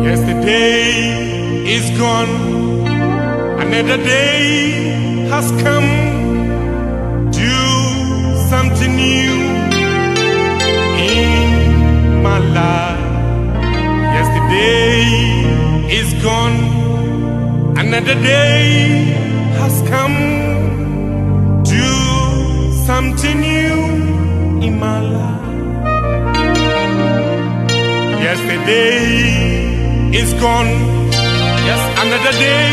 Yesterday is gone, another day has come. Do something new in my life. Yesterday is gone, another day has come. Do something new in my life. Yesterday is gone. Yes, another day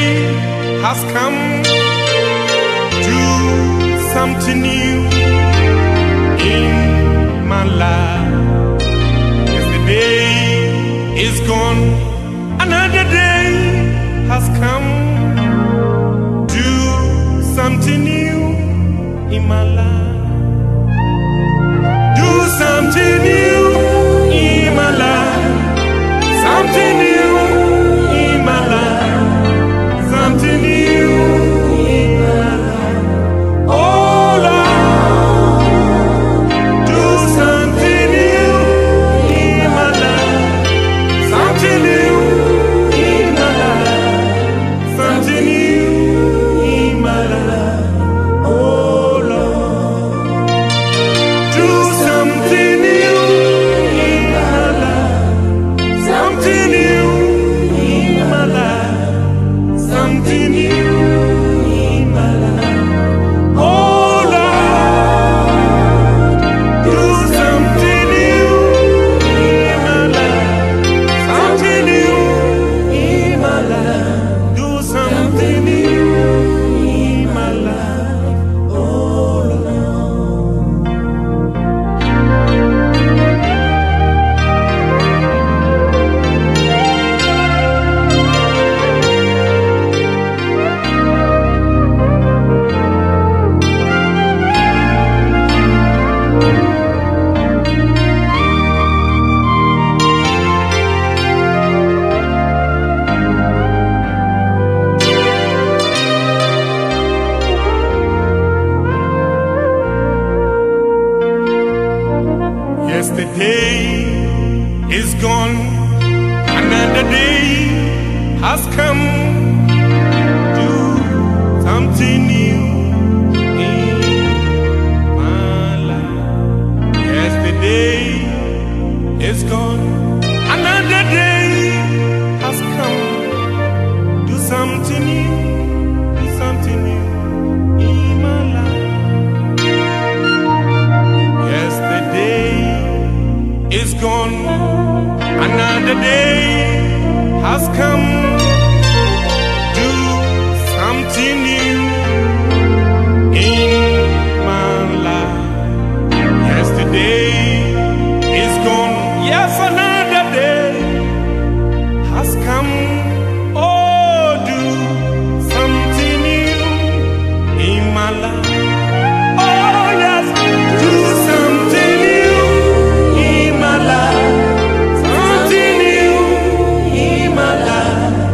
has come. Do something new in my life. Yesterday is gone. Another day has come. Do something new in my life. Do something new in my life. Something new in my life. Something new in my life. Oh Lord, do something new in my life. Something new in my life. Something new in my life. Oh Lord, do something new in my life. Something new in my life. Something new in my life. Oh Lord, do something new in my life. Something new in my life. Do something new in my life. Oh Lord. Yesterday is gone, another day has come. Do something new in my life. Yesterday is gone, another day has come. Do something new in my life. Yesterday is gone, another day has come. Do something new in my life. Yesterday is gone, yes, another day has come. Oh, do something new in my life. Oh, yes, do something new in my life. Something new in my life.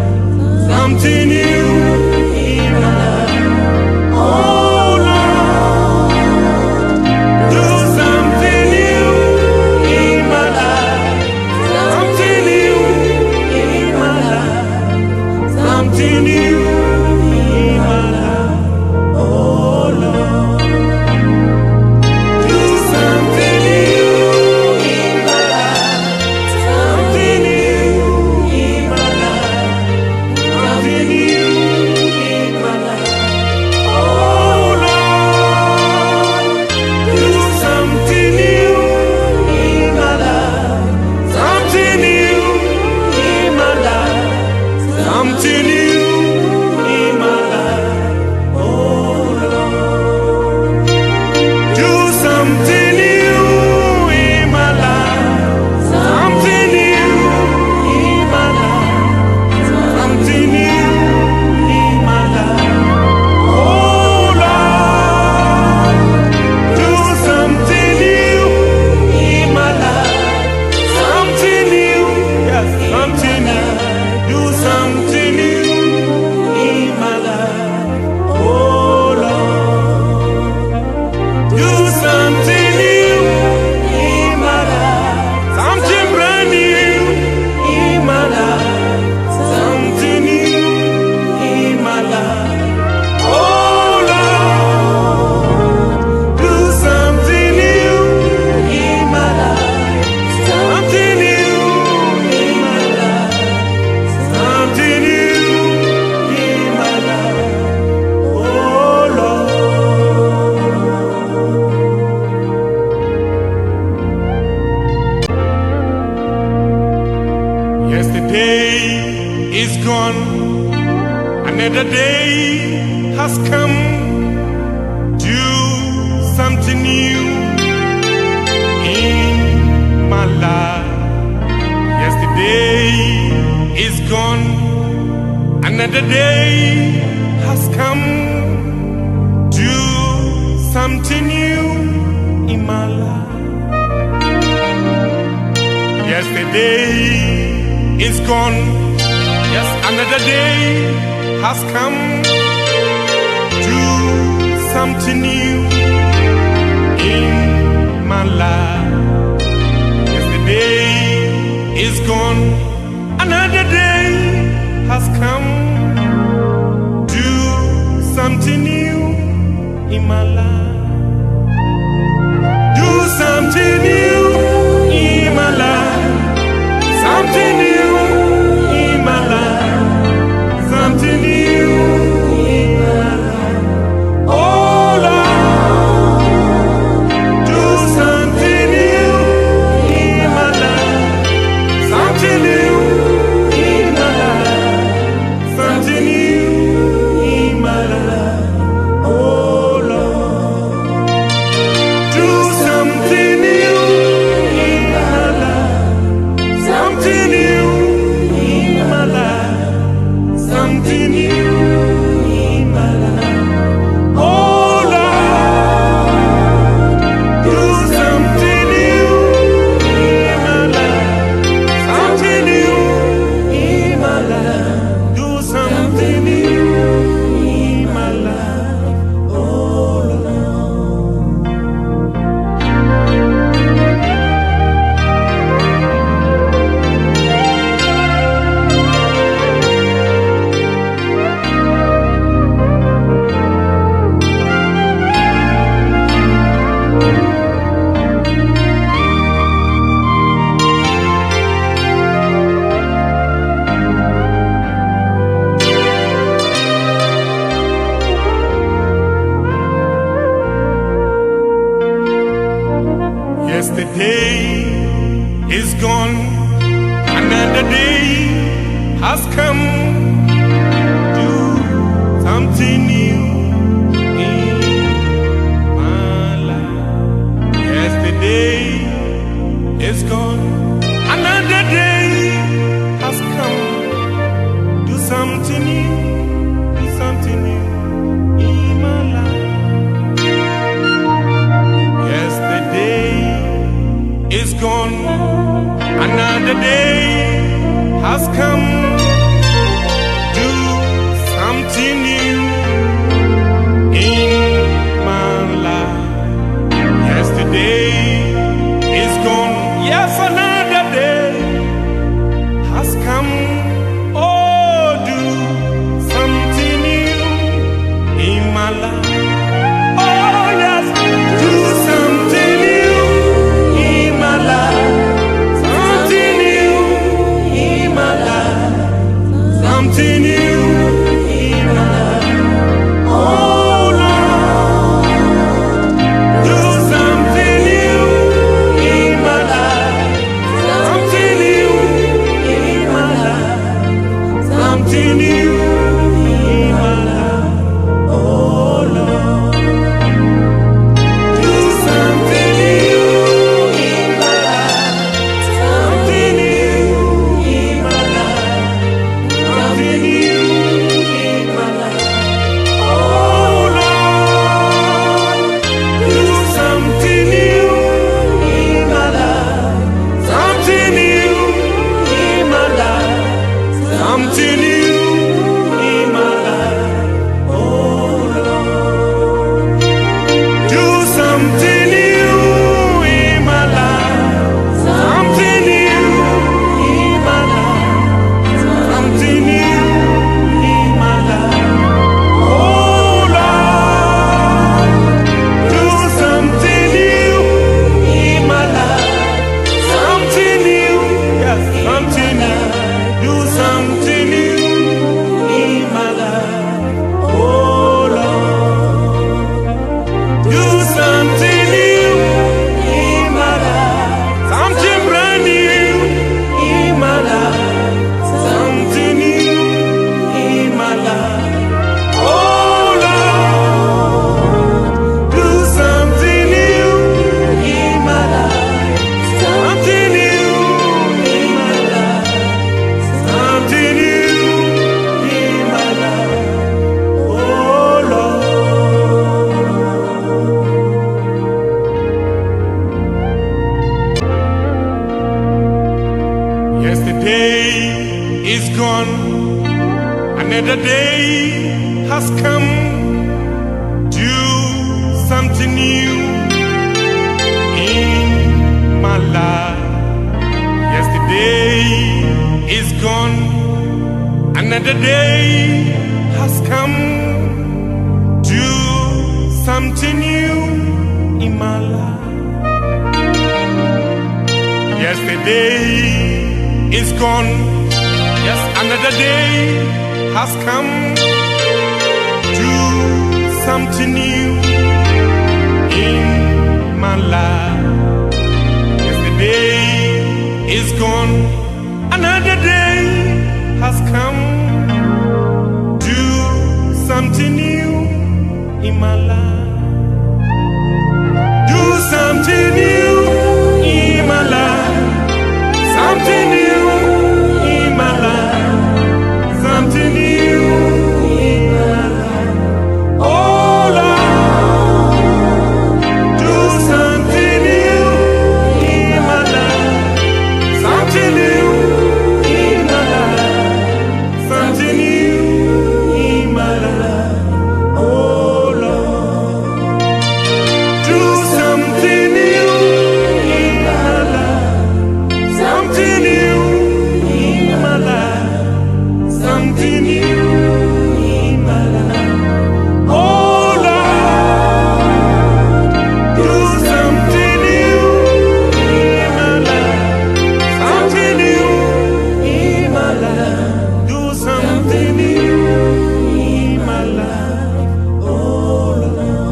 Yesterday is gone, another day has come. Do something new in my life. Yesterday is gone, another day has come. Do something new in my life. Yesterday is gone, yes, another day has come. Do something new in my life. Yesterday is gone, another day has come. Do something new in my life. Do something new in my life. Something new in my life. Something new in my life. Oh Lord, do something new in my life. Something new in my life. Something new in my life. Oh Lord, do something new in my life. Something new in my life. Something new in my life. Oh Lord, do something new in my life. Something new in my life. Do something new in my life. Oh Lord. Yesterday is gone, another day has come. Do something new in my life. Yesterday is gone, another day has come. Do something new, do something new in my life. Yesterday is gone, another day has come. Do something new in my life. Yesterday is gone, yes, another day has come. Oh, do something new in my life. Oh, yes, do something new in my life. Something new in my life. Something new in my life. Oh Lord, do something new in my life. Something new in my life. Something new in my life. Oh Lord, do something new in my life. Something new in my life. Something new in my life. Oh Lord, do something new in my life. Something new in my life. Something new in my life. Oh Lord, do something new in my life. Something new in my life. Something new in my life. Oh Lord, do something new in my life. Something new, yes, something new. Do something new Yesterday is gone, another day has come. Do something new in my life. Yesterday is gone, another day has come. Do something new in my life. Yesterday is gone, yes, another day has come. Do something new in my life. Yesterday is gone, another day has come. Do something new in my life. Do something new in my life. Something new in my life. Something new in my life. Oh Lord, do something new in my life. Something new in my life. Something new in my life. Oh Lord, do something new in my life. Something new in my life. Something new in my life. Oh Lord, do something new in my life. Something new in my life. Do something new in my life. Oh Lord.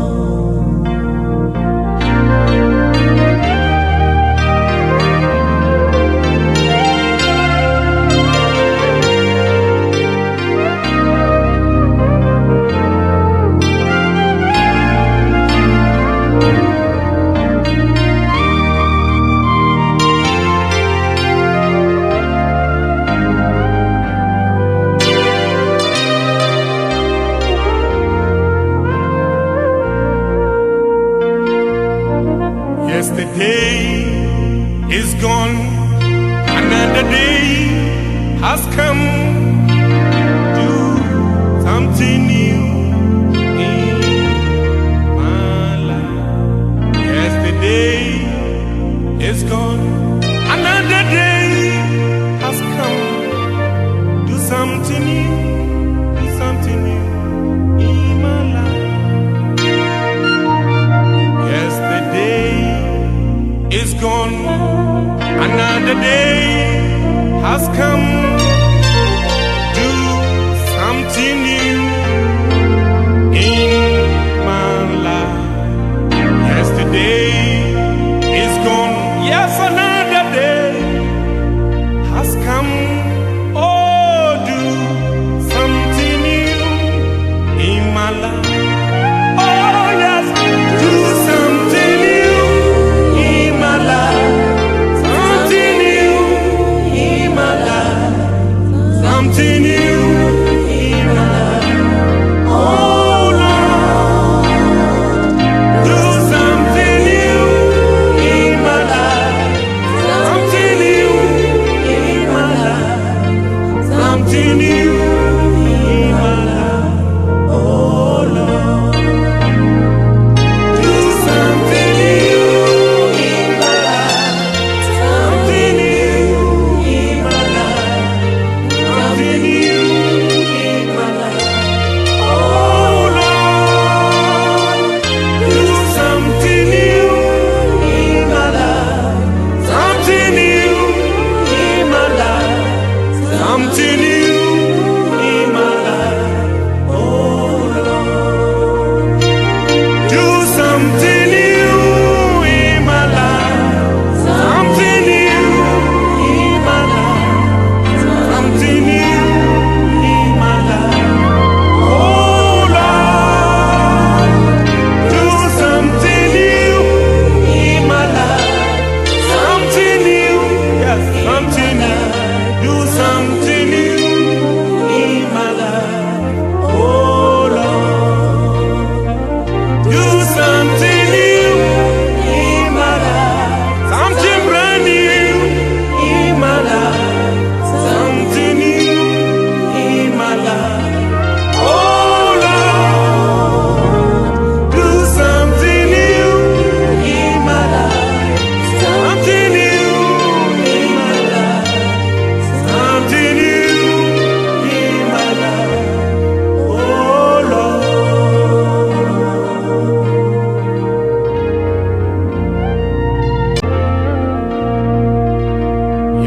Yesterday is gone, another day has come. Do something new in my life. Yesterday is gone, another day has come. Do something new, do something new in my life. Yesterday is gone, another day has come. Do something new in my life. Yesterday is gone, yes, another day has come. Oh, do something new in my life. Oh, yes, do something new in my life. Something new in my life.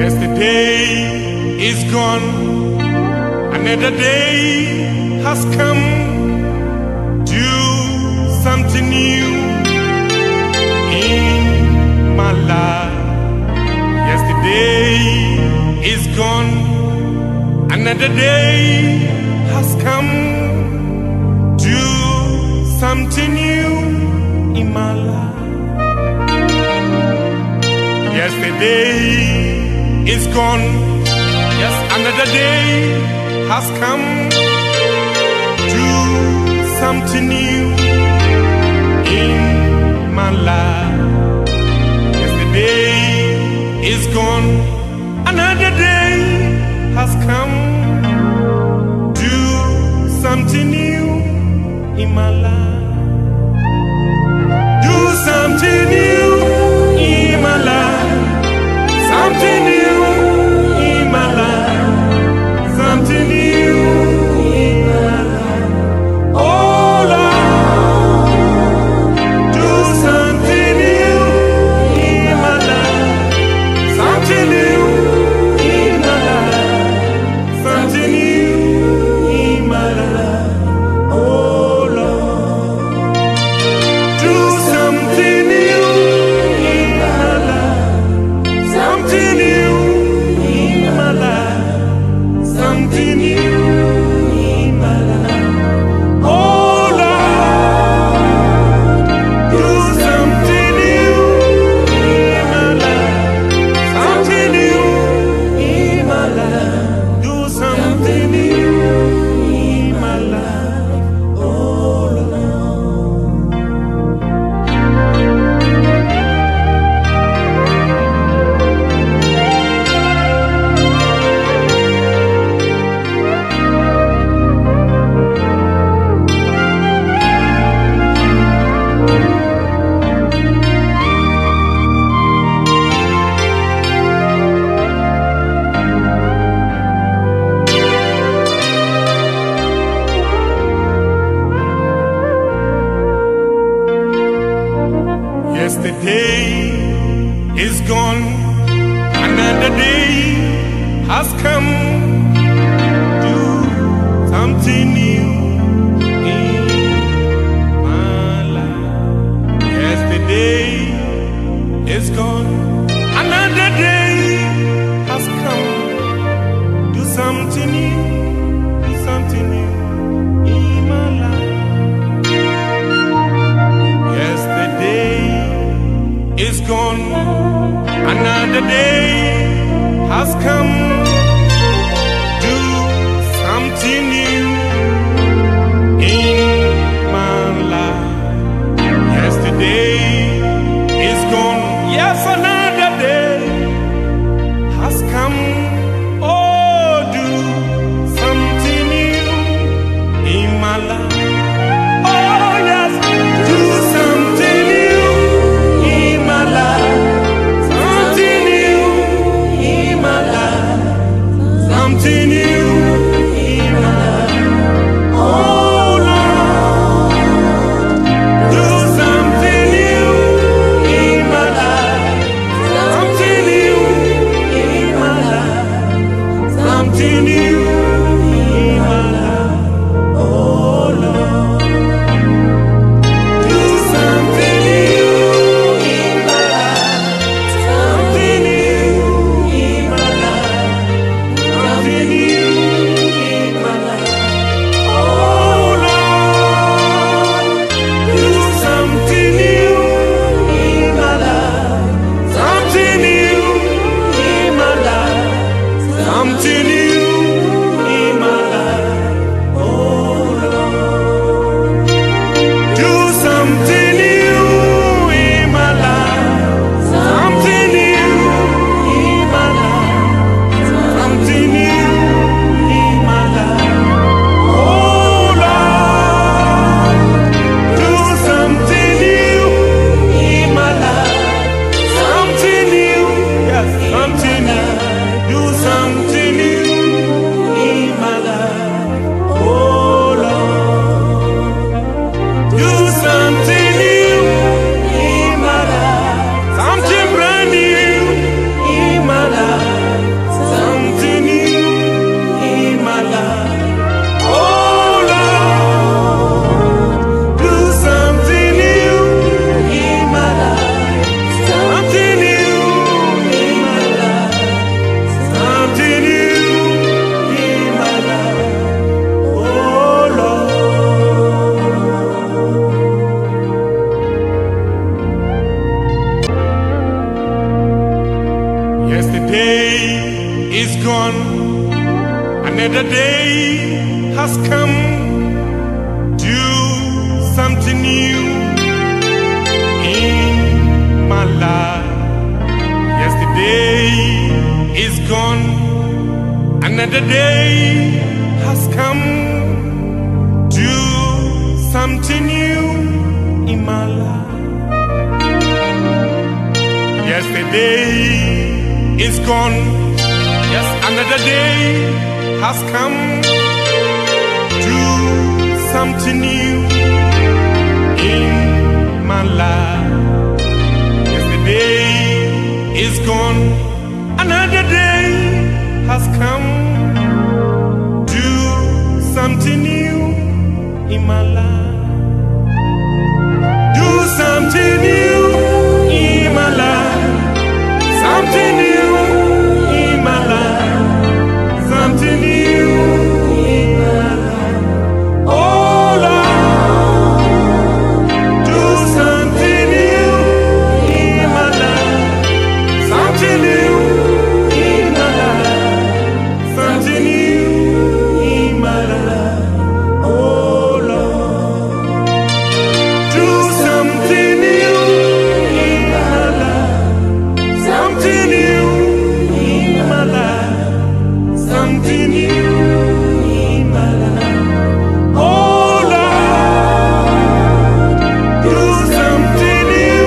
Yesterday is gone, another day has come. Do something new in my life. Yesterday is gone, another day has come. Do something new in my life. Yesterday is gone, yes, another day has come. Do something new in my life. Yesterday is gone, another day has come. Do something new in my life. Do something new in my life. Something new in my life. Something new in my life. Oh Lord, do something new in my life. Something new in my life. Something new in my life. Oh Lord, do something new in my life. Something new in my life. Something new in my life. Oh Lord, do something new in my life. Something new in my life. Do something new in my life. Oh Lord. Yesterday is gone, another day has come. Do something new in my life. Yesterday is gone, another day has come. Do something new, do something new in my life. Yesterday is gone, another day has come. Do something new in my life. Yesterday is gone, yes, another day has come. Oh, do something new in my life. Oh, yes, do something new in my life. Something new in my life. Something new in my life. Oh Lord, do something new in my life. Something new in my life. Something new in my life. Oh Lord, do something new in my life. Something new in my life. Something new in my life. Oh Lord, do something new in my life. Something new in my life. Something new in my life. Oh Lord, do something new in my life. Something new in my life. Something new in my life. Oh Lord, do something new in my life. Something new, yes, something new. Do something new is gone. Another day has come. Do something new in my life. Yesterday is gone. Another day has come. Do something new in my life. Yesterday is gone. Yes, another day has come. Do something new in my life. Yesterday is gone. Another day has come. Do something new in my life. Do something new in my life. Something new in my life. Something new in my life. Oh Lord, do something new in my life. Something new in my life. Something new in my life. Oh Lord, do something new in my life. Something new in my life. Something new in my life. Oh Lord, do something new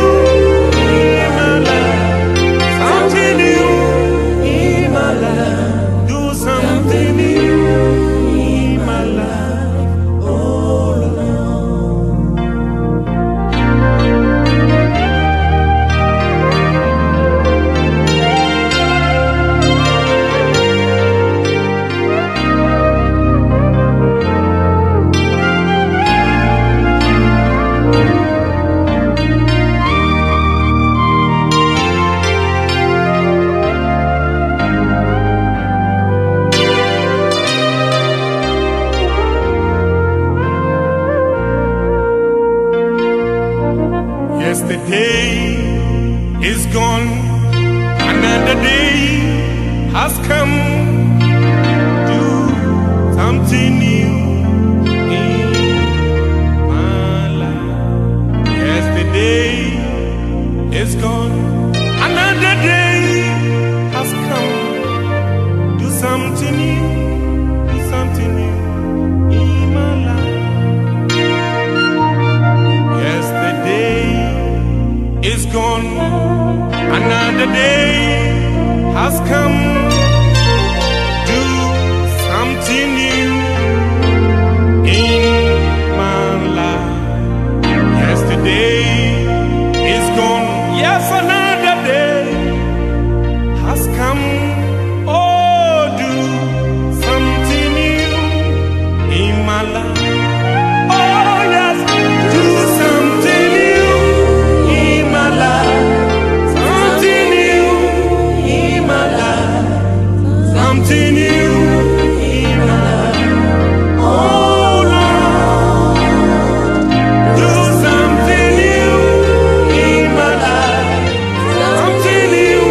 in my life. Something new in my life. Do something new in my life. Oh Lord. Yesterday is gone. Another day has come. Do something new in my life. Yesterday is gone. Another day has come. Do something new. Do something new in my life. Yesterday is gone. Another day has come. Do something new in my life. Yesterday is gone. Yes, another day has come. Oh, do something new in my life. Oh, yes, do something new in my life. Something new in my life. Something new in my life. Oh Lord, do something new in my life. Something new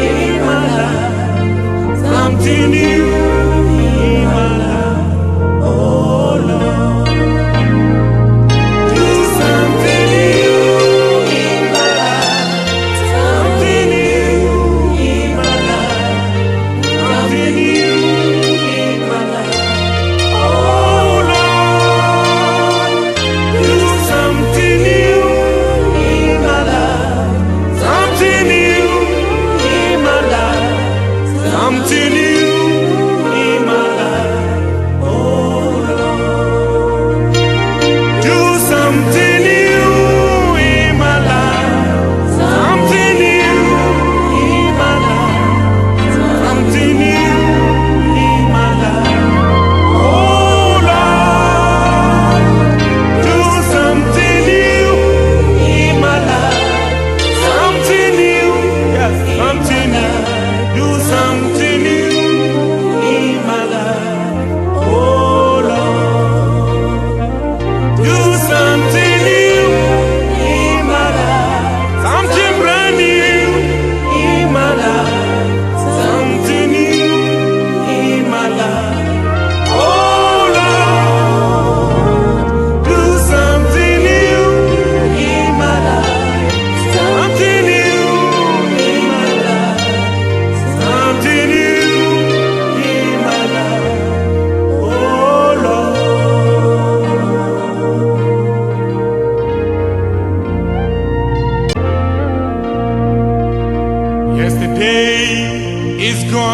in my life. Something new in my life. Oh Lord, do something new in my life. Something new in my life. Something new in my life. Oh Lord, do something new in my life. Something new in my life. Something new in my life. Oh Lord, do something new in my life. Something new in my life. Something new in my life. Oh Lord, do something new in my life. Something new, yes, something new. Do something new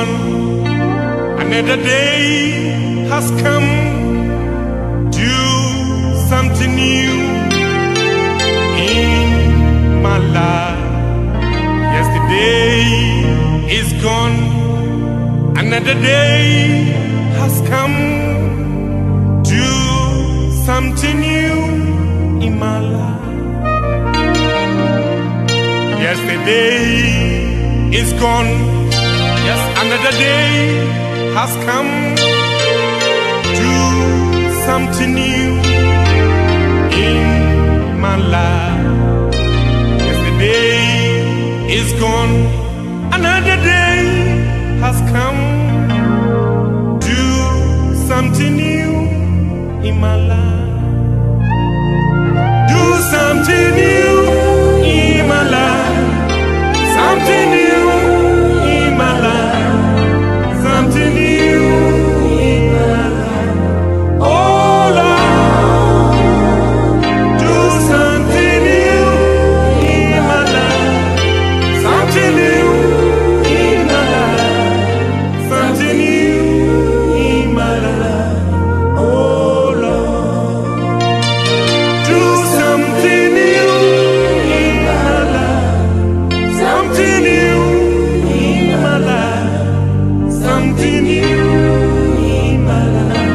gone. Another day has come. Do something new in my life. Yesterday is gone. Another day has come. Do something new in my life. Yesterday is gone. Yes, another day has come. Do something new in my life. Yesterday is gone. Another day has come. Do something new in my life. Do something new in my life. Something new in my life. Something new in my life. Oh Lord, do something new in my life. Something new in my life. Something new in my life. Oh Lord, do something new in my life. Something new in my life. Something new in my life.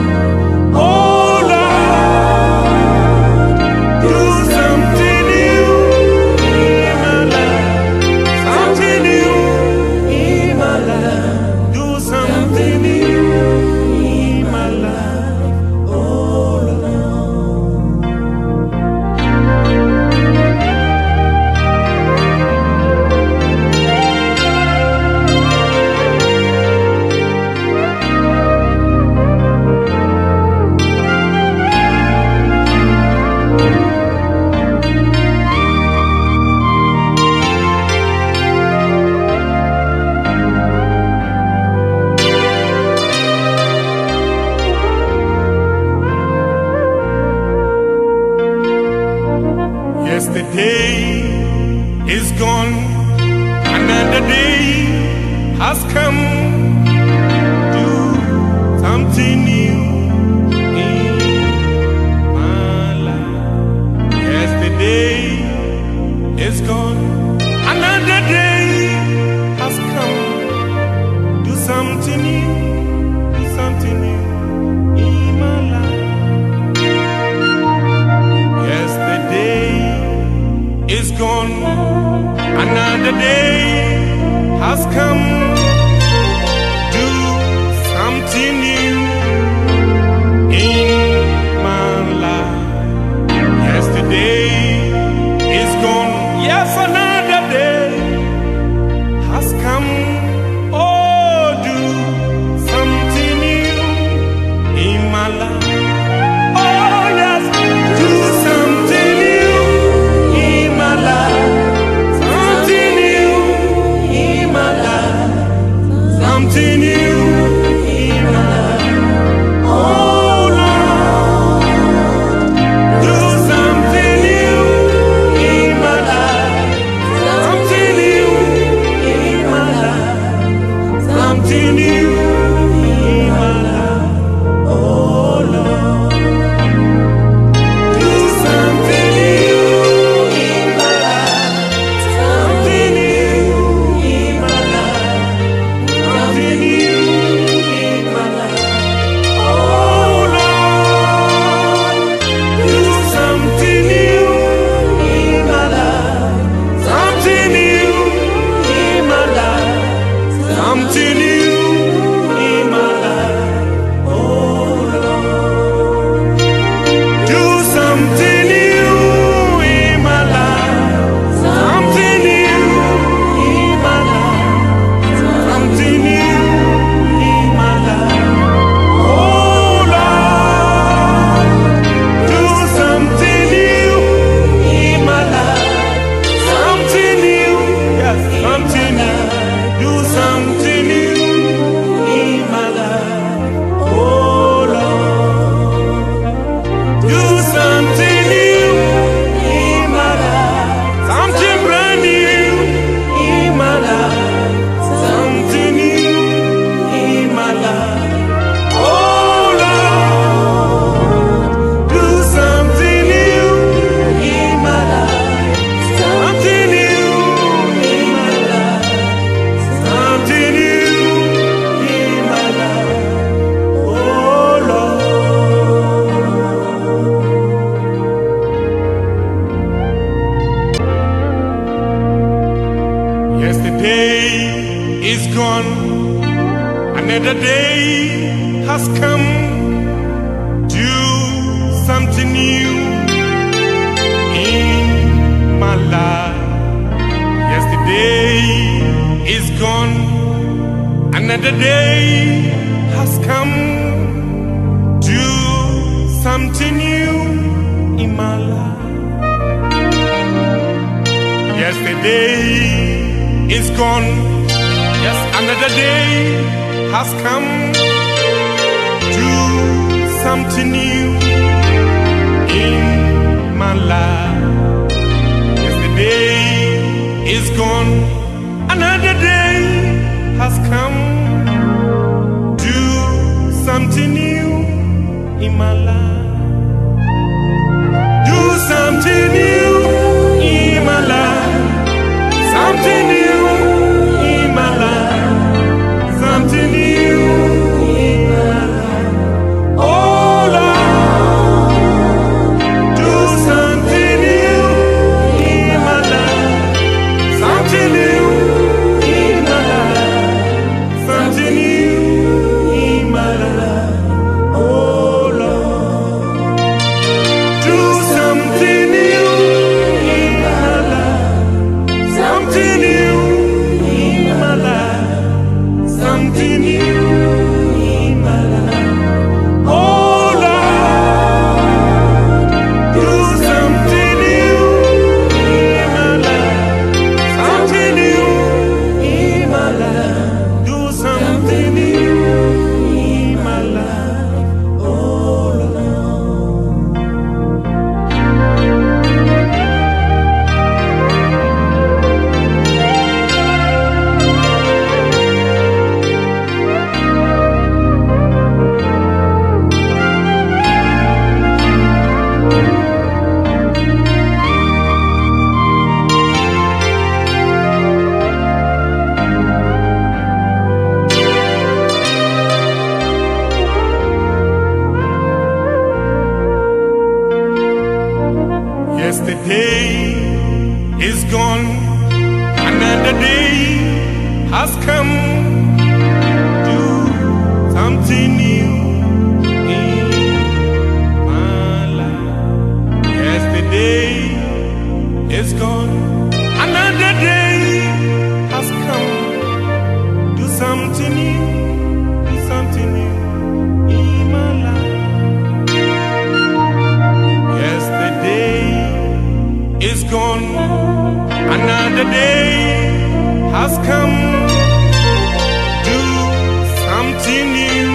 Oh Lord, do something new in my life. Something new in my life. Do something new in my life. Oh Lord. Yesterday is gone. Another day has come. Do something new in my life. Yesterday is gone. Another day has come. Do something new. Do something new in my life. Yesterday is gone. Another day has come. Do something new in my life. Yesterday is gone. Yes, another day has come. Oh, do something new in my life. Oh, yes, do something new in my life. Something new in my life. Something new in my life. Oh Lord, do something new in my life. Something new in my life. Something new in my life. Oh Lord, do something new in my life. Something new in my life. Something new in my life. Oh Lord, do something new in my life. Something new in my life. Something new Another day has come. Do something new in my life. Yesterday is gone. Another day has come. Do something new in my life. Yesterday is gone. Yes, another day has come. Do something new in my life. Yesterday is gone. Another day has come. Do something new in my life. Do something new in my life. Something new in my life. Something new in my life. Oh Lord, do something new in my life. Something new in my life. Something new in my life. Oh Lord, do something new in my life. Something new in my life. Something new in my life. Oh Lord, do something new in my life. Something new in my life. Do something new in my life. Oh Lord. Yesterday is gone. Another day has come. Do something new in my life. Yesterday is gone. Another day has come. Do something new. Do something new in my life. Yesterday is gone. Another day has come. Do something new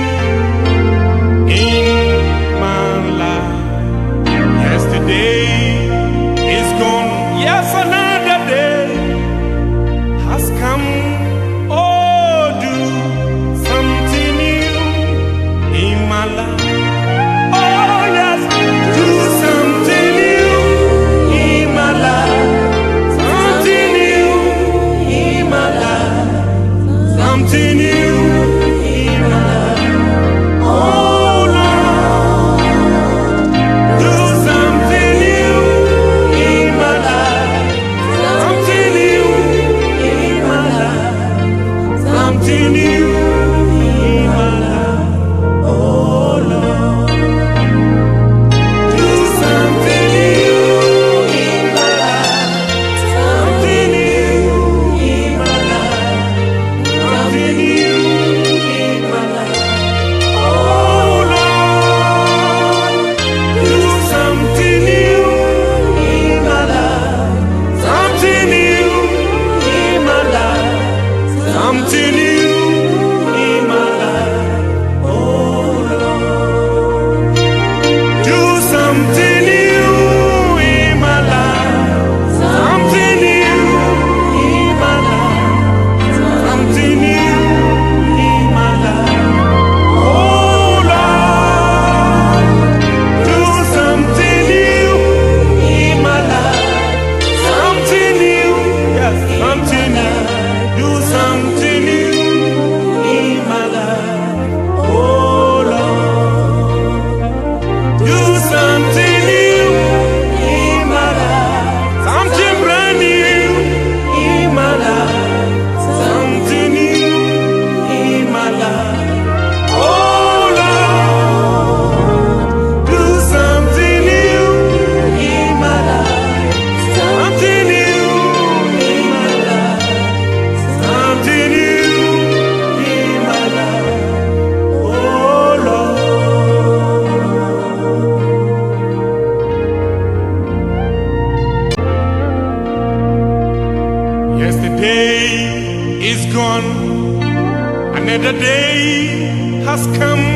day has come.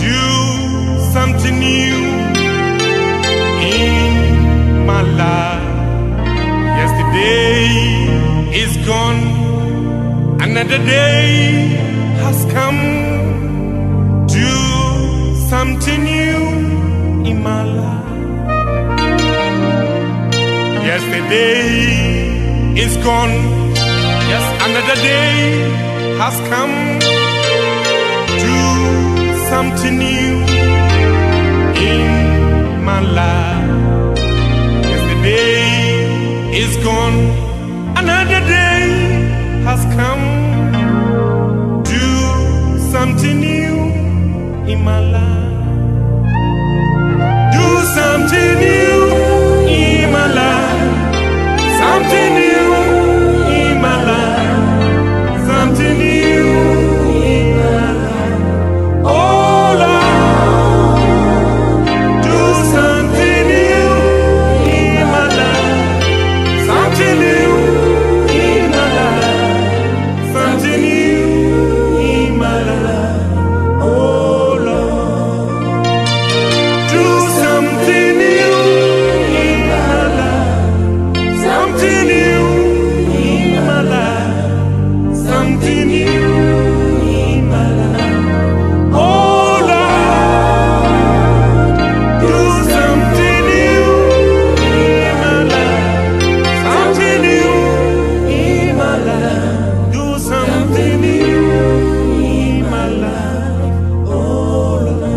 Do something new in my life. Yesterday is gone. Another day has come. Do something new in my life. Yesterday is gone. Yes, another day has come. Do something new in my life. Yesterday is gone. Another day has come. Do something new in my life. Do something new in my life. Something new in my life. Something new in my life. Oh Lord, do something new in my life. Something new in my life. Something new in my life. Oh Lord, do something new in my life. Something new in my life. Something new in my life. Oh Lord, do something new in my life. Something new in my life. Do something new in my life. Oh Lord.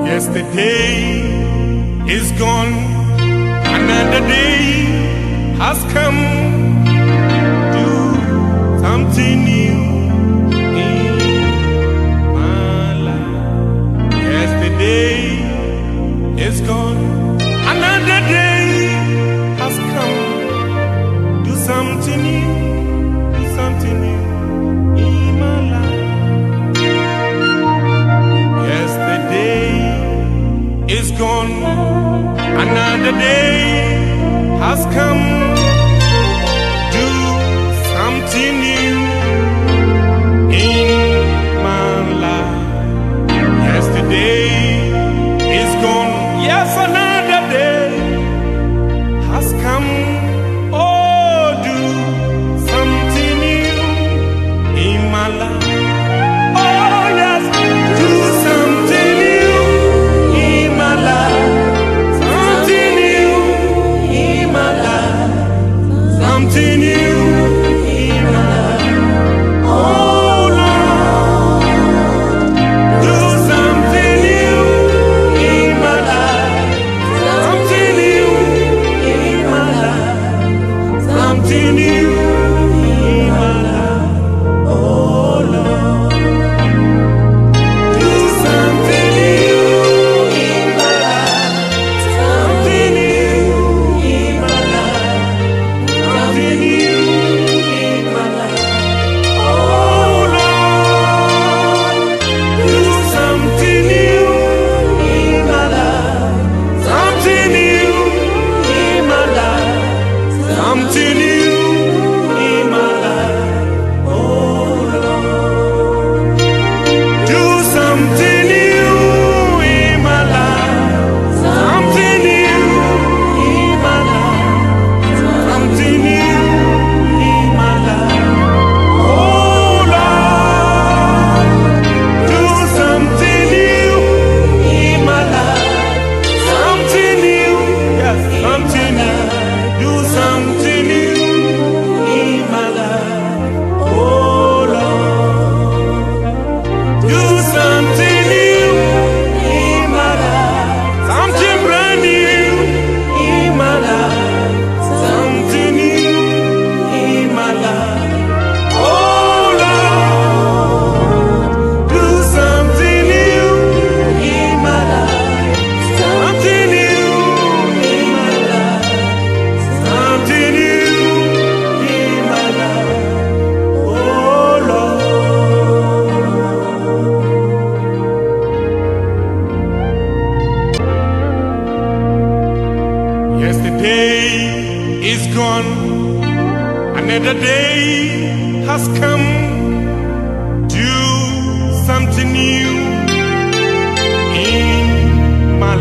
Yesterday is gone. Another day has come. Do something new in my life. Yesterday is gone. Another day has come. Do something new. Do something new in my life. Yesterday is gone. Another day has come. Do something new in my life. Yesterday is gone. Yes, another day has come. Oh, do something new in my life. Oh, yes, do something new in my life. Something new in my life. Something new in my life. Oh Lord, do something new in my life. Something new in my life. Something new in my life. Oh Lord.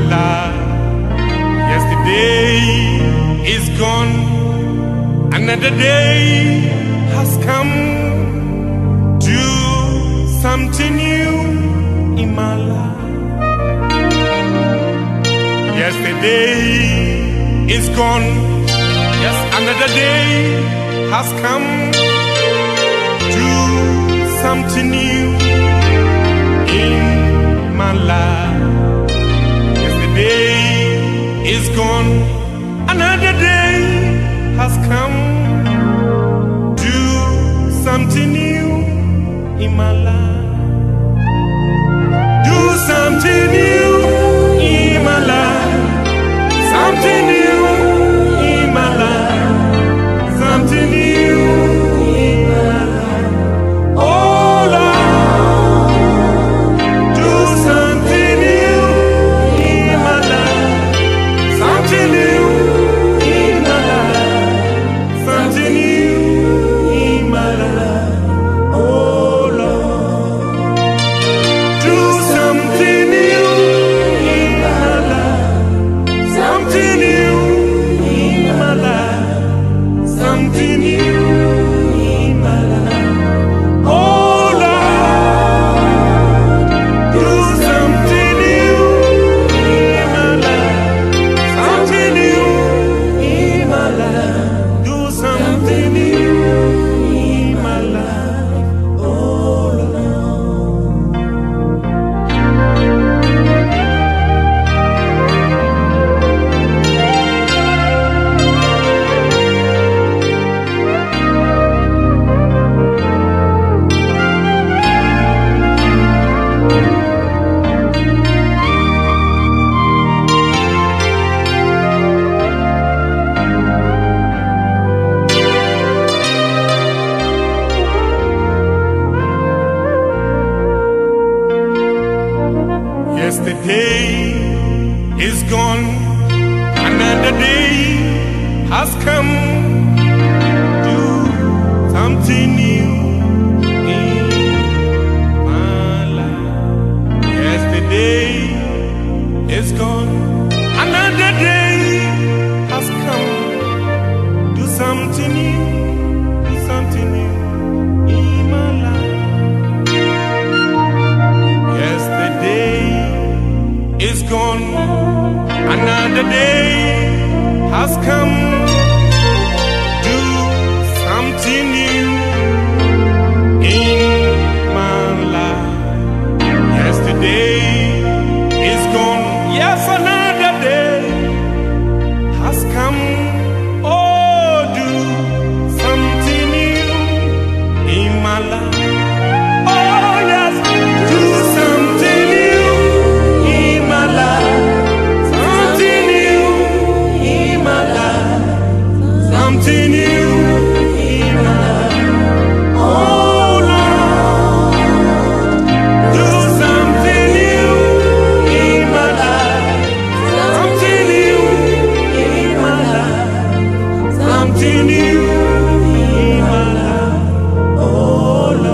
life. Yesterday is gone, another day has come. Do something new in my life. Yesterday is gone, yes, another day has come. Do something new in my life. Yesterday is gone, another day has come. Do something new in my life. Do something new in my life. Something new in my life. Something new in my life. Oh Lord, do something new in my life. Something new in my life. Something new in my life. Oh Lord, do something new in my life. Something new in my life. Something new in my life. Oh Lord, do something new in my life. Something new in my life. Do something new in my life. Oh Lord. Yesterday is gone, another day has come. Do something new in my life. Yesterday is gone, another day has come. Do something new, do something new in my life. Yesterday is gone, another day has come. Do something new in my life. Yesterday is gone, yes, another day has come. Oh, do something new in my life. Oh, yes, do something new in my life. Something new in my life. Something new in my life. Oh Lord, do something new in my life. Something new in my life. Something new in my life. Oh Lord.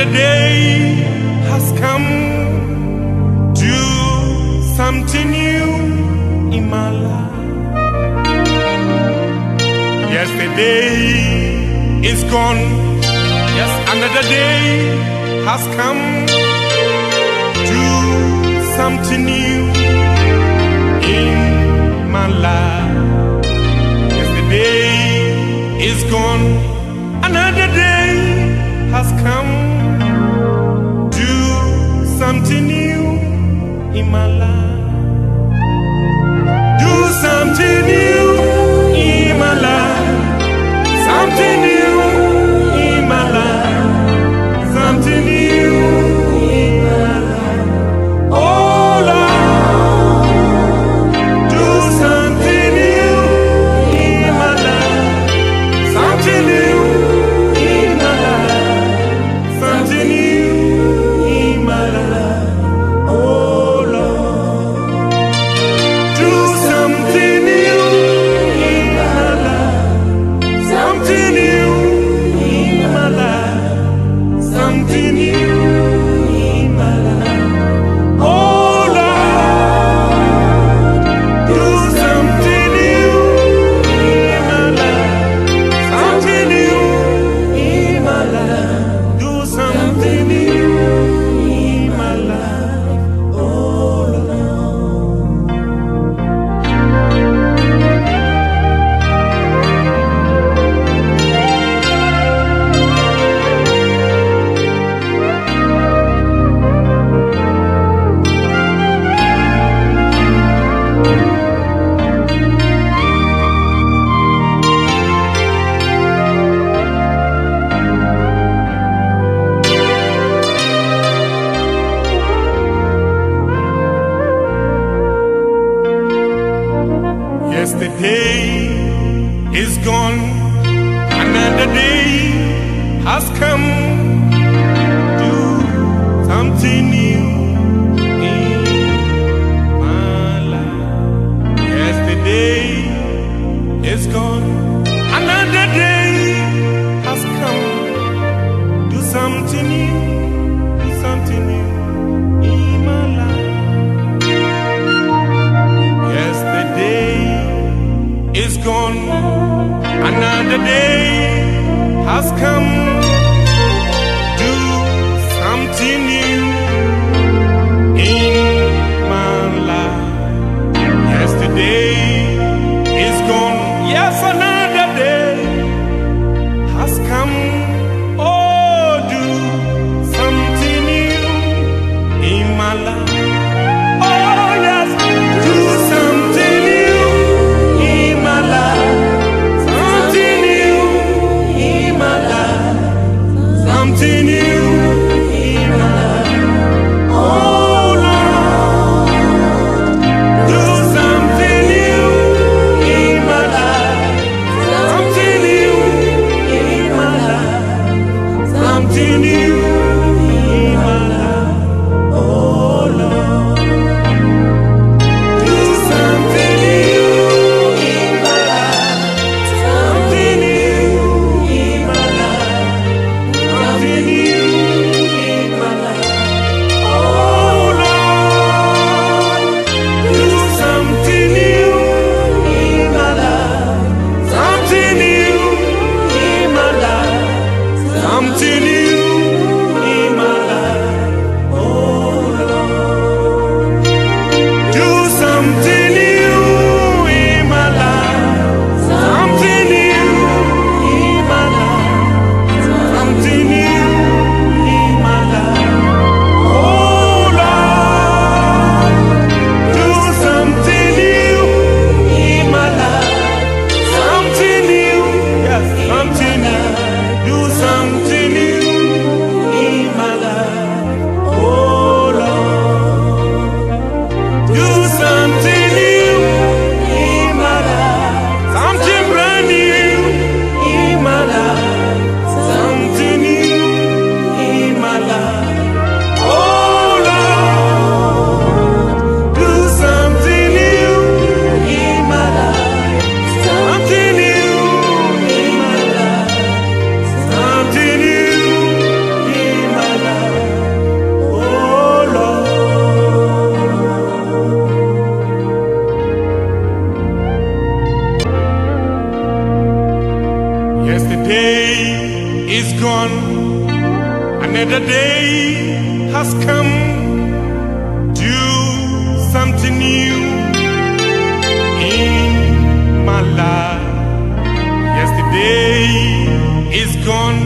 Another day has come. Do something new in my life. Yesterday is gone. Yes, another day has come. Do something new in my life. Yesterday is gone. Another day has come. Do something new in my life. Do something new in my life. Something new in my life. Something new in my life. Oh Lord, do something new in my life. Something new in my life. Something new in my life. Oh Lord, do something new in my life. Something new in my life. Something new in my life. Oh Lord, do something new in my life. Something new in my life. Do something new in my life. Oh Lord. Yesterday is gone, another day has come. Do something new in my life. Yesterday is gone, another day has come. Do something new, do something new in my life. Yesterday is gone, another day has come. something new in my life. Yesterday is gone,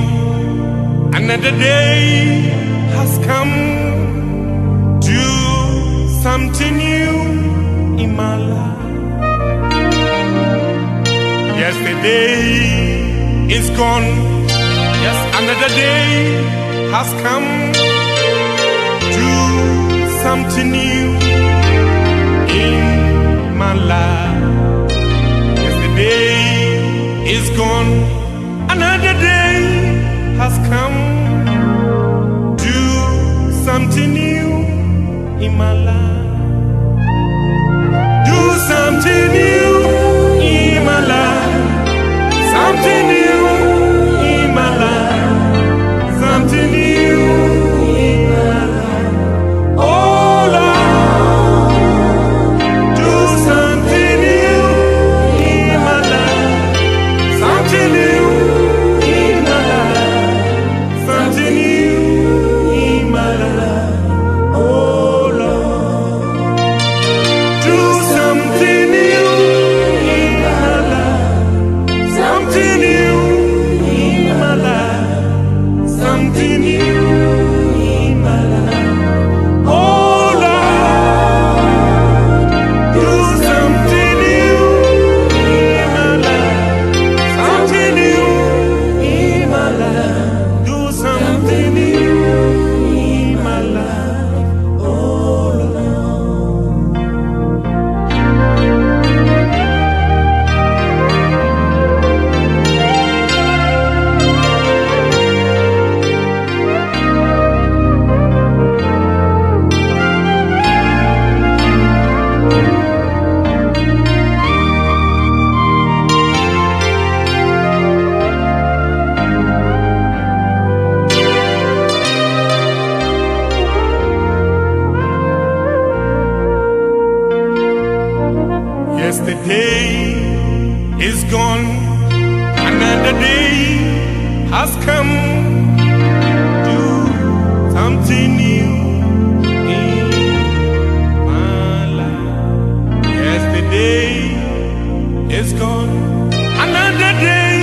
another day has come. Do something new in my life. Yesterday is gone, yes, another day has come. Do something new in my life. Yesterday is gone, another day has come. Do something new in my life. Do something new in my life. Something new in my life. Something new in my life. Oh Lord, do something new in my life. Something new in my life. Something new in my life. Oh Lord, do something new in my life. Something new in my life. Something new in my life. Oh Lord, do something new in my life. Something new in my life. Do something new in my life. Oh Lord. Yesterday is gone, another day has come. Do something new in my life. Yesterday is gone, another day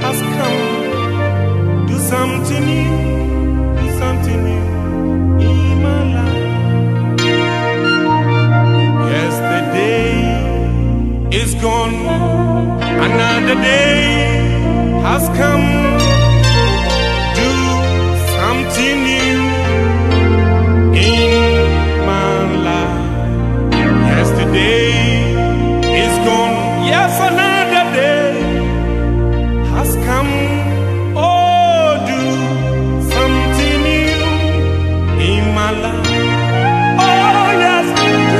has come. Do something new, do something new in my life. Yesterday is gone, another day has come. Do something new in my life. Yesterday is gone, yes, another day has come. Oh, do something new in my life. Oh, yes,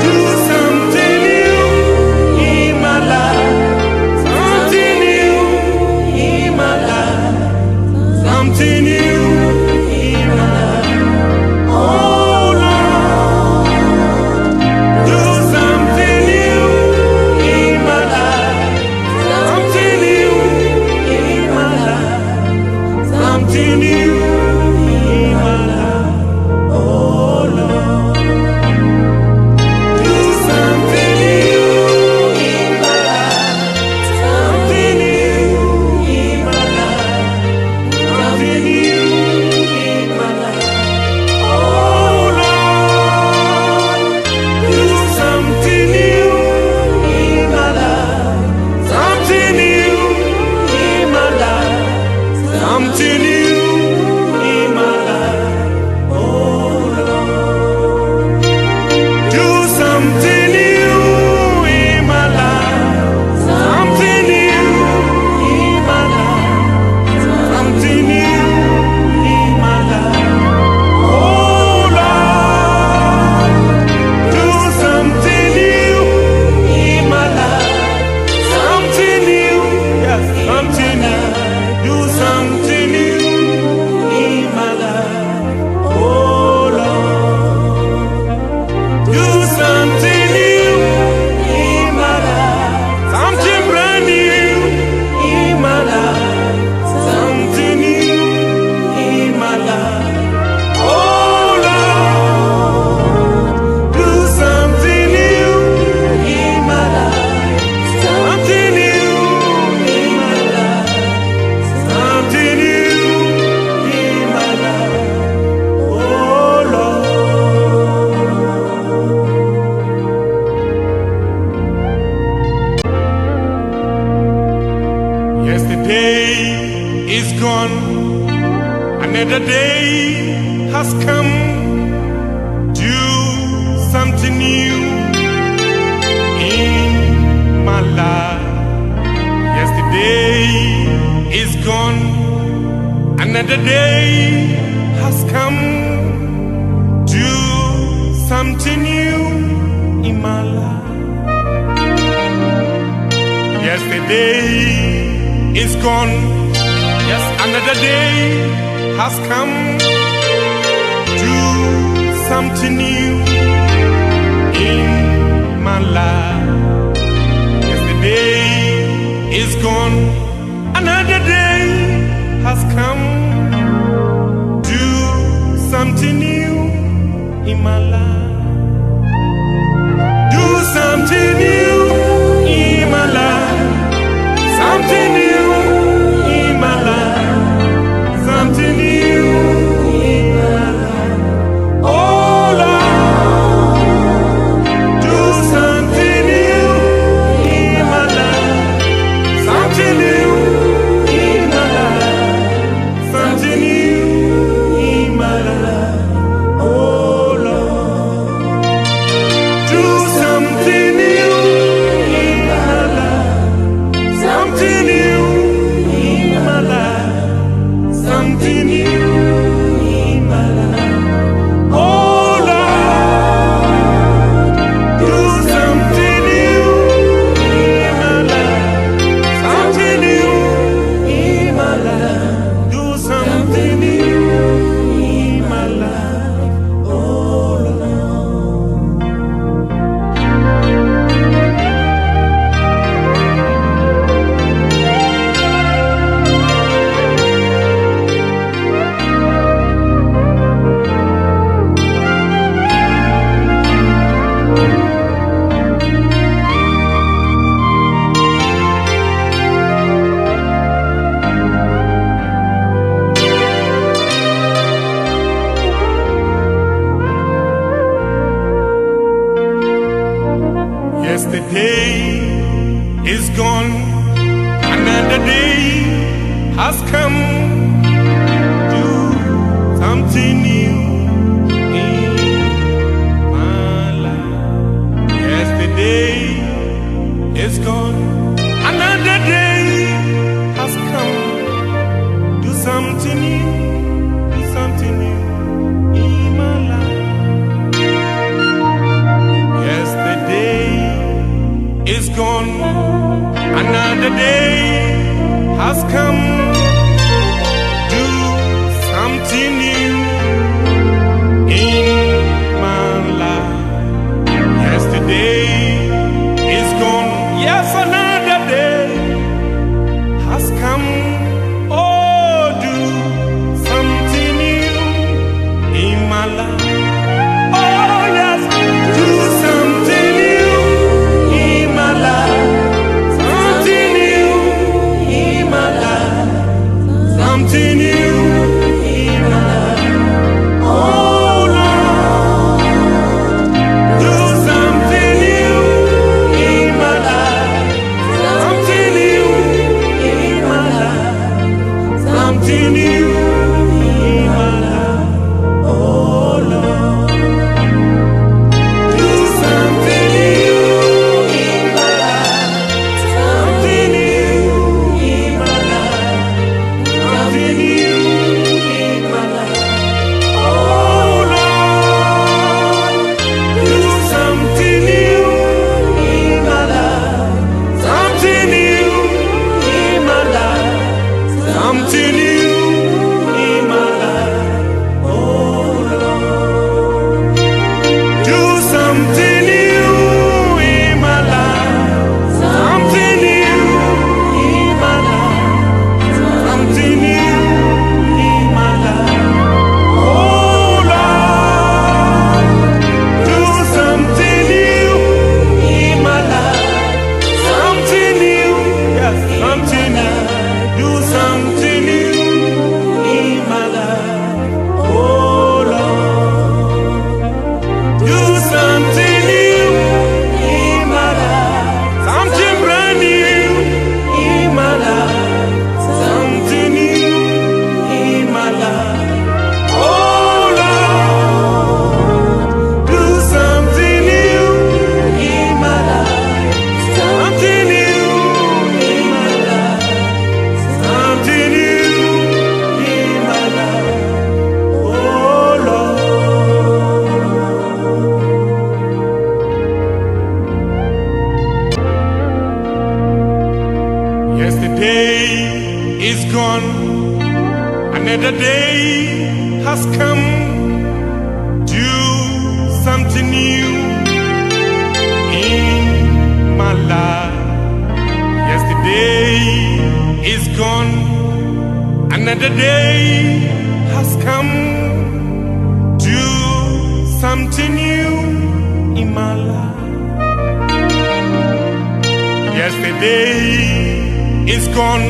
do something new in my life. Something new in my life. Another day has come. Do something new in my life. Yesterday is gone. Yes, another day has come. Do something new in my life. Yesterday is gone. Another day has come. Do something new in my life. Do something new in my life. Something new in my life. Something new in my life. Oh Lord, do something new in my life. Something new in my life. Something new in my life. Oh Lord, do something new in my life. Something new in my life. Something new in my life. Oh Lord, do something new in my life. Something new in my life. Do something new in my life. Oh Lord. Yesterday is gone. Another day has come. Do something new in my life. Yesterday is gone. Another day has come. Do something new. Do something new in my life. Yesterday is gone. Another day has come. Do something new in my life. Yesterday is gone. Yes, another day has come. Oh, do something new in my life. Oh, yes, do something new in my life. Something new in my life. day is gone, another day has come. Do something new in my life. Yesterday is gone, another day has come. Do something new in my life. Yesterday is gone,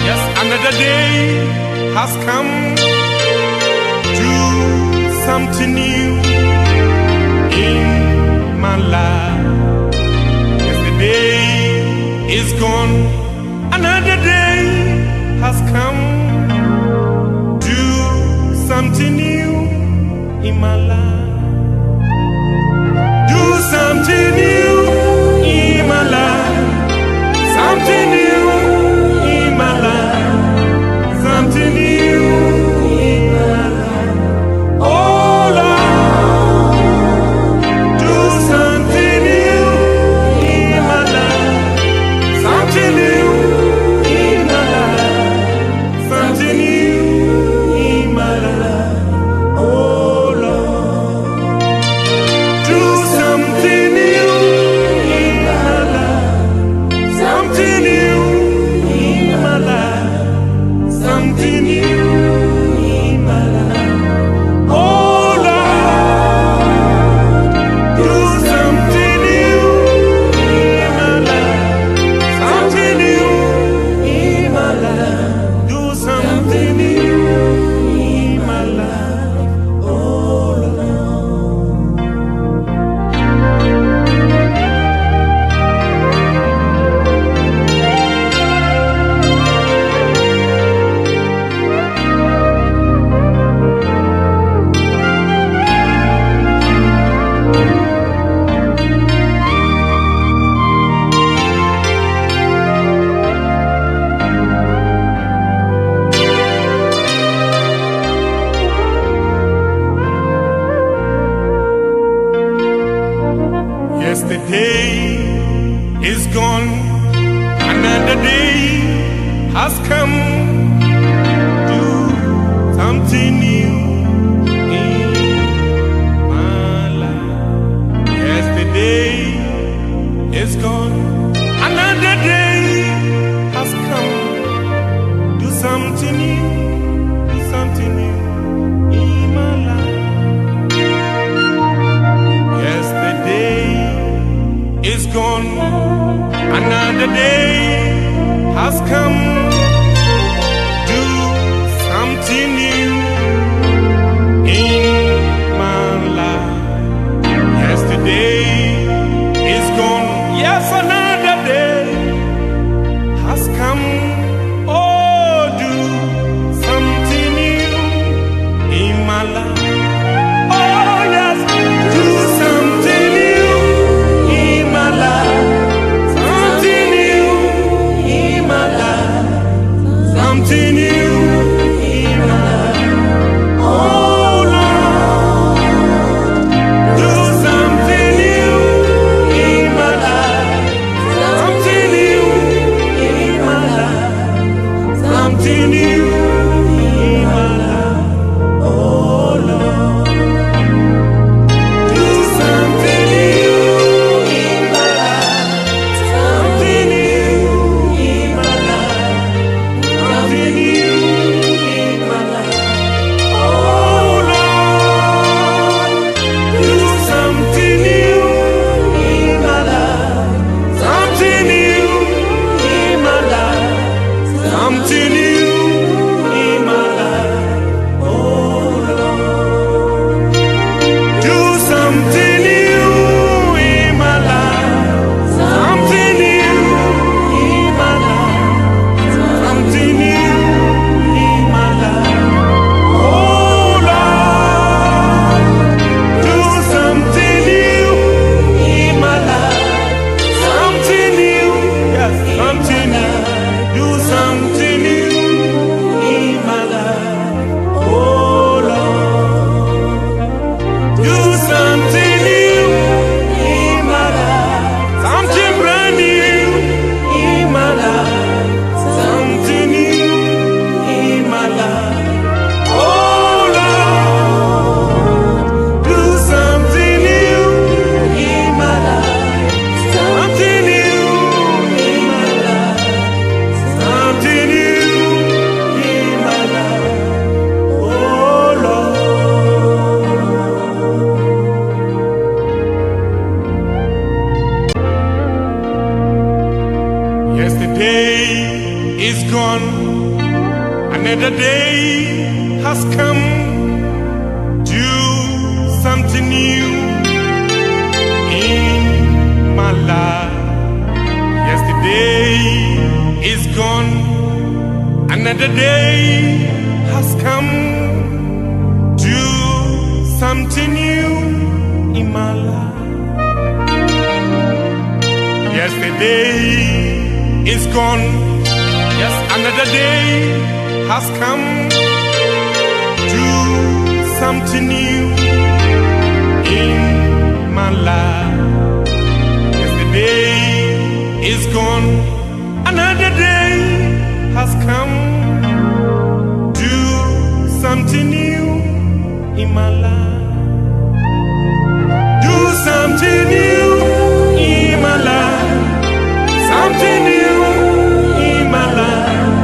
yes, another day has come. Do something new in my life. Yesterday is gone, another day has come. Do something new in my life. Do something new in my life. Something new in my life. Something new in my life. Oh Lord, do something new in my life. Something new in my life. Something new in my life. Oh Lord, do something new in my life. Something new in my life. Something new in my life. Oh Lord, do something new in my life. Something new in my life. Do something new in my life. Oh Lord. Yesterday is gone, another day has come. Do something new in my life. Yesterday is gone, another day has come. Do something new, do something new in my life. Yesterday is gone, another day has come. Do something new in my life. Yesterday is gone, yes, another day has come. Oh, do something new in my life. Oh, yes, do something new in my life. Something new in my life. gone. Another day has come. Do something new in my life. Yesterday is gone. Another day has come. Do something new in my life. Yesterday is gone. Yes, another day has come. Do something new in my life. Yesterday is gone. Another day has come. Do something new in my life. Do something new in my life. Something new in my life.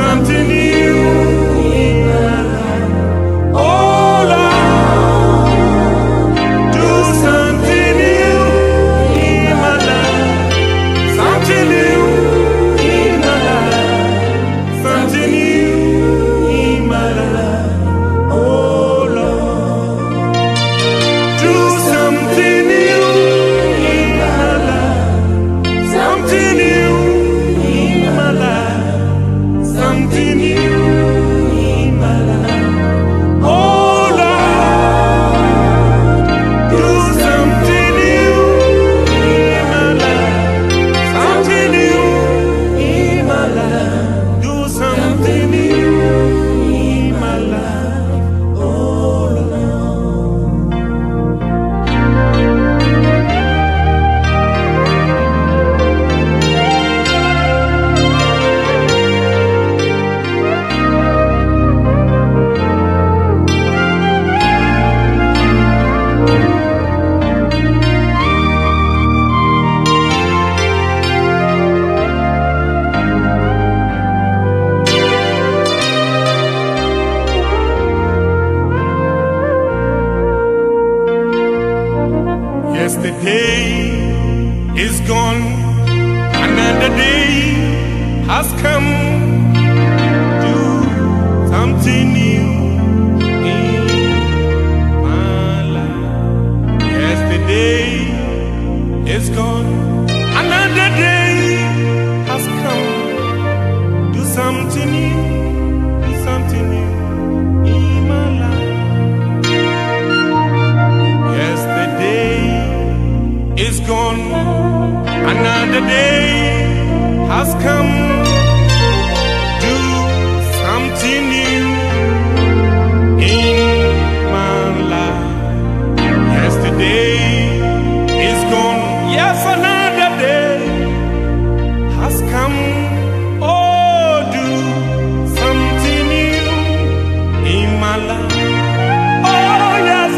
Something new in my life. Oh Lord, do something new in my life. Something new in my life. Something new in my life. Oh Lord, do something new in my life. Something new in my life. Something new in my life. Oh Lord, do something new in my life. Something new in my life. Do something new in my life. Oh Lord. Yesterday is gone. Another day has come. Do something new in my life. Yesterday is gone. Another day has come. Do something new. Do something new in my life. Yesterday is gone. Another day has come. Do something new in my life. Yesterday is gone. Yes, another day has come. Oh, do something new in my life. Oh, yes,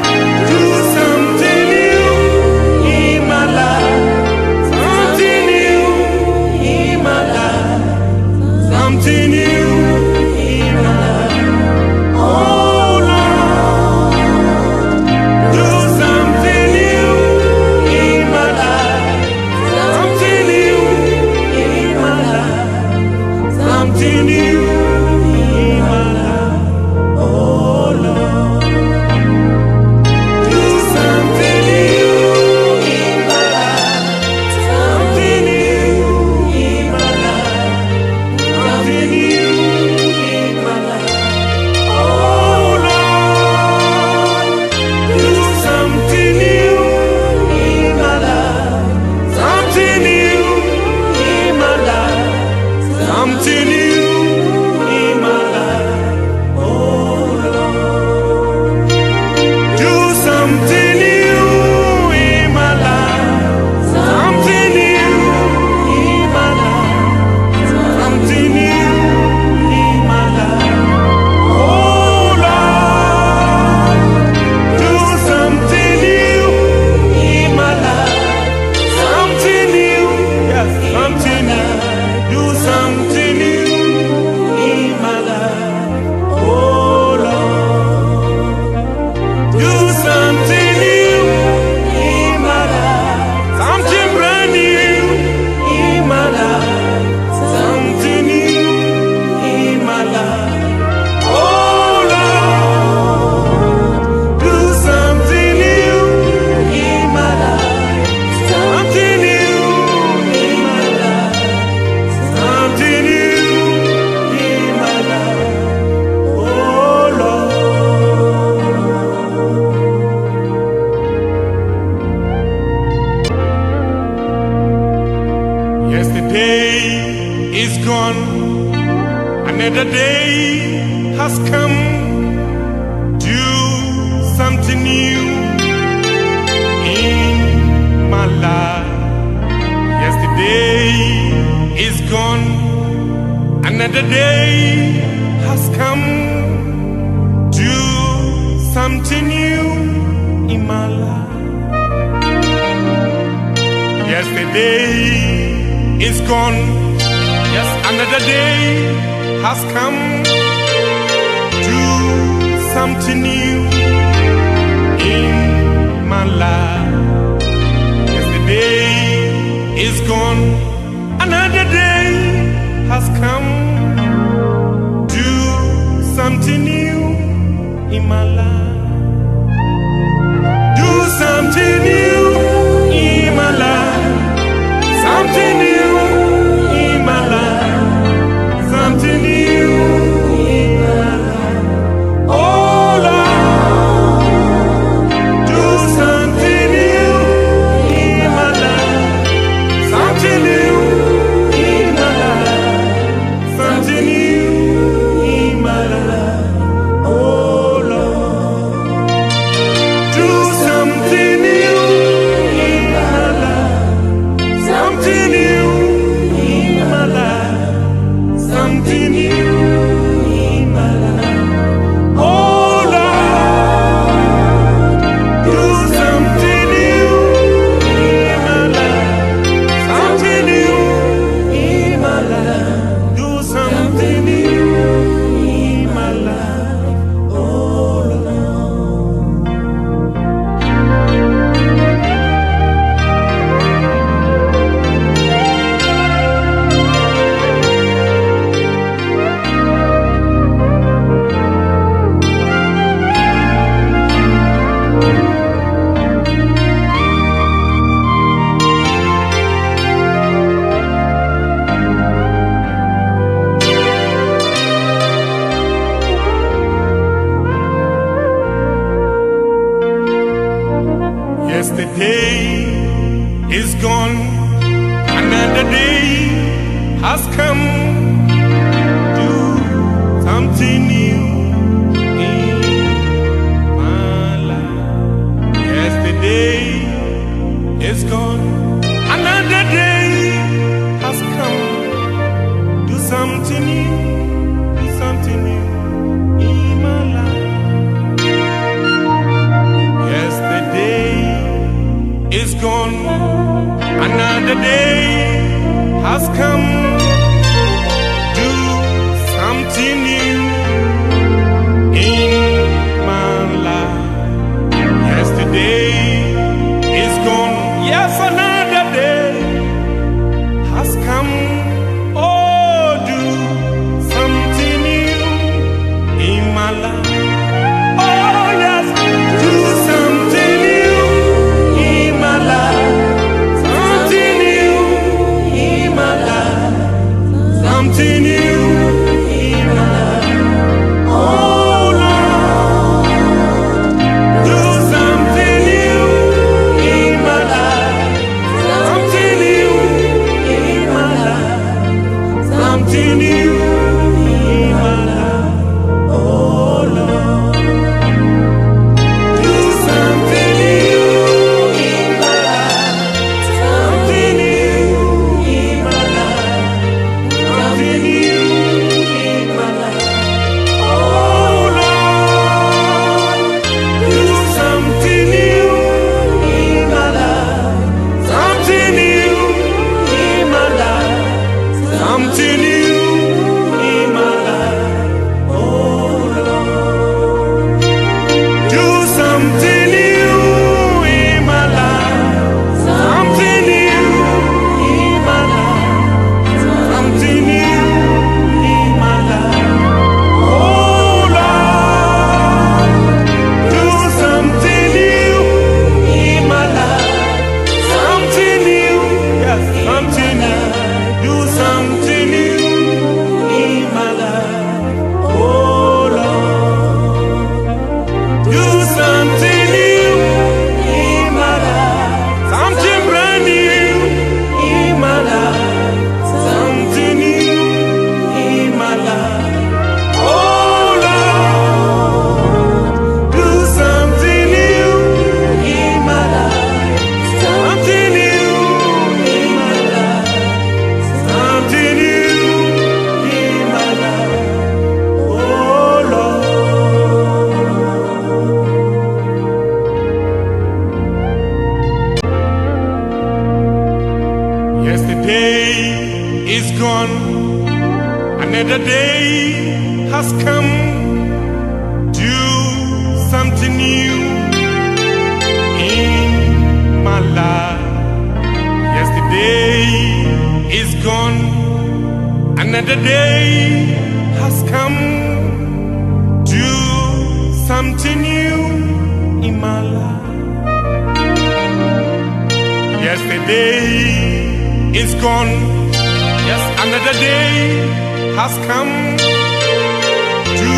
do something new in my life. Something new in my life. day is gone, another day has come. Do something new in my life. Yesterday is gone, another day has come. Do something new in my life. Yesterday is gone, yes, another day has come. Do something new in my life. Yesterday is gone, another day has come. Do something new in my life. Do something new in my life. Something new in my life. Something new in my life. Oh Lord, do something new in my life. Something new in my life. Something new in my life. Oh Lord, do something new in my life. Something new in my life. Something new in my life. Oh Lord, do something new in my life. Something new in my life. Do something new in my life. Oh Lord. Yesterday is gone, another day has come. Do something new in my life. Yesterday is gone, another day has come. Do something new, do something new in my life. Yesterday is gone, another day has come. Do something new in my life. Yesterday is gone, yes, another day has come. Oh, do something new in my life. Oh yes, do something new in my life. Something new in my life. day is gone, another day has come. Do something new in my life. Yesterday is gone, another day has come. Do something new in my life. Yesterday is gone, yes, another day has come. Do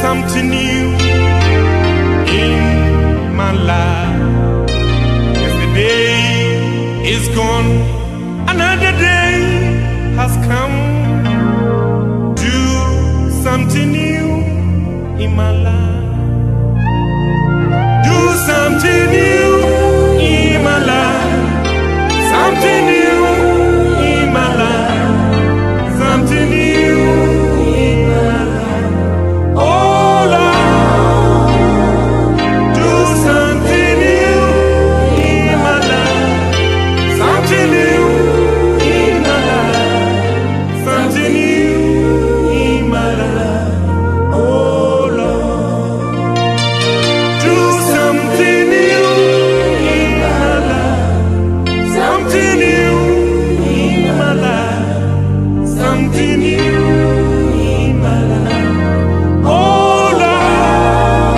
something new in my life. Yesterday is gone, another day has come. Do something new in my life. Do something new in my life. Something new in my life. Something new in my life. Oh Lord, do something new in my life. Something new in my life. Something new in my life. Oh Lord, do something new in my life. Something new in my life. Something new in my life. Oh Lord,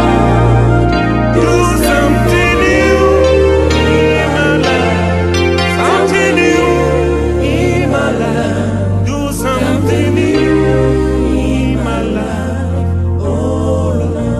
do something new in my life. Something new in my life. Do something new in my life. Oh Lord.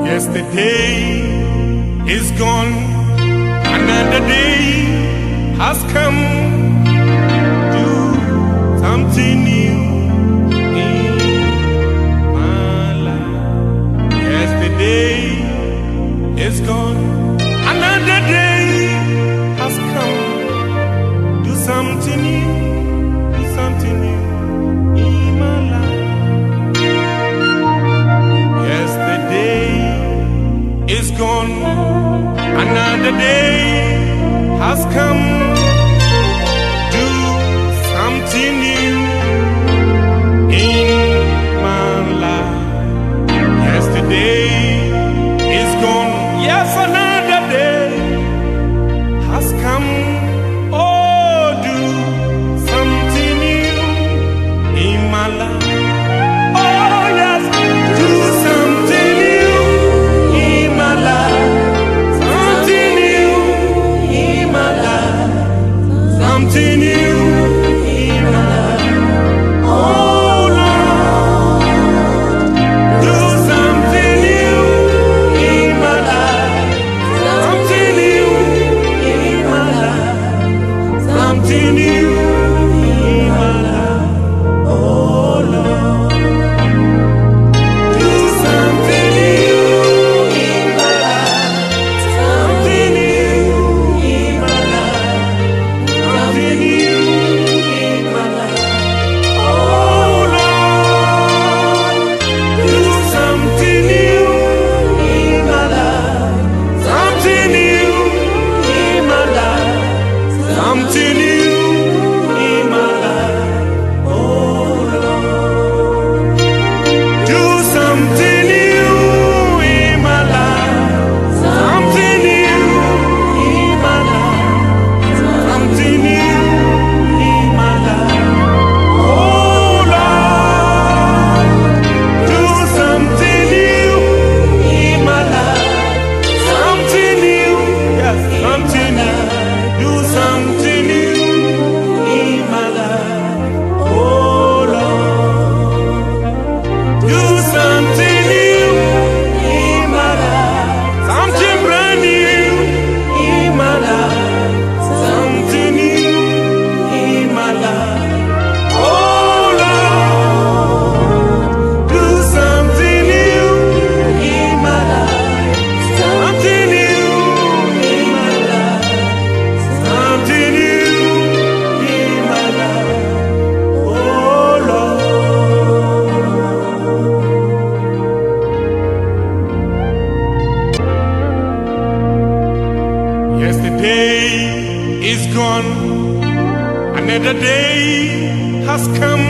Yesterday is gone, another day has come. Do something new in my life. Yesterday is gone, another day has come. Do something new, do something new in my life. Yesterday is gone, another day has come. Do something new in my life. Yesterday is gone, yes, another day has come. Oh, do something new in my life. Oh, yes, do something new in my life. Something new in my life. Yesterday is gone, another day has come.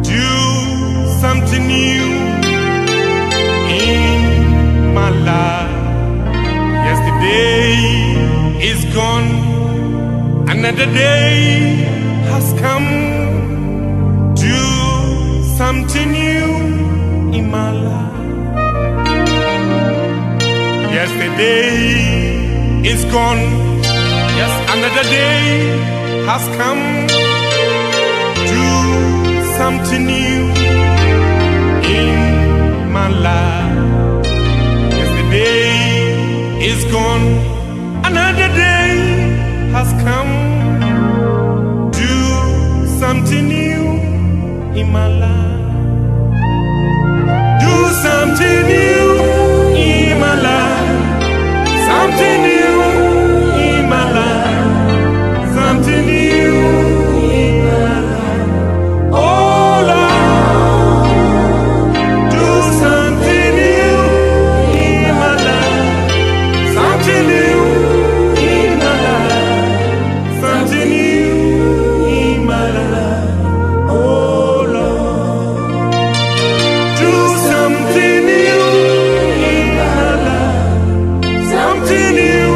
Do something new in my life. Yesterday is gone, another day has come. Do something new in my life. Yesterday is gone, yes, another day has come. Do something new in my life. Yesterday is gone, another day has come. Do something new in my life. Do something new in my life. Something new in my life. Something new in my life. Oh Lord, do something new in my life. Something new in my life. Something new in my life. Oh Lord, do something new in my life. Something new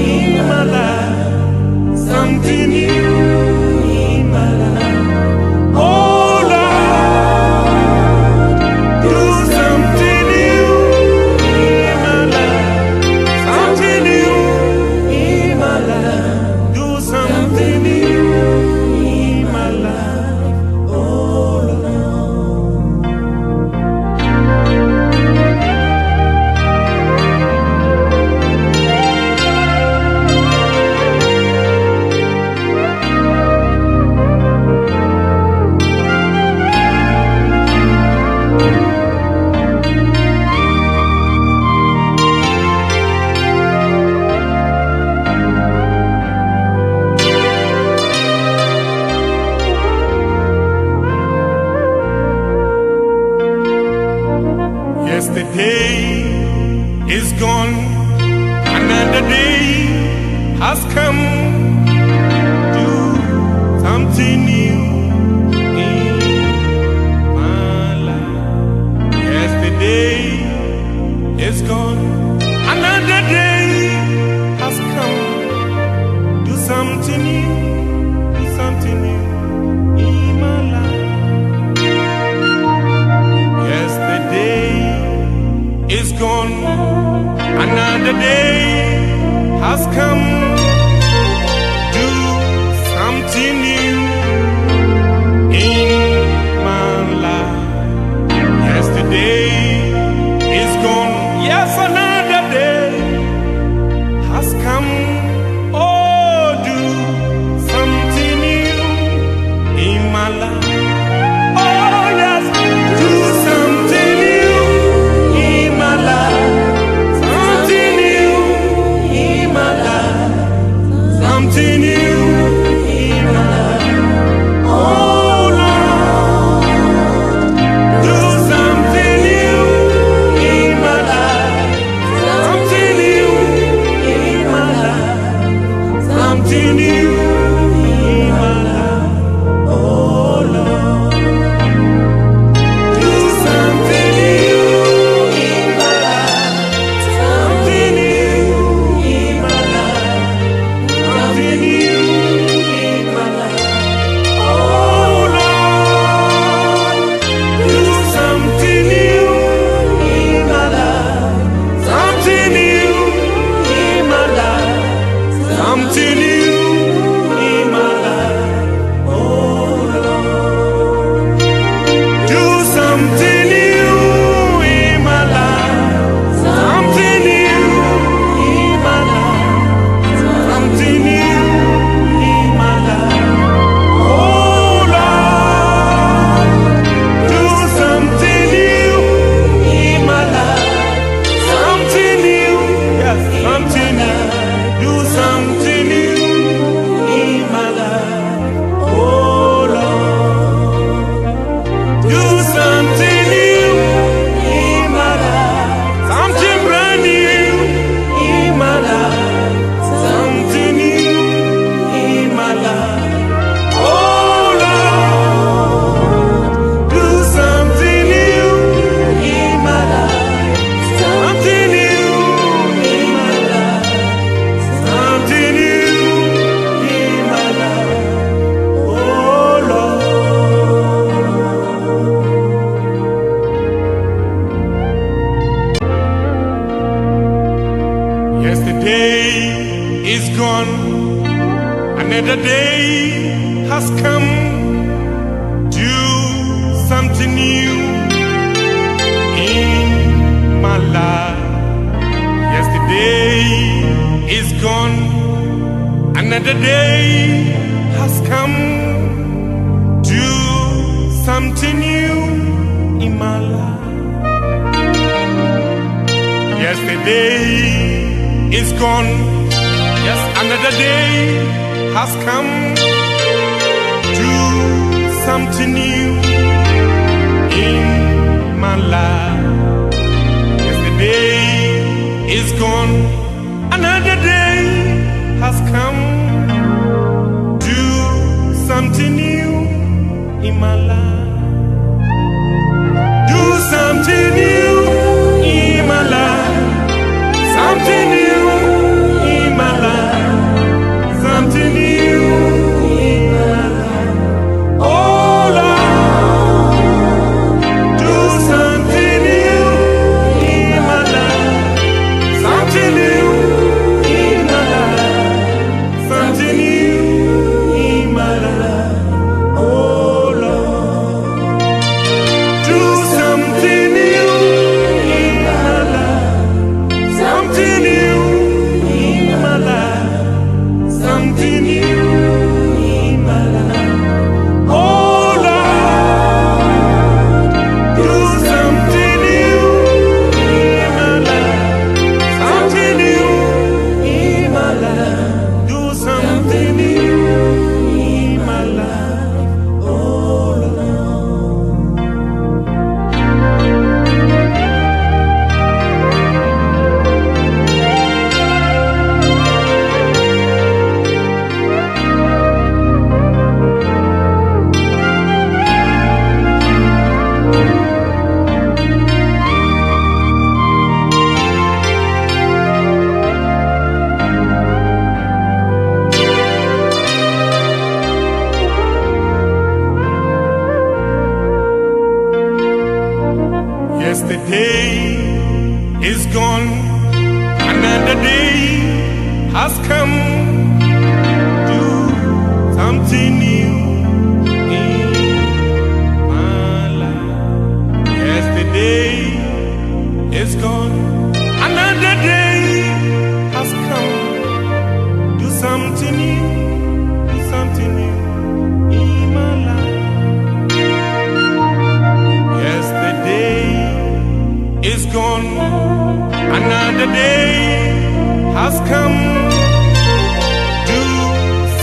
in my life. Something new in my life. Oh Lord, do something new in my life. Something new in my life. Do something new in my life. Oh Lord. Yesterday is gone, another day has come. Do something new in my life. Yesterday is gone, another day has come. Do something new, do something new in my life. Yesterday is gone, another day has come. Do something new in my life. Yesterday is gone, yes, another day has come. Oh, do something new in my life. Oh, yes, do something new in my life. Something new in my life. Yesterday is gone, another day has come. Do something new in my life. Yesterday is gone, another day has come. Do something new in my life. Yesterday is gone, yes, another day has come. Do something new in my life. Yesterday is gone, another day has come. Do something new in my life. Do something new in my life. Something new in my life. Something new in my life. Oh Lord, do something new in my life. Something new in my life. Something new in my life. Oh Lord, do something new in my life. Something new in my life. Something new in my life. Oh Lord, do something new in my life. Something new in my life. Do something new in my life. Oh Lord. Yesterday is gone, another day has come. Do something new in my life. Yesterday is gone, another day has come. Do something new, do something new in my life. Yesterday is gone, another day has come. Do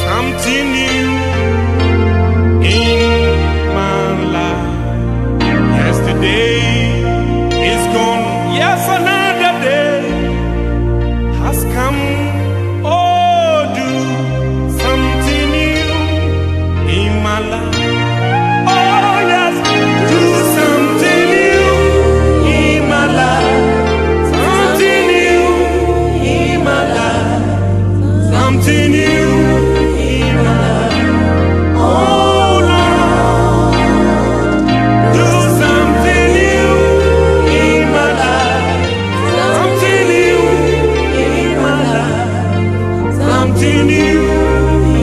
something new in my life. Yesterday is gone, yes, another day has come. Oh, do something new in my life. Oh, yes, do something new in my life. Something new in my life. Something new in my life. Oh Lord, do something new in my life. Something new in my life. Something new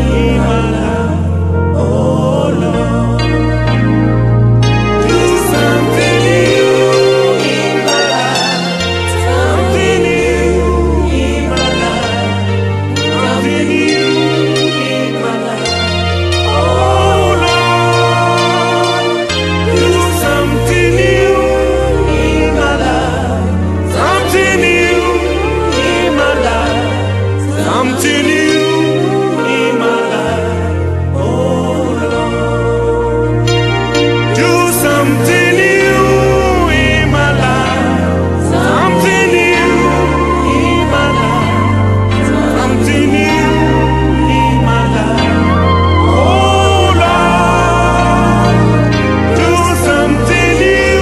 in my life. Oh Lord, do something new in my life. Something new in my life. Something new in my life. Oh Lord, do something new in my life. Something new in my life. Something new in my life. Oh Lord, do something new in my life. Something new in my life. Something new in my life. Oh Lord, do something new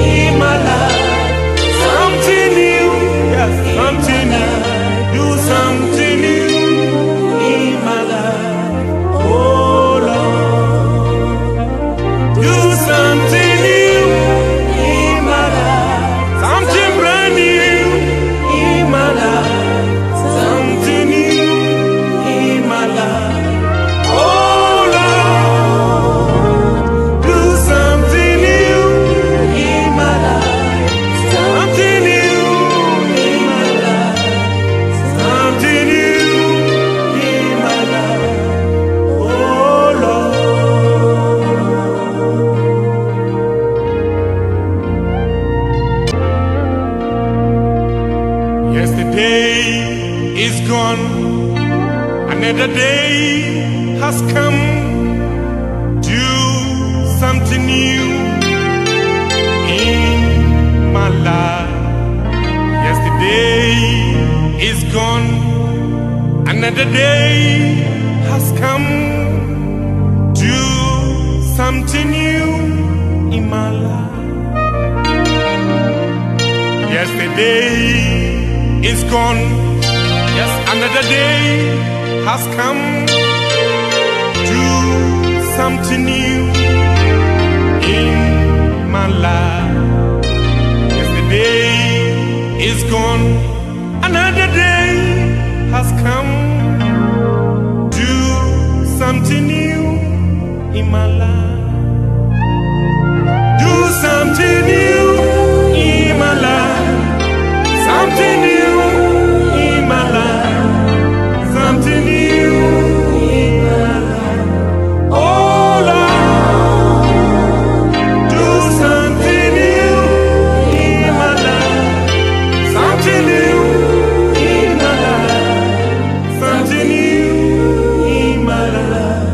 in my life. Something new, yes, something new. Do something new is gone. Another day has come. Do something new in my life. Yesterday is gone. Another day has come. Do something new in my life. Yesterday is gone. Yes, another day has come. Do something new in my life. Yesterday is gone. Another day has come. Do something new in my life. Do something new in my life. Something new in my life. Something new in my life. Oh Lord, do something new in my life. Something new in my life. Something new in my life.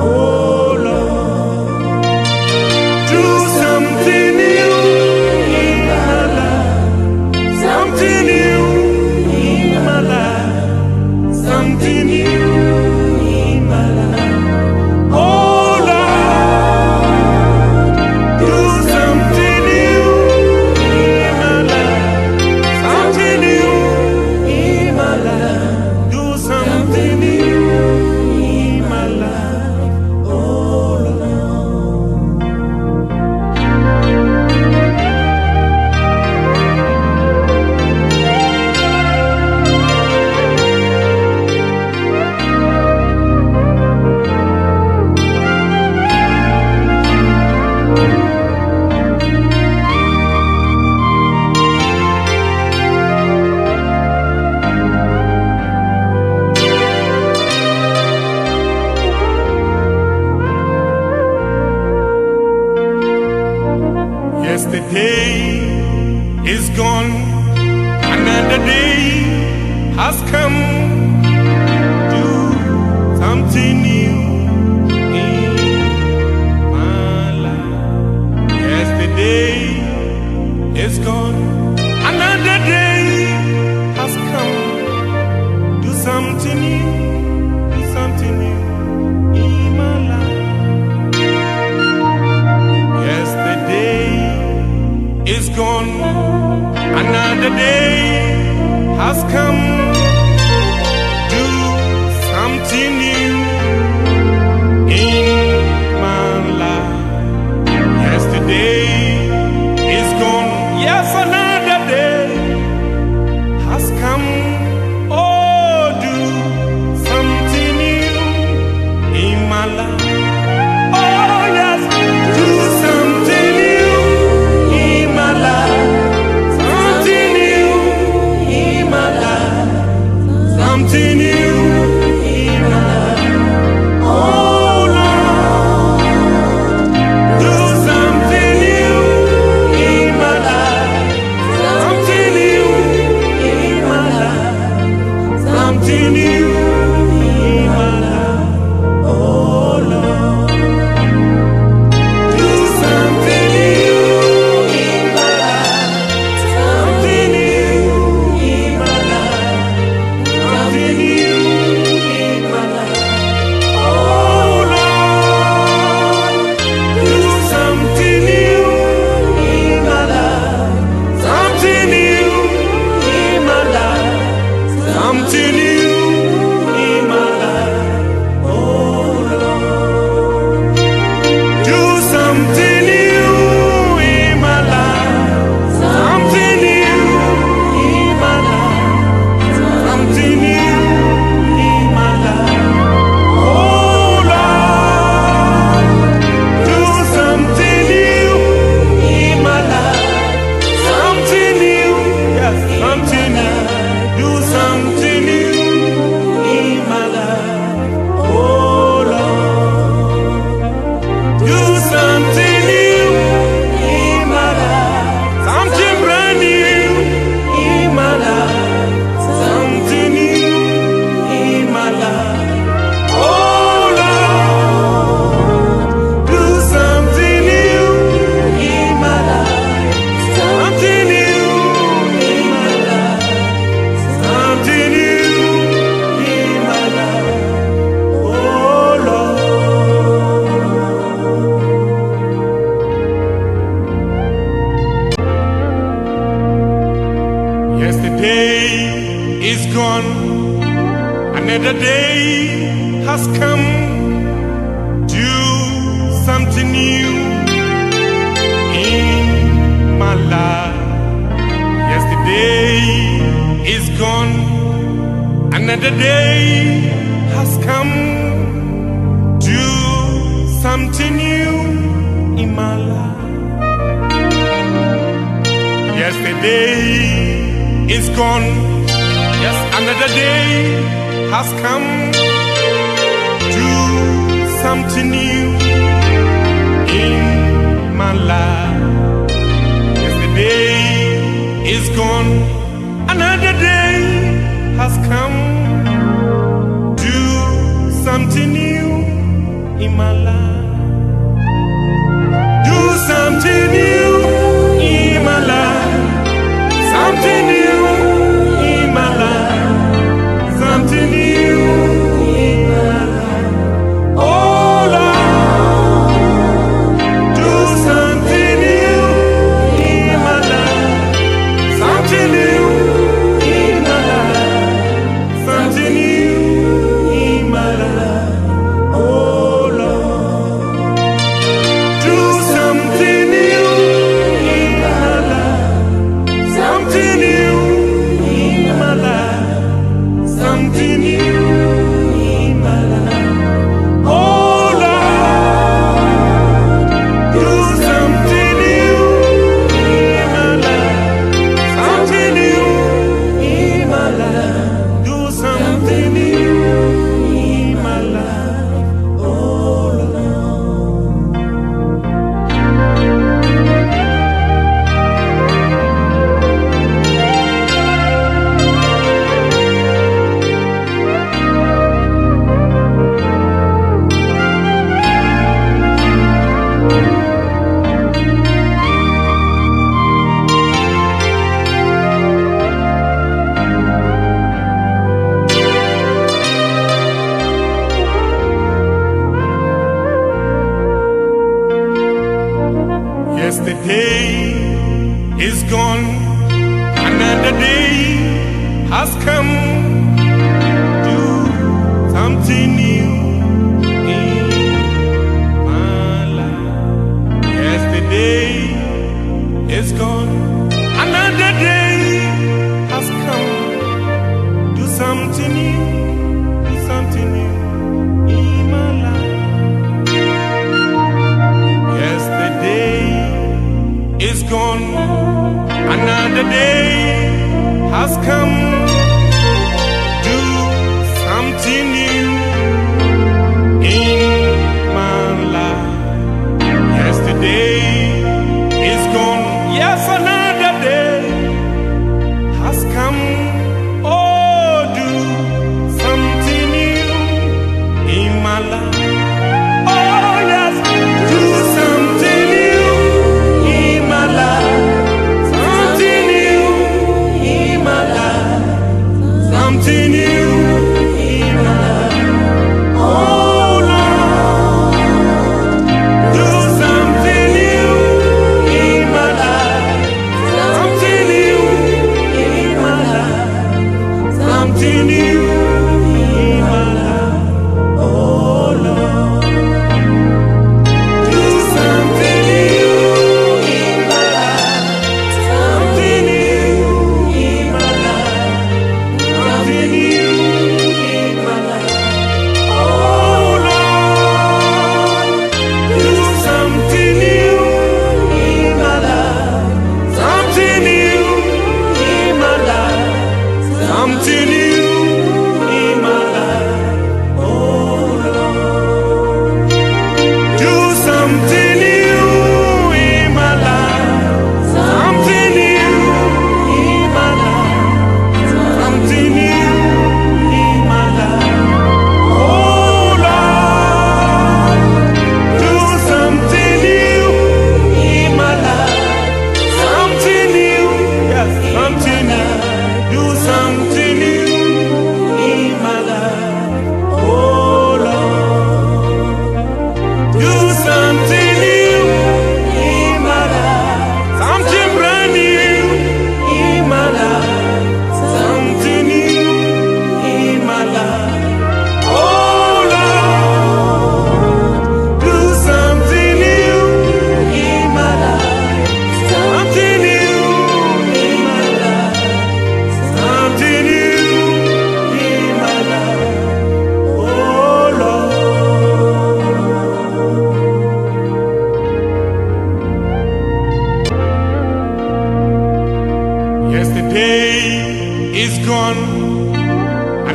Oh Lord, do something new in my life. Something new in my life. Something new in my life. Oh Lord, do something new in my life. Something new in my life. Do something new in my life. Oh Lord. Yesterday is gone. Another day has come. Do something new in my life. Yesterday is gone. Another day has come. Do something new. Do something new in my life. Yesterday is gone. Another day has come. Do something new in my life. Yesterday is gone. Yes, another day has come. Oh, do gone. Another day has come. Do something new in my life. Yesterday is gone. Another day has come. Do something new in my life. Yesterday is gone. Yes, another day has come. Do something new in my life. Yesterday is gone. Another day has come. Do something new in my life. Do something new in my life. Something new in my life. Something new in my life. Oh Lord, do something new in my life. Something new in my life.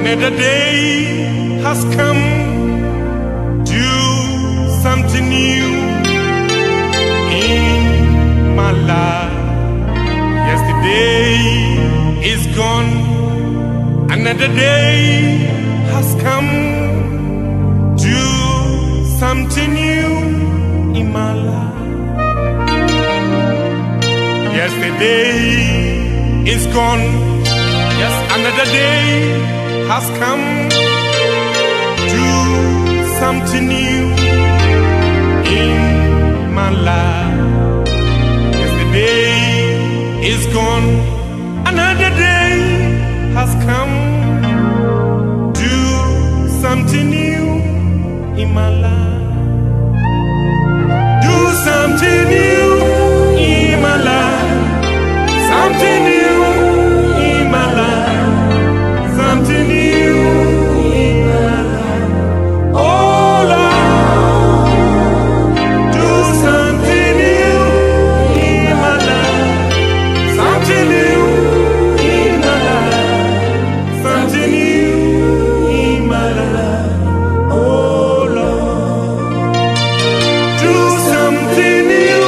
Another day has come. Do something new in my life. Yesterday is gone. Another day has come. Do something new in my life. Yesterday is gone. Yes, another day has come. Do something new in my life. Yesterday is gone. Another day has come. Do something new in my life. Do something new in my life. Something new in my life. Something new in my life. Oh Lord, do something new in my life. Something new in my life. Something new in my life. Oh Lord, do something new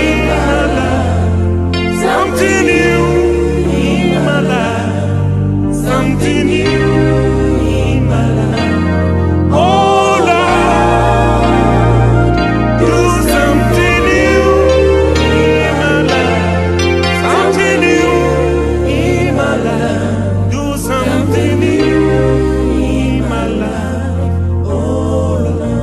in my life. Something new in my life. Something new in my life. Oh Lord, do something new in my life. Something new in my life. Do something new in my life. Oh Lord.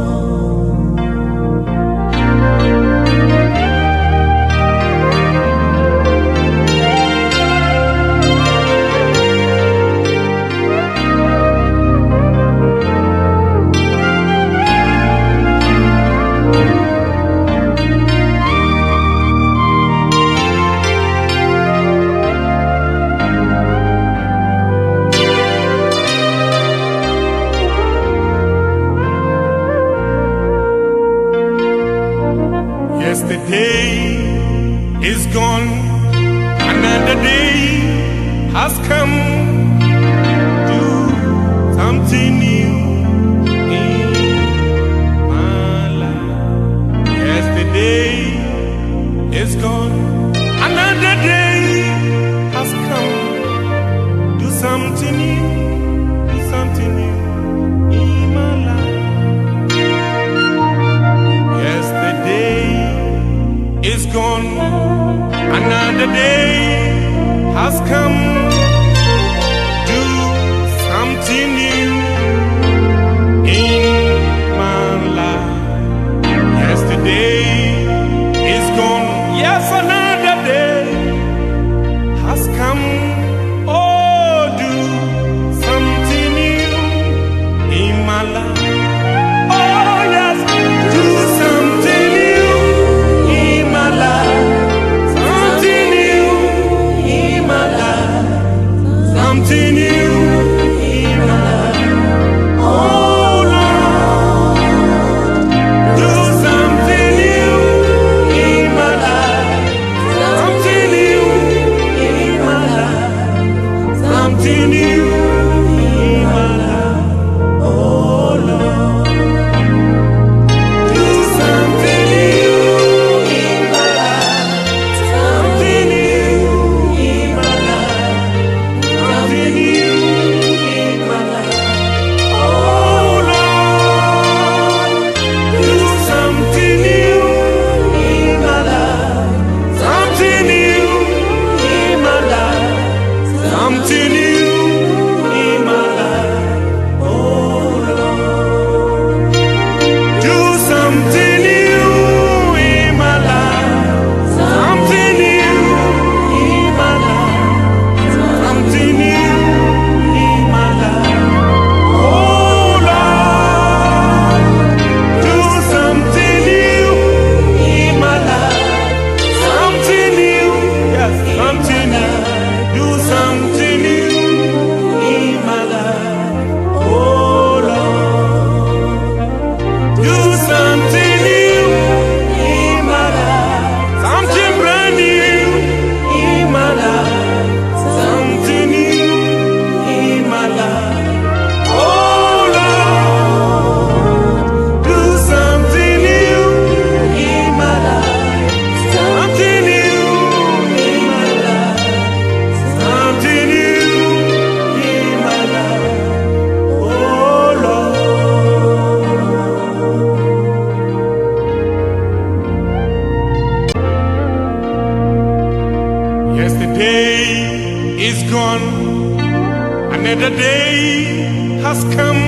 day has come.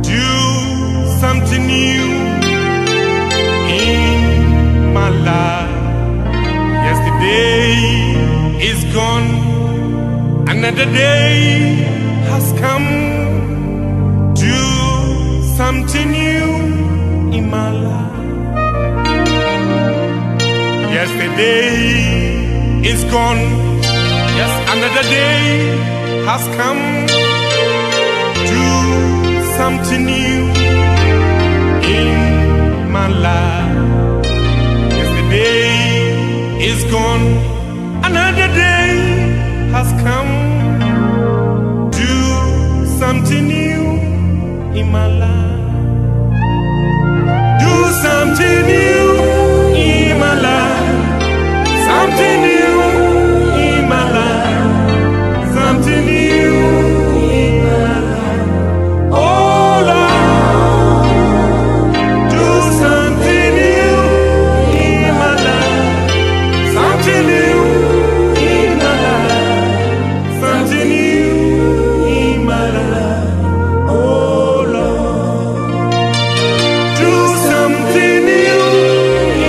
Do something new in my life. Yesterday is gone. Another day has come. Do something new in my life. Yesterday is gone. Yes, another day has come. Do something new in my life. Yesterday is gone. Another day has come. Do something new in my life. Do something new in my life. Something new in my life. Something new in my life. Oh Lord, do something new in my life. Something new in my life. Something new in my life. Oh Lord, do something new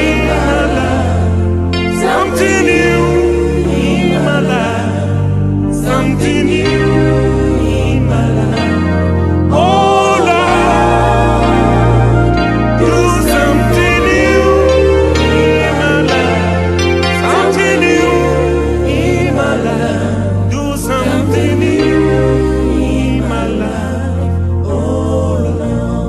in my life. Something new in my life. Something new in my life. Oh Lord, do something new in my life. Something new in my life. Do something new in my life. Oh Lord.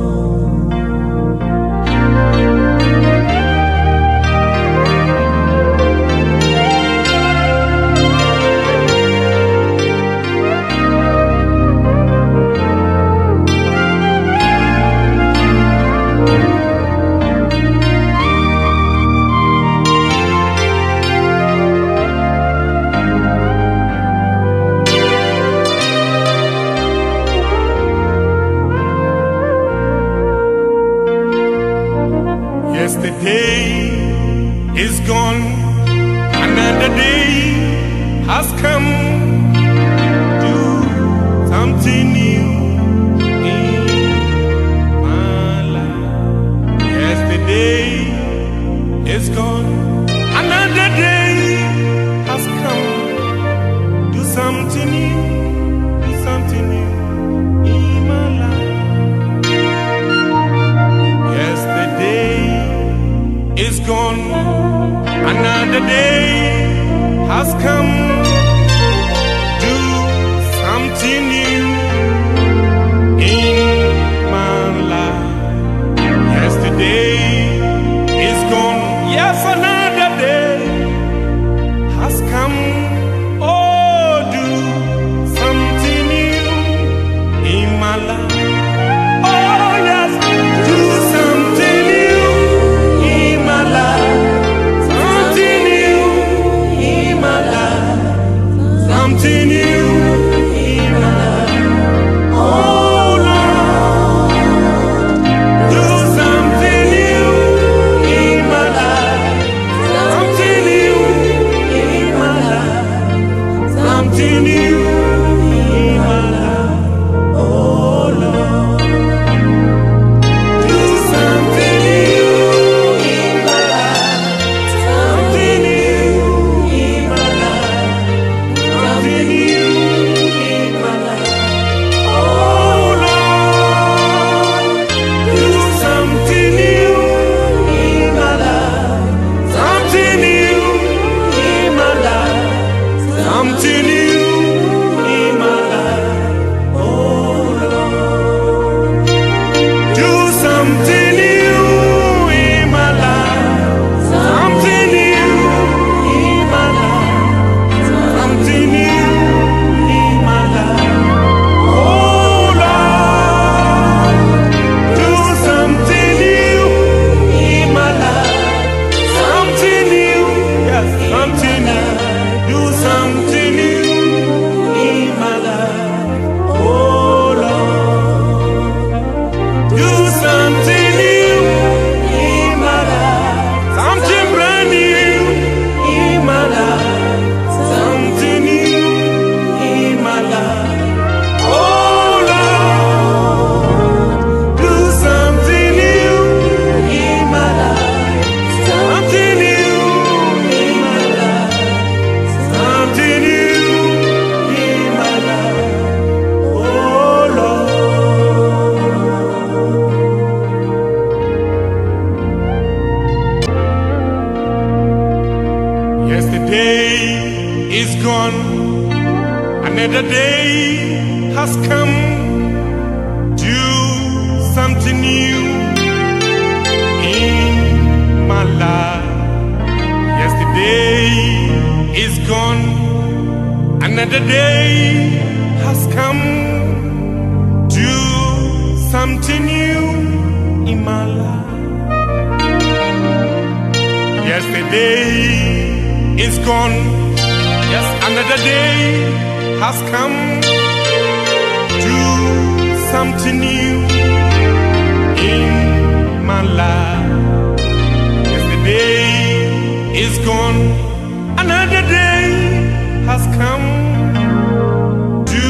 Yesterday is gone. Another day has come. Do something new in my life. Yesterday is gone. Another day has come. Do something new. Do something new in my life. Yesterday is gone. Another day has come. Do something new something new in my life. Yesterday is gone, another day has come. Do something new in my life. Yesterday is gone, yes, another day has come. Do something new in my life. Yesterday is gone, another day has come. Do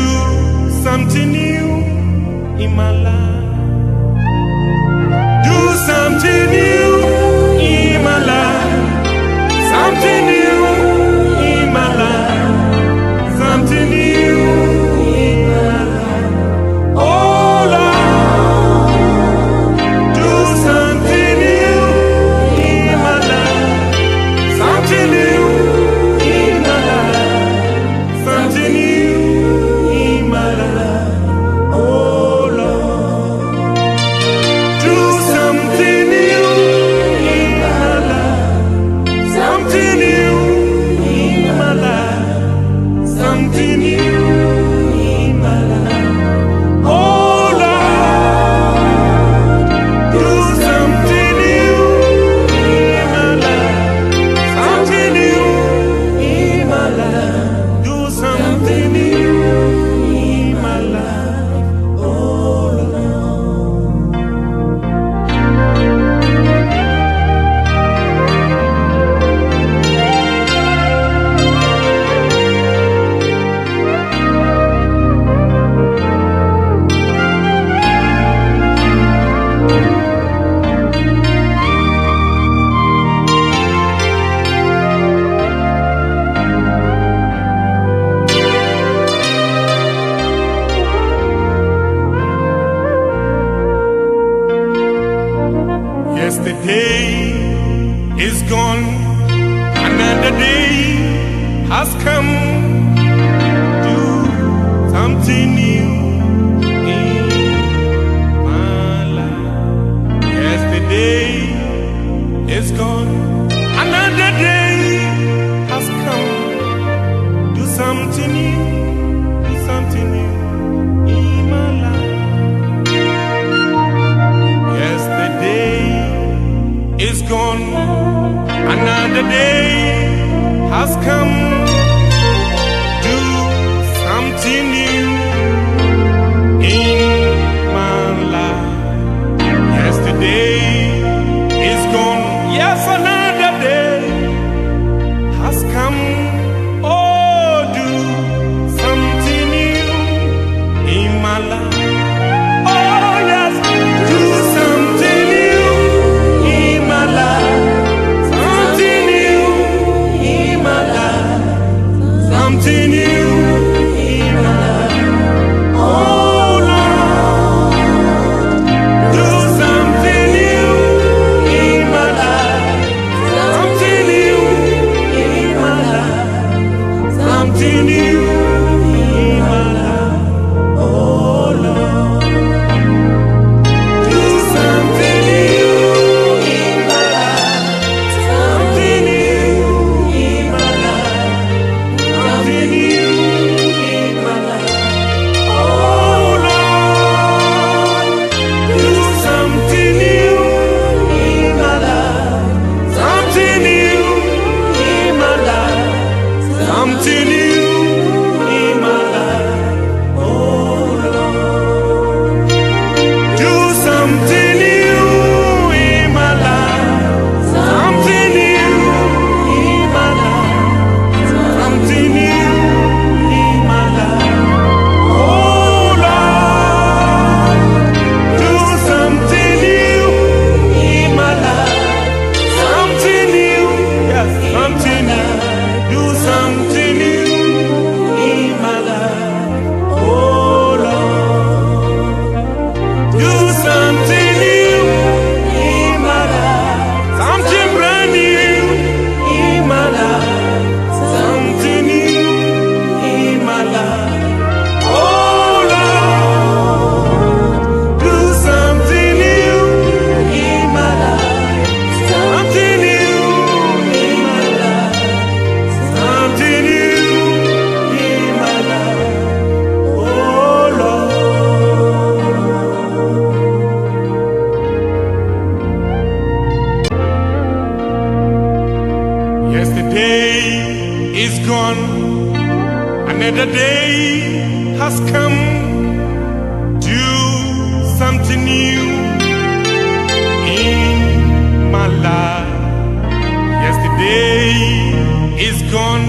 something new in my life. Do something new in my life. Something new in my life. Something new in my life. Oh Lord, do something new in my life. Something new in my life. Something new in my life. Oh Lord, do something new Another day has come. Do something new in my life. Yesterday is gone.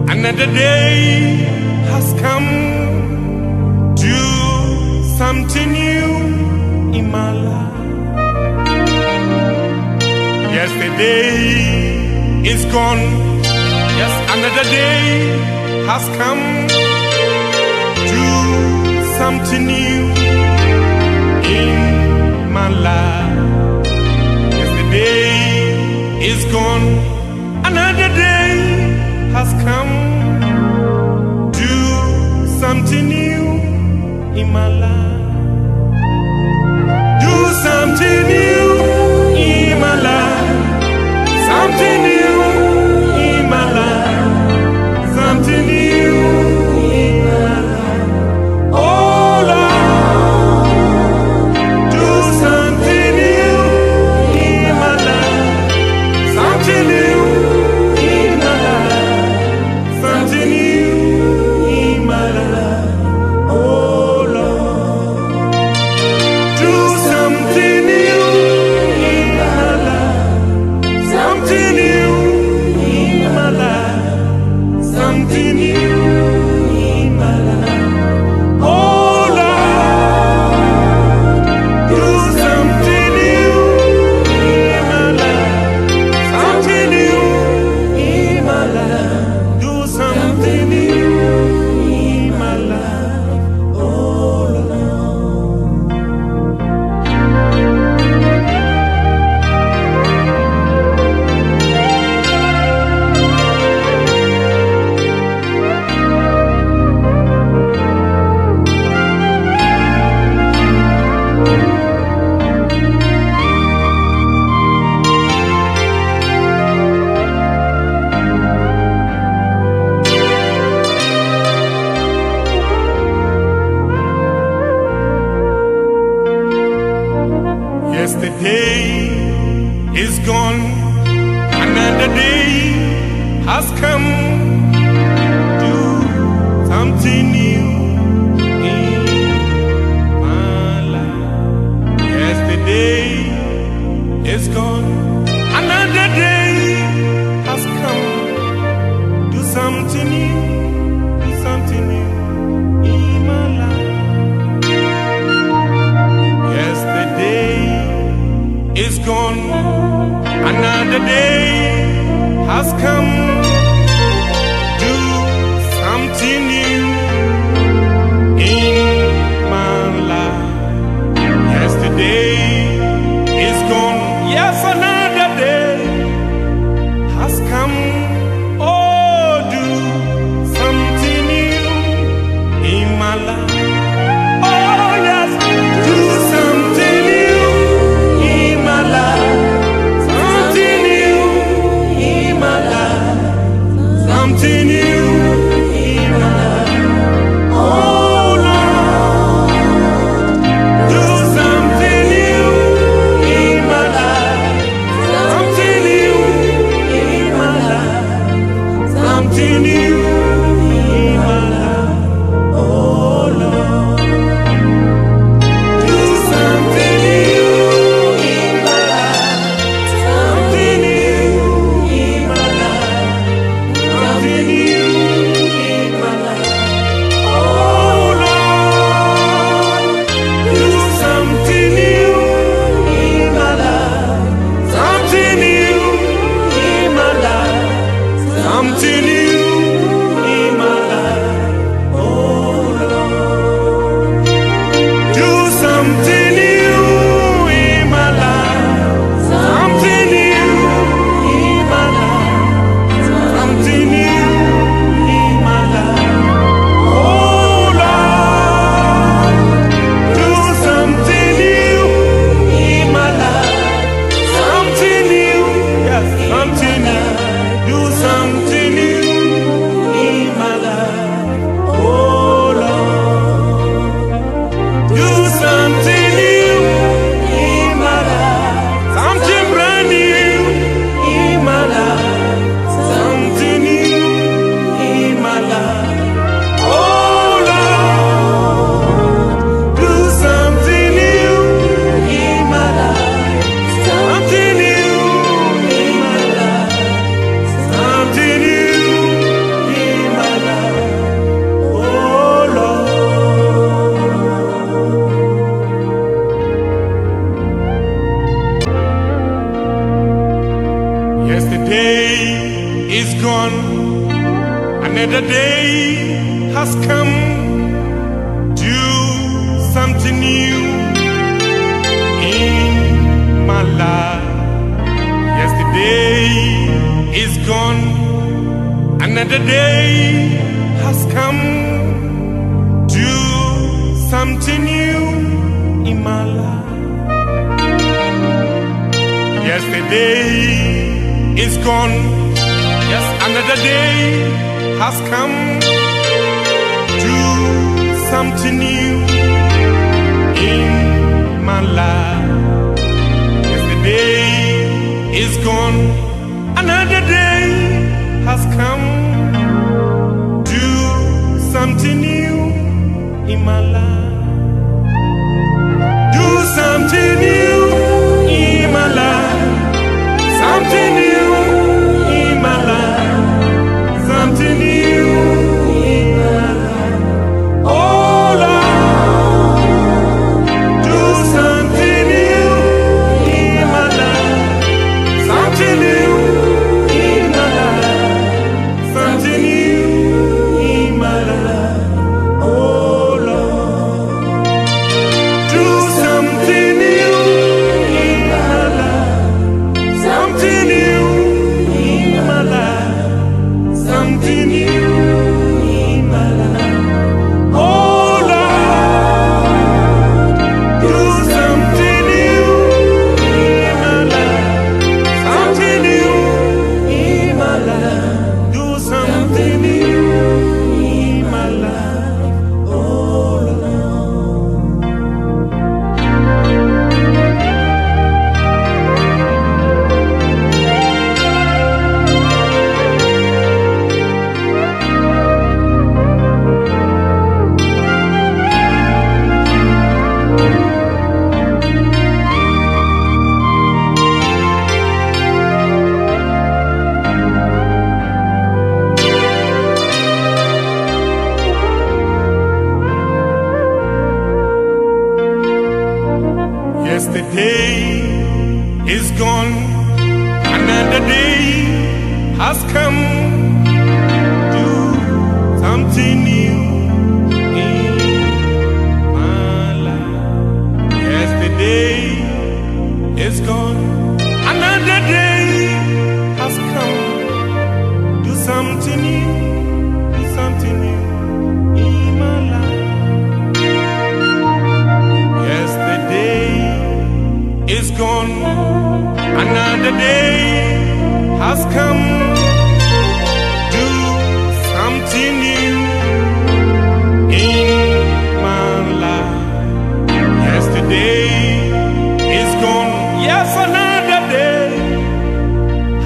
Another day has come. Do something new in my life. Yesterday is gone. Yes, another day has come. Do something new in my life. Yesterday is gone. Another day has come. Do something new in my life. Do something new in my life. Something new in my life. Something new in my life. Oh Lord, do something new in my life. Something new in my life. Something new in my life. Oh Lord. is gone. Another day has come. Do something new in my life. Yesterday is gone. Another day has come. Do something new in my life. Yesterday is gone. Yes, another day has come. Do something new in my life. Yesterday is gone. Another day has come. Do something new in my life. Do something new in my life. Something new in my life. Something new in my life. Oh Lord, do something new in my life. Something new in my life. Something new in my life. Oh Lord, do something new in my life. Something new in my life. Something new in my life. Oh Lord, do something new in my life. Something new in my life. Do something new in my life. Oh Lord. Yesterday is gone. Another day has come. Do something new in my life. Yesterday is gone. Another day has come. Do something new. Do something new in my life. Yesterday is gone. Another day has come. Do something new in my life. Yesterday is gone. Yes, another day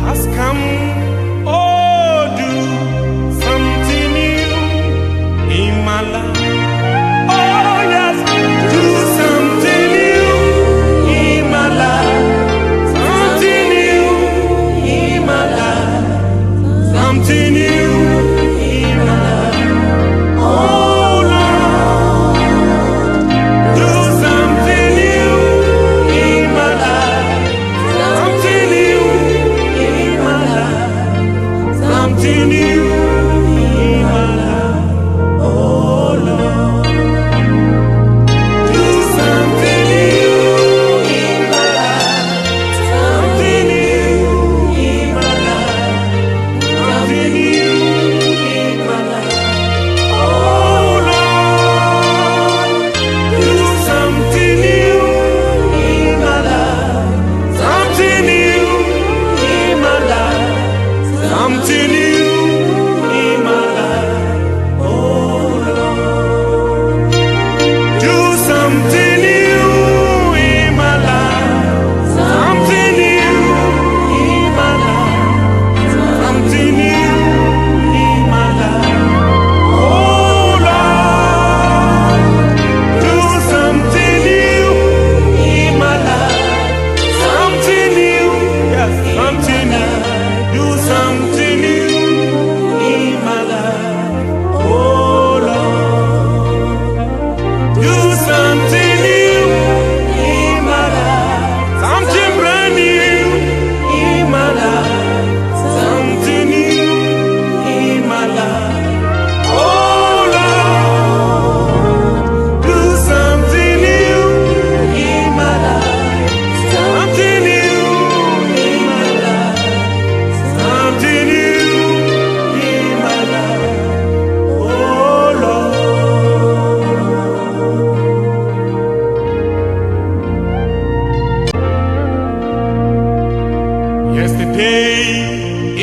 has come. Oh, do something new in my life. Oh, yes, do something new in my life. Something new in my life.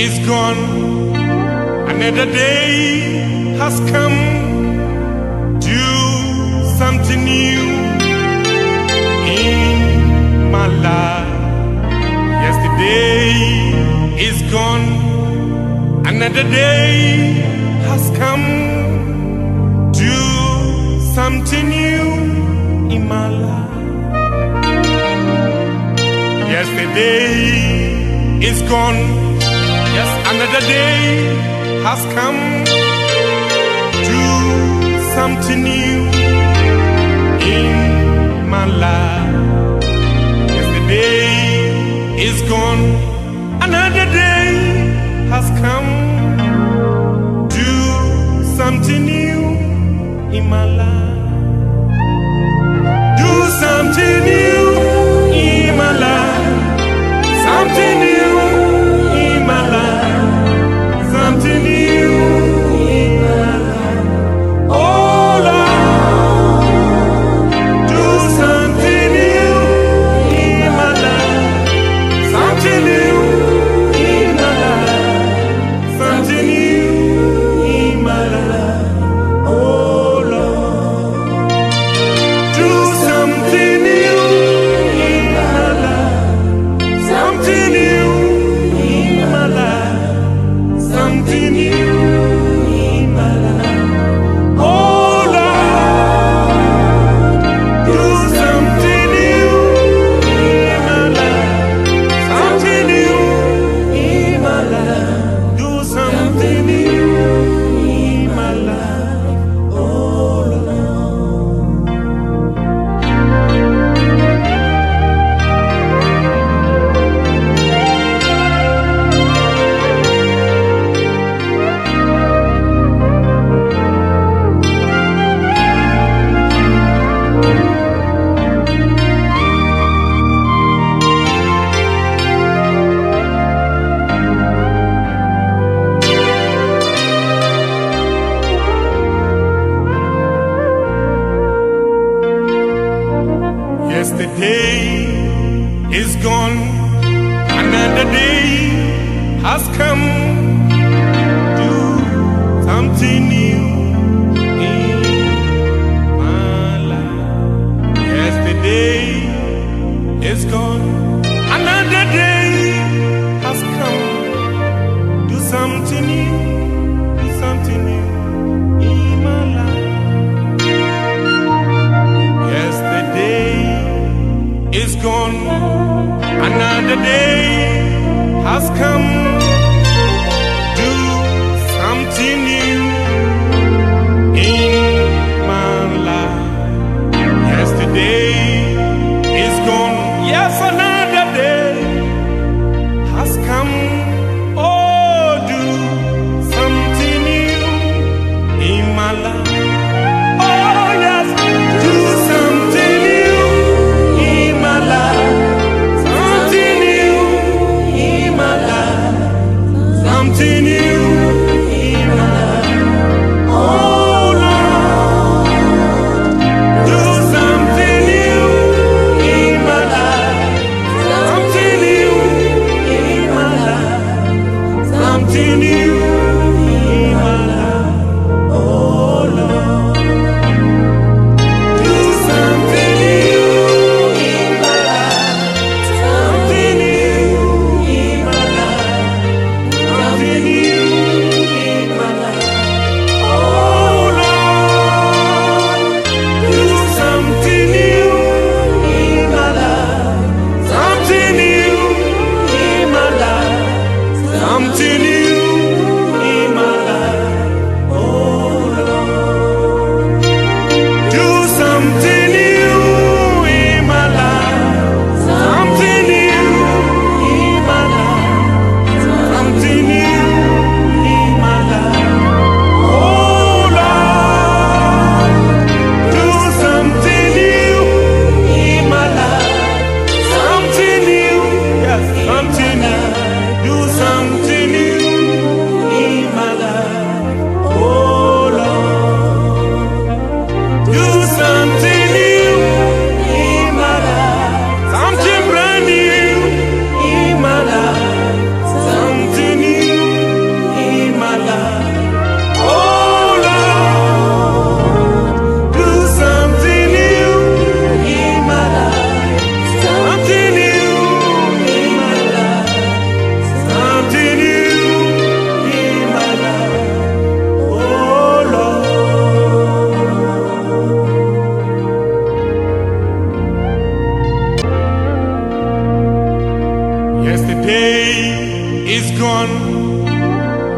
is gone. Another day has come. Do something new in my life. Yesterday is gone. Another day has come. Do something new in my life. Yesterday is gone. Yes, another day has come. Do something new in my life. Yesterday is gone. Another day has come. Do something new in my life. Do something new in my life. Something new in my life. Something new in my life. Oh Lord, do something new in my life. Something new in my life. Something new in my life. Oh Lord, do something new in my life. Something new in my life. Something new in my life. Oh Lord, do something new in my life. Something new in my life. Do something new in my life. Oh Lord. Yesterday is gone. Another day has come. Do something new in my life. Yesterday is gone. Another day has come. Do something new. Do something new in my life. Yesterday is gone. Another day has come. Do something new in my life. Yesterday is gone. Yes, another day has come. Oh, do something new in my life. Oh, yes, do something new in my life. Something new in my life. day is gone,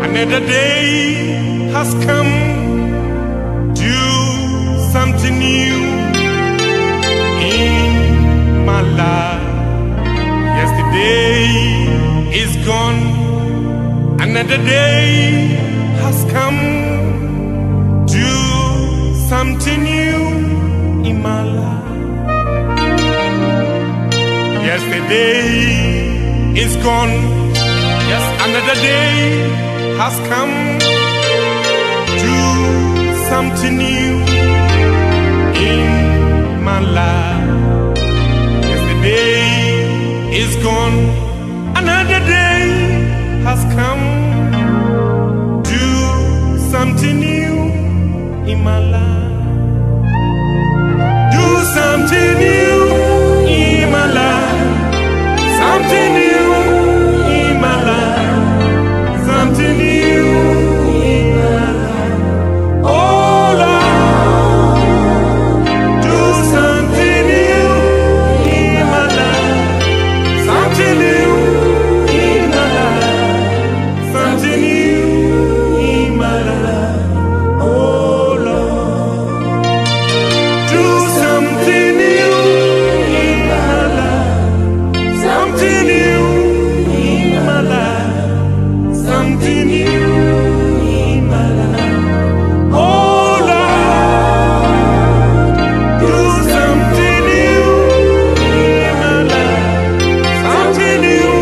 another day has come. Do something new in my life. Yesterday is gone, another day has come. Do something new in my life. Yesterday is gone, yes, another day has come. Do something new in my life. Yesterday is gone, another day has come. Do something new in my life. Do something new in my life. Something new in my life. Something new in my life. Oh Lord, do something new in my life. Something new in my life. Something new in my life. Oh Lord, do something new in my life. Something new in my life. Something new in my life. Oh Lord, do something new in my life. Something new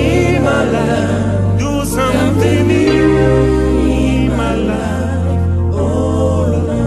in my life. Do something new in my life. Oh Lord.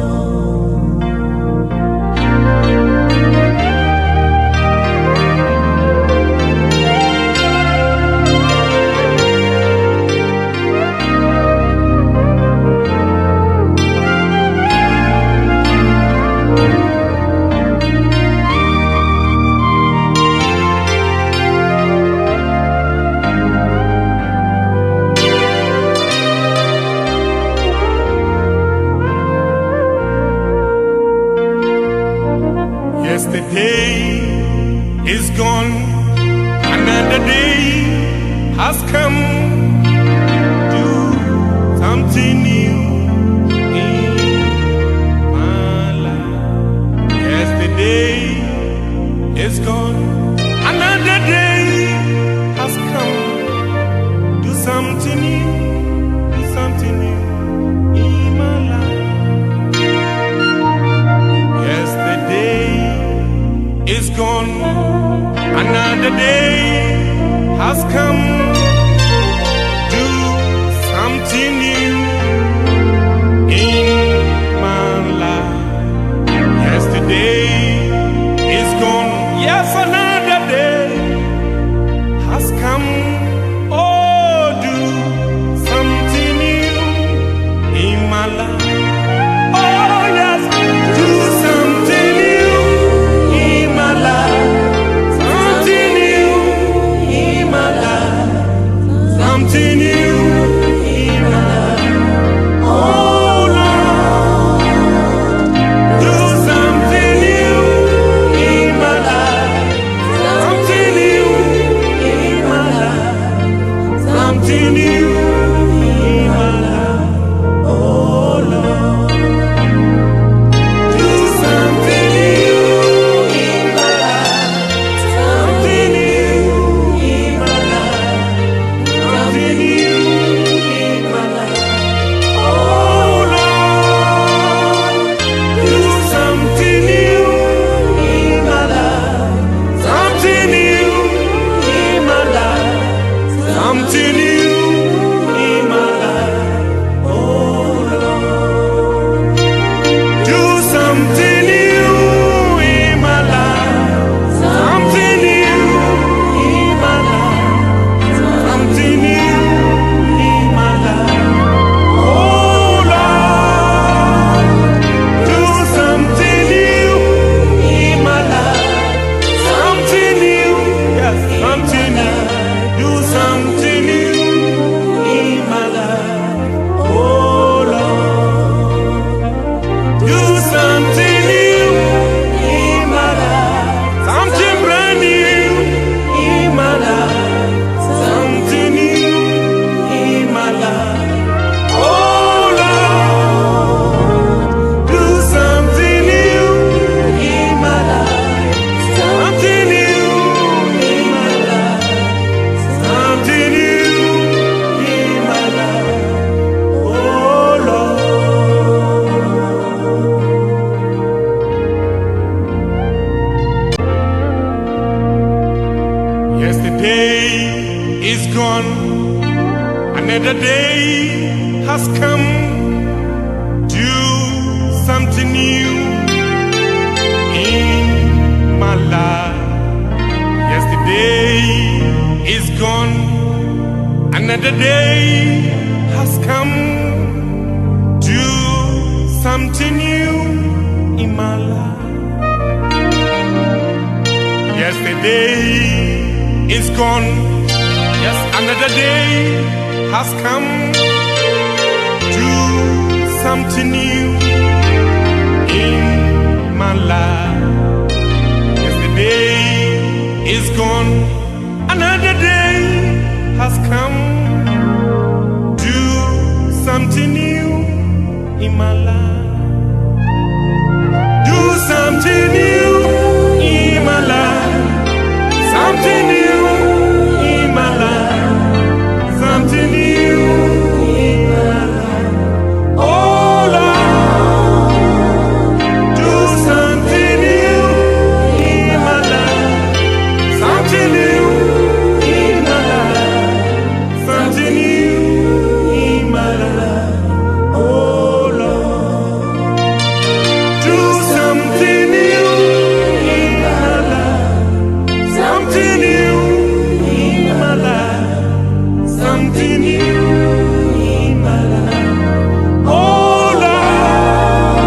Yesterday is gone, another day has come. Do something new in my life. Yesterday is gone, another day has come. Do something new, do something new in my life. Yesterday is gone, another day has come. Do something new in my life. Yesterday is gone, yes, another day has come. Oh, do something new in my life. Oh, yes, do something new in my life. Something new in my life. day is gone, another day has come. Do something new in my life. Yesterday is gone, another day has come. Do something new in my life. Yesterday is gone, yes, another day has come. Do something new in my life. Yesterday is gone, another day has come. Do something new in my life. Do something new in my life. Something new in my life. Something new in my life. Oh Lord, do something new in my life. Something new in my life. Something new in my life. Oh Lord, do something new in my life. Something new in my life. Something new in my life. Oh Lord,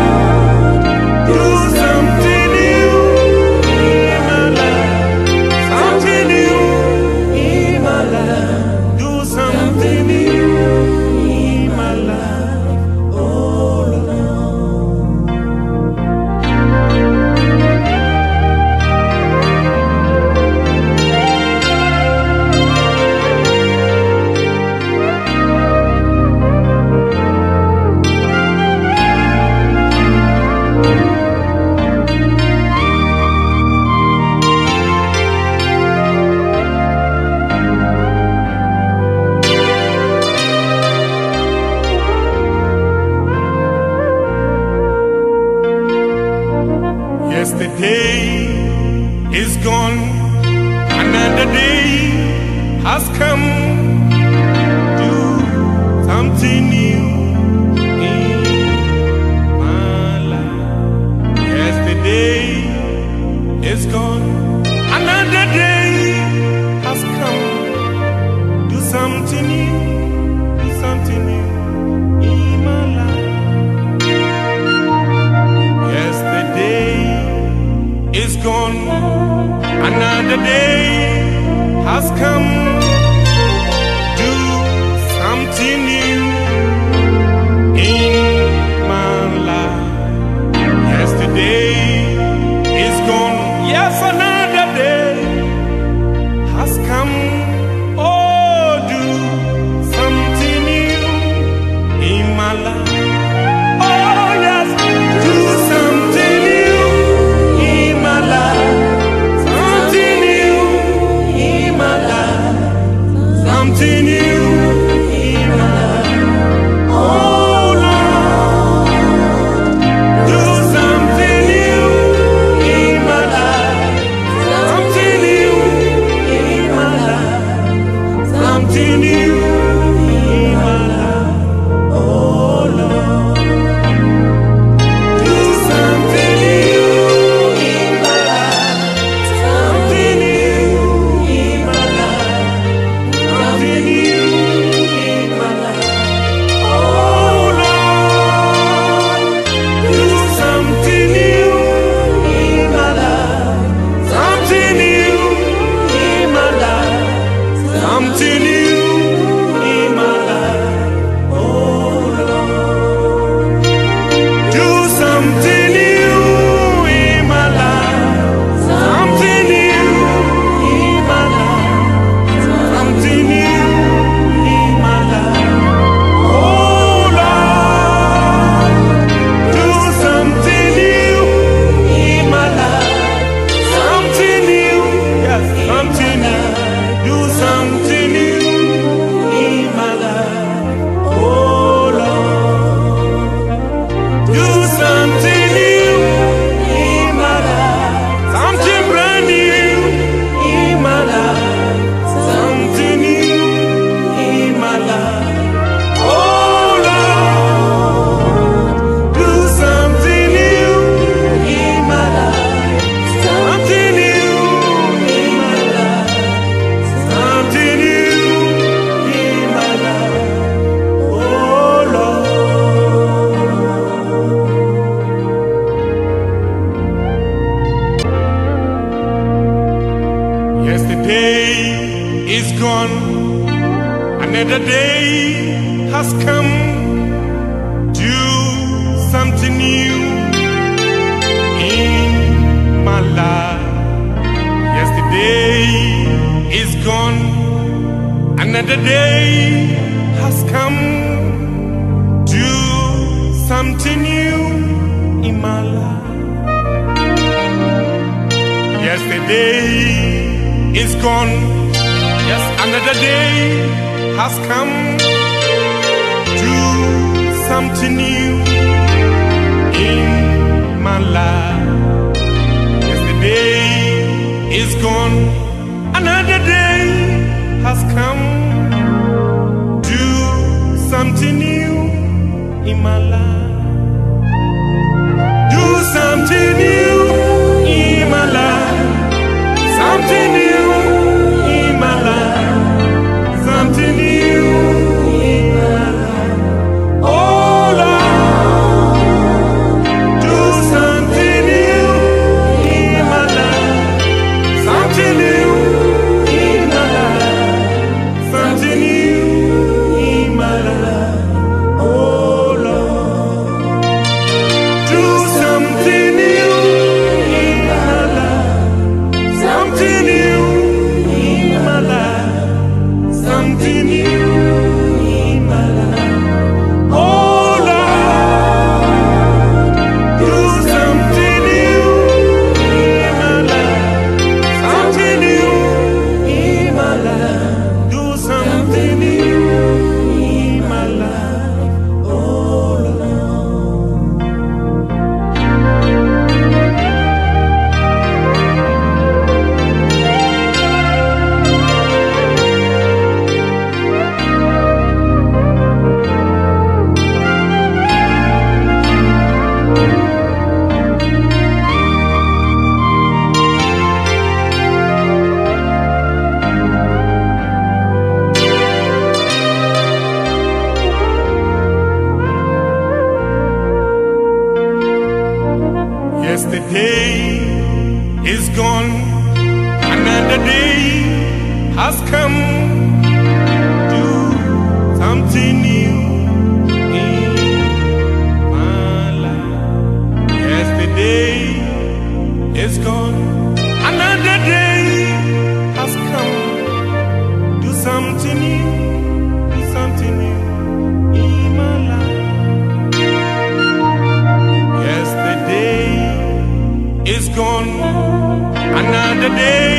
do something new in my life. Something new in my life. Do something new in my life. Oh Lord. Yesterday is gone, another day has come. Do something new in my life. Yesterday is gone, another day has come. Do something new, do something new in my life. Yesterday is gone, another day has come. Do something new in my life. Yesterday is gone, yes, another day has come. Oh, do something new in my life. Oh, yes, do something new in my life. Something new in my life. Yesterday is gone, another day has come. Do something new in my life. Yesterday is gone, another day has come. Do something new in my life. Yesterday is gone, yes, another day has come. Do something new in my life. Yesterday is gone, another day has come. Do something new in my life. Do something new in my life. Something new in my life. Something new in my life. Oh Lord, do something new in my life. Something new in my life. Something new in my life. Oh Lord, do something new in my life. Something new in my life. Something new in my life. Oh Lord, do something new in my life. Something new in my life. Do something new in my life. Oh Lord. Yesterday is gone, another day has come. Do something new in my life. Yesterday is gone, another day has come. Do something new, do something new in my life. Yesterday is gone, another day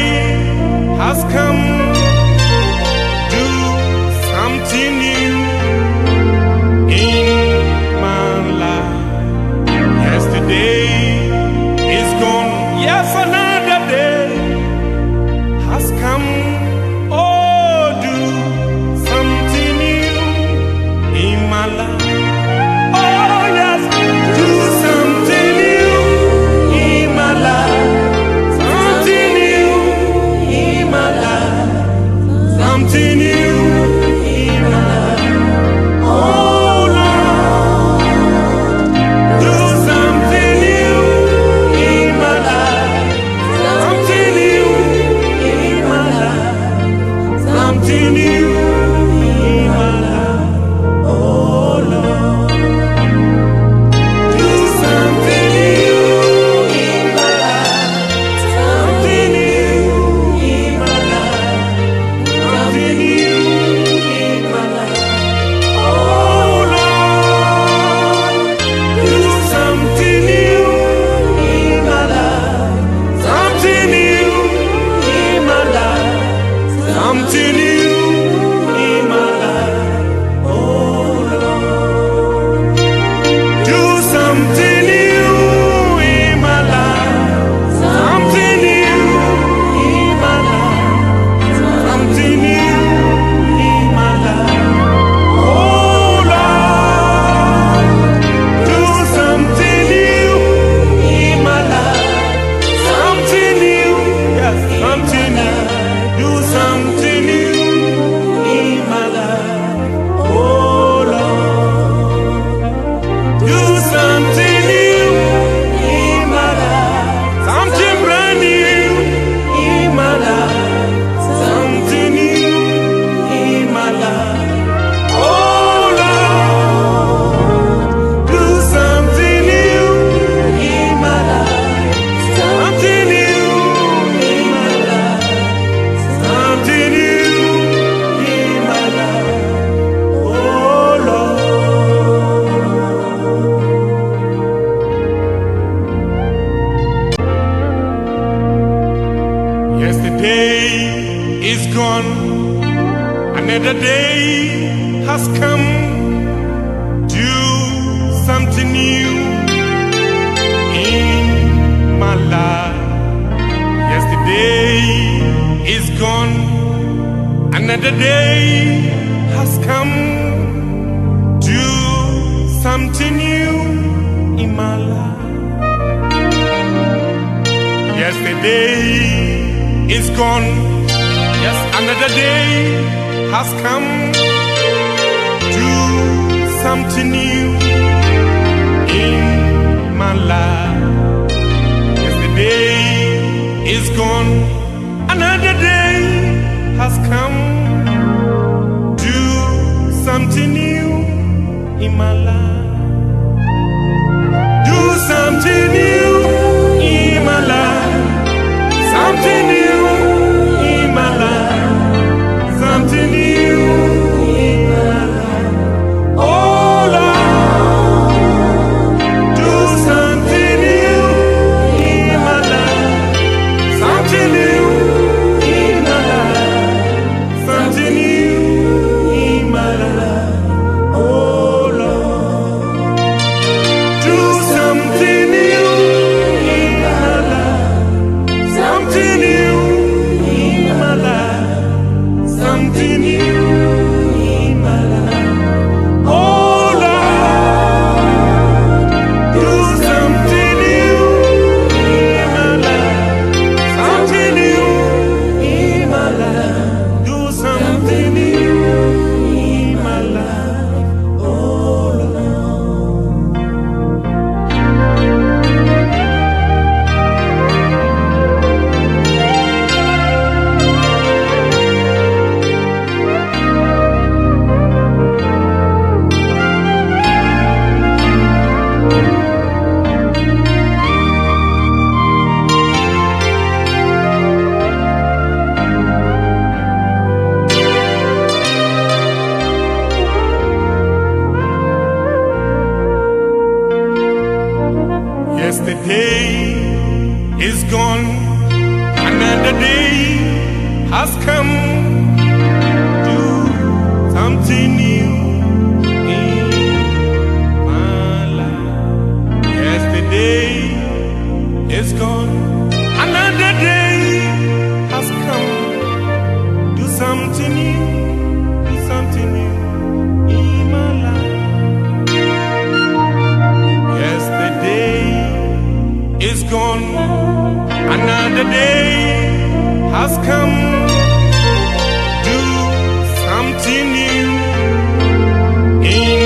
has come. Do something new in my life. Yesterday is gone, yes, another day has come. Oh, do something new in my life. Oh, yes, do something new in my life. Something new in my life. Yesterday is gone, another day has come. Do something new in my life. Yesterday is gone, another day has come. Do something new in my life. Yesterday is gone, yes, another day has come. Do something new in my life. Yesterday is gone, another day has come. Do something new in my life. Do something new in my life. Something new in my life. Something new in my life. Oh Lord, do something new in my life. Something new in my life. Something new in my life. Oh Lord, do something new in my life. Something new in my life. Something new in my life. Oh Lord, do something new in my life. Something new in my life. Do something new in my life. Oh Lord. Yesterday is gone, another day has come. Do something new in my life. Yesterday is gone, another day has come. Do something new, do something new in my life. Yesterday is gone, another day has come. Do something new in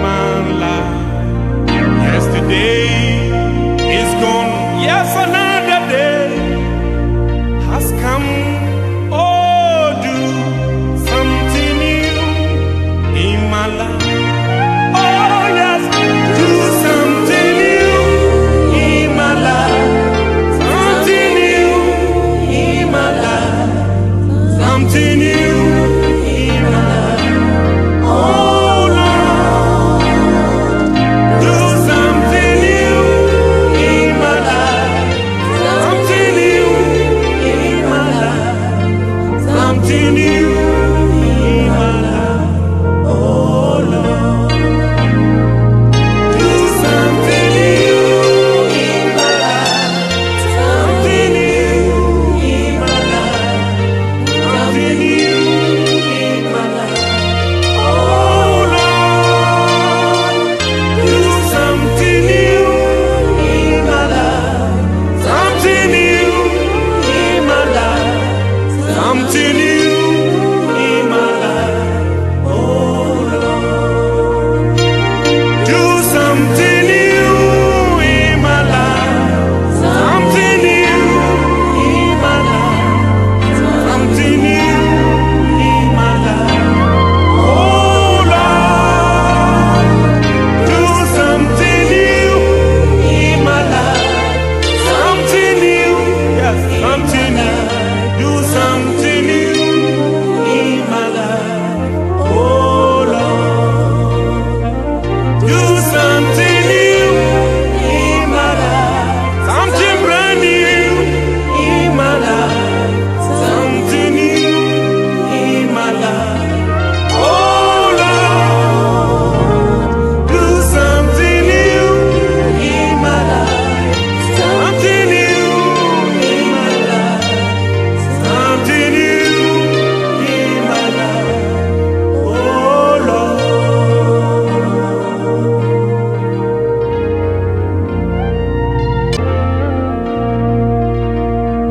my life. Yesterday is gone, yes, another day has come. Oh, do something new in my life. Oh, yes, do something new in my life. Something new in my life. Something new in my life. Oh Lord, do something new in my life. Something new in my life. Something new in my life. Oh Lord, do something new in my life. Something new in my life. Something new in my life. Oh Lord, do something new in my life. Something new in my life. Something new in my life. Oh Lord, do something new in my life. Something new in my life. Something new in my life. Oh Lord, do something new in my life. Something new, yes, something new. Do something new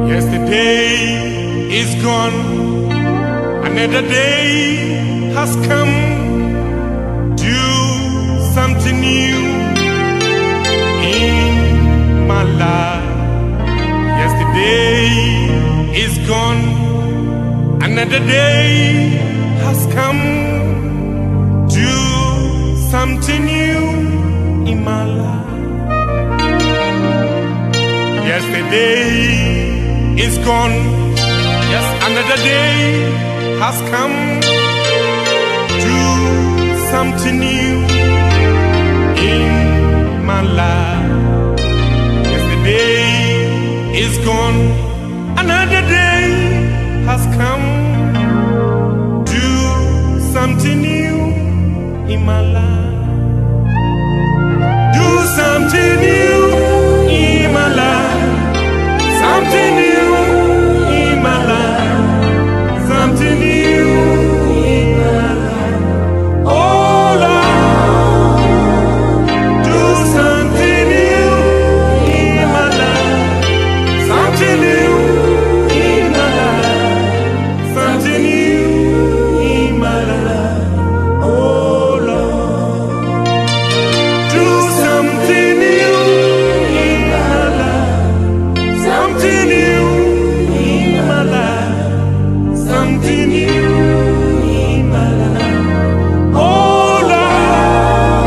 Yesterday is gone, another day has come. Do something new in my life. Yesterday is gone, another day has come. Do something new in my life. Yesterday is gone, yes, another day has come. Do something new in my life. Yesterday is gone, another day has come. Do something new in my life. Do something new in my life. Something new in my life. Something new in my life. Oh Lord, do something new in my life. Something new in my life. Something new in my life. Oh Lord, do something new in my life. Something new in my life. Something new in my life. Oh Lord,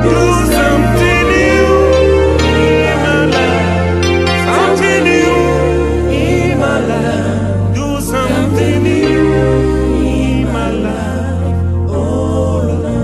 do something new in my life. Something new in my life. Do something new in my life. Oh Lord.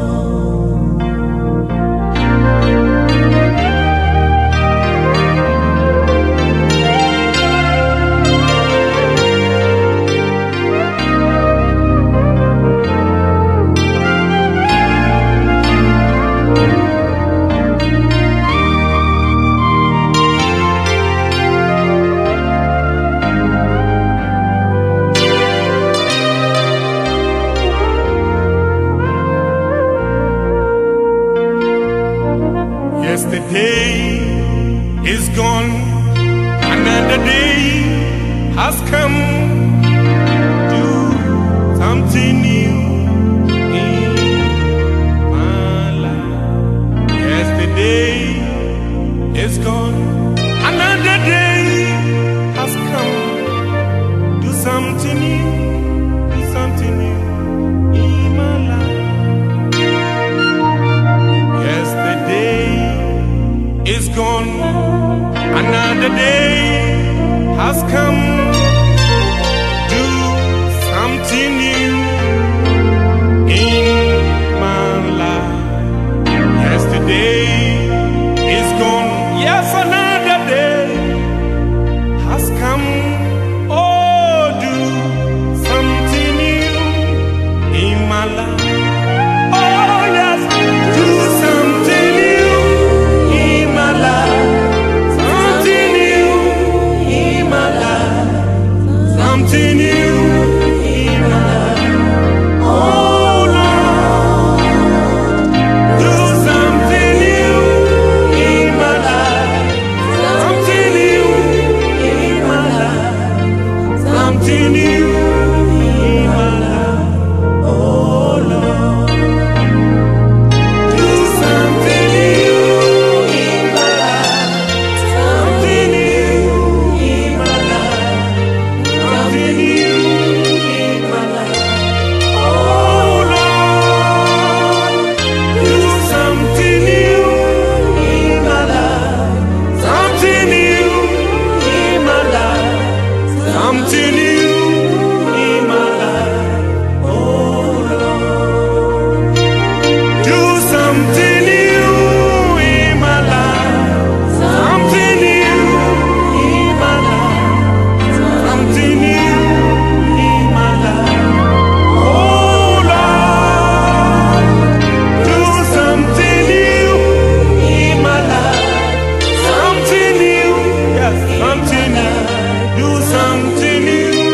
Yesterday is gone, another day has come. Do something new in my life. Yesterday is gone, another day has come. Do something new, do something new in my life. Yesterday is gone, another day has come. Do something new in my life. Yesterday is gone, yes, another day has come. Oh, do something new in my life. Oh, yes, do something new in my life. Something new in my life. Something new in my life. Oh Lord, do something new in my life. Something new in my life. Something new in my life. Oh Lord, do something new in my life. Something new in my life. Something new in my life. Oh Lord, do something new in my life. Something new in my life. Something new in my life. Oh Lord, do something new in my life. Something new in my life. Something new in my life. Oh Lord, do something new in my life. Something new, yes, something new. Do something new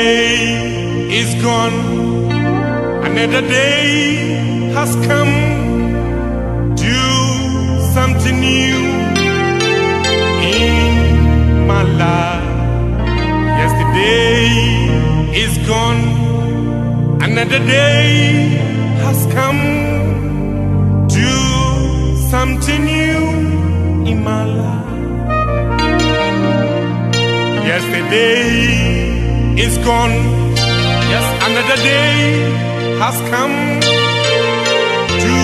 day is gone, another day has come. Do something new in my life. Yesterday is gone, another day has come. Do something new in my life. Yesterday is gone, yes, another day has come. Do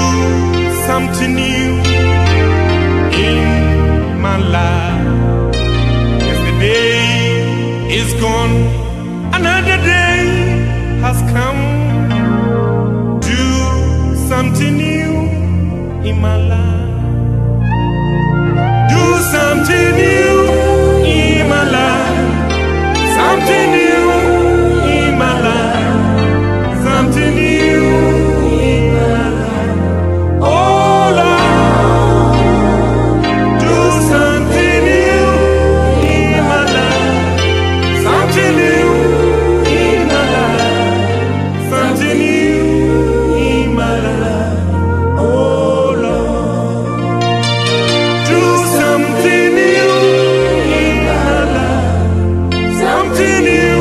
something new in my life. Yesterday is gone, another day has come. Do something new in my life. Do something new in my life. Something new in my life. Something new in my life. Oh Lord, do something new in my life. Something new in my life. Something new in my life. Oh Lord, do something new in my life. Something new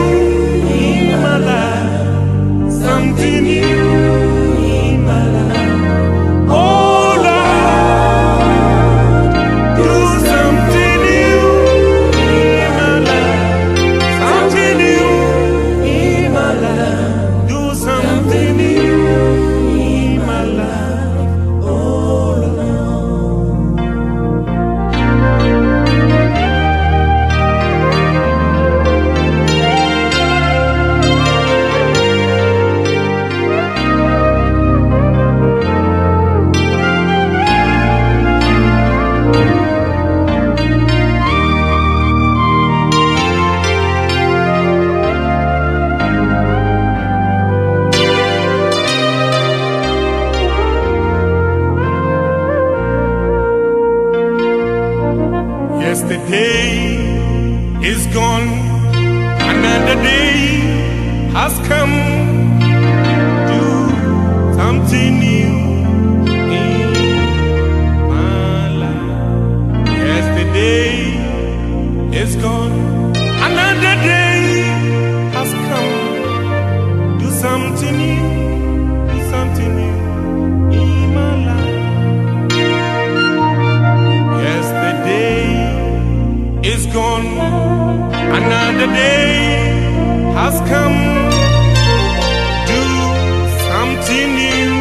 in my life. Something new in my life. Oh Lord, do something new in my life. Something new in my life. Do something new in my life. Oh Lord. Yesterday is gone, another day has come. Do something new in my life. Yesterday is gone, another day has come. Do something new, do something new in my life. Yesterday is gone, another day has come. Do something new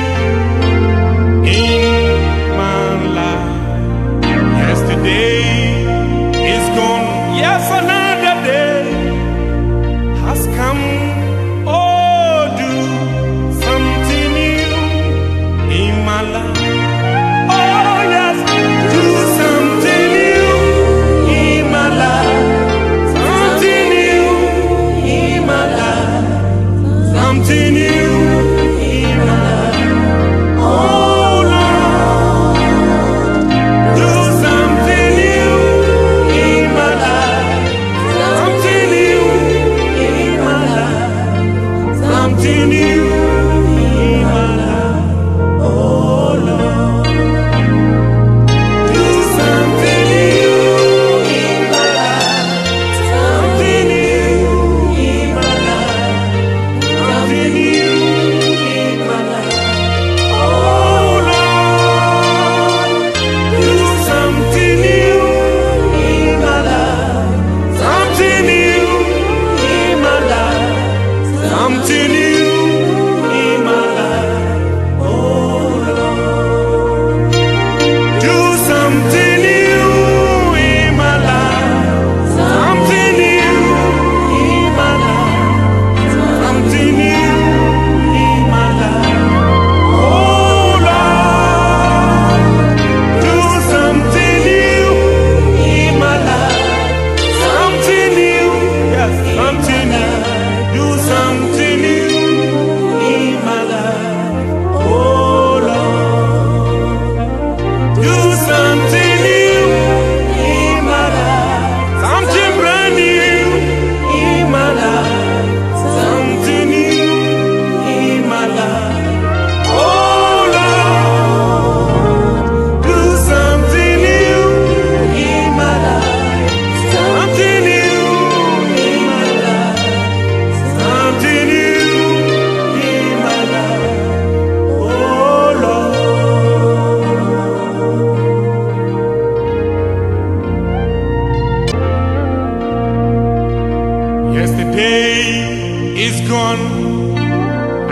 is gone.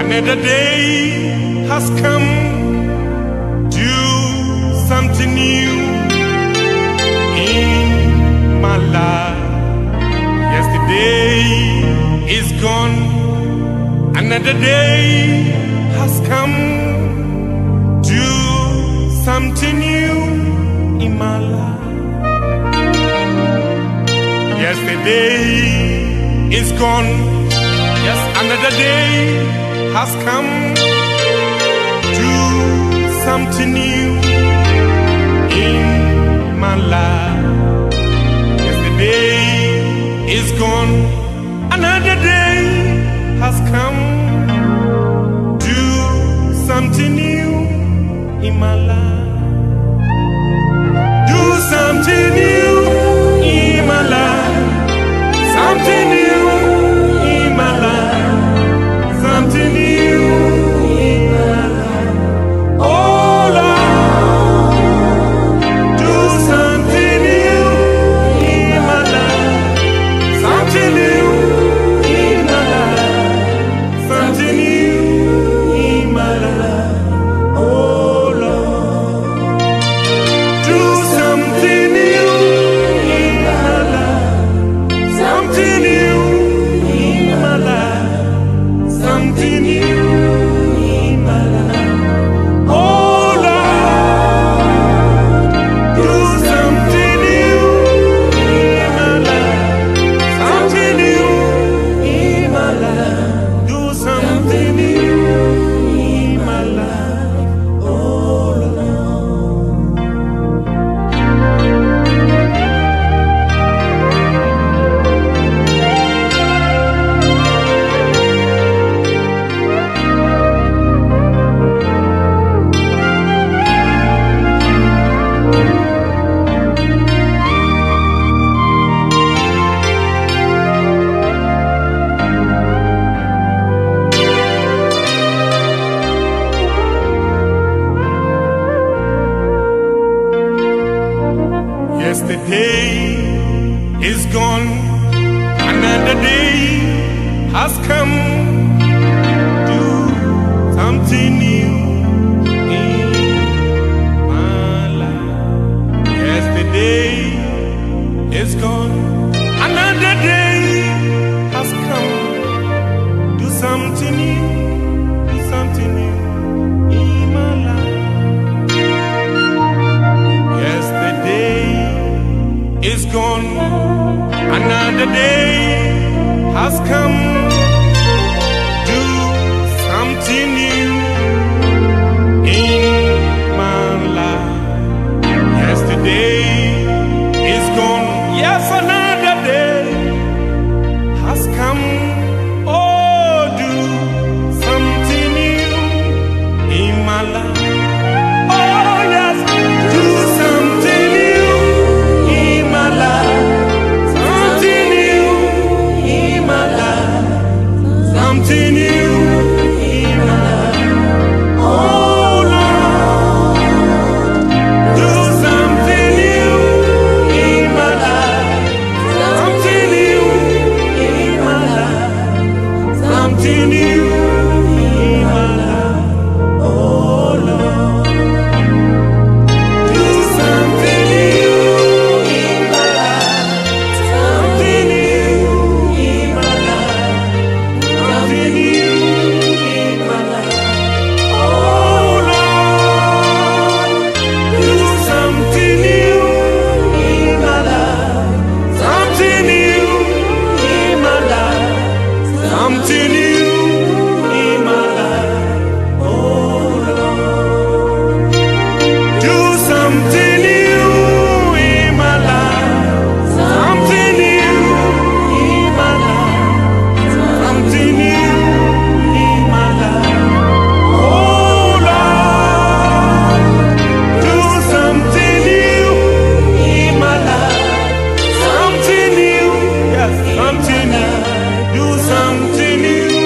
Another day has come. Do something new in my life. Yesterday is gone. Another day has come. Do something new in my life. Yesterday is gone. Yes, another day has come. Do something new in my life. Yesterday is gone. Another day has come. Do something new in my life. Do something new in my life. Something new in my life. Something new in my life. Oh Lord, do something new in my life. Something new in my life. Something new in my life. Oh Lord, do something new in my life. Something new in my life. Something new in my life. Oh Lord, do something new in my life. Something new in my life. Do something new in my life. Oh Lord. Yesterday is gone. Another day has come. Do something new in my life. Yesterday is gone. Another day has come. Do something new. Do something new in my life. Yesterday is gone. Another day has come. Do something new in my life. Yesterday is gone. Yes, another day has come. Oh, do something new in my life. Oh, yes, do something new in my life. Something new in my life. Something new in my life. Oh Lord, do something new in my life. Something new in my life. Something new in my life. Oh Lord, do something new in my life. Something new in my life. Something new in my life. Oh Lord, do something new in my life. Something new in my life. Something new in my life. Oh Lord, do something new in my life. Something new in my life. Something new in my life. Oh Lord, do something new in my life. Something new, yes, something new. Do something new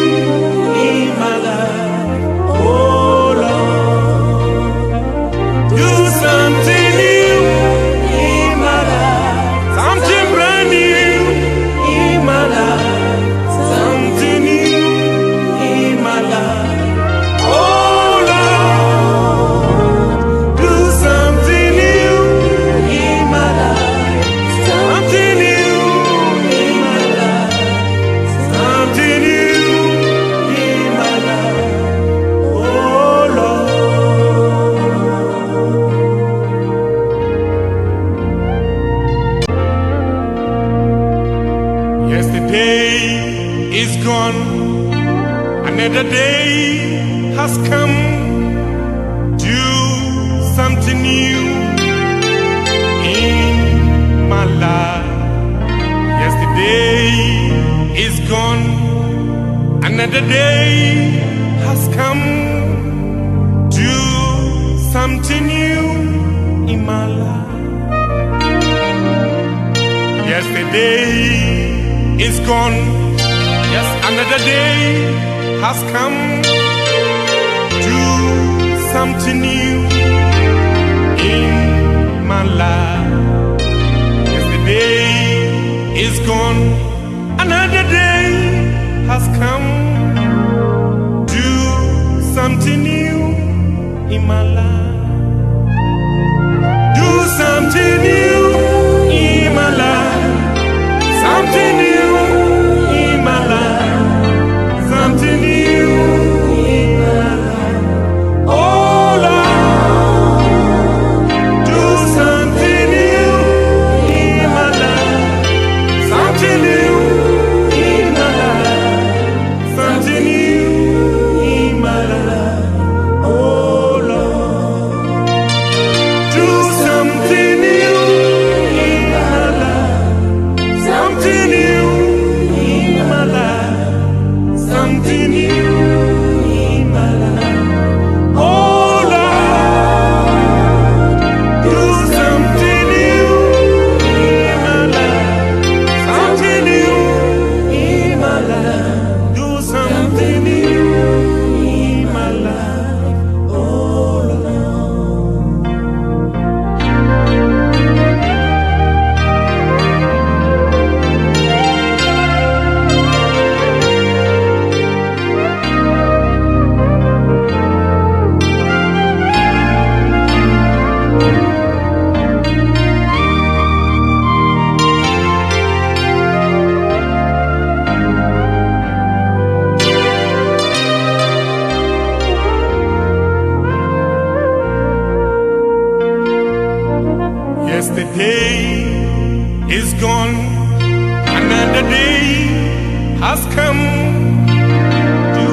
Another day has come. Do something new in my life. Yesterday is gone. Another day has come. Do something new in my life. Yesterday is gone. Yes, another day has come. Do something new in my life. Yesterday is gone. Another day has come. Do something new in my life. Do something new in my life. Something new in my life. Something new in my life. Oh Lord, do something new in my life. Something new in my life. Something new in my life. Oh Lord, do something new in my life. Something new in my life. Something new in my life. Oh Lord, do something new in my life. Something new in my life. Do something new in my life. Oh Lord. Yesterday is gone. Another day has come. Do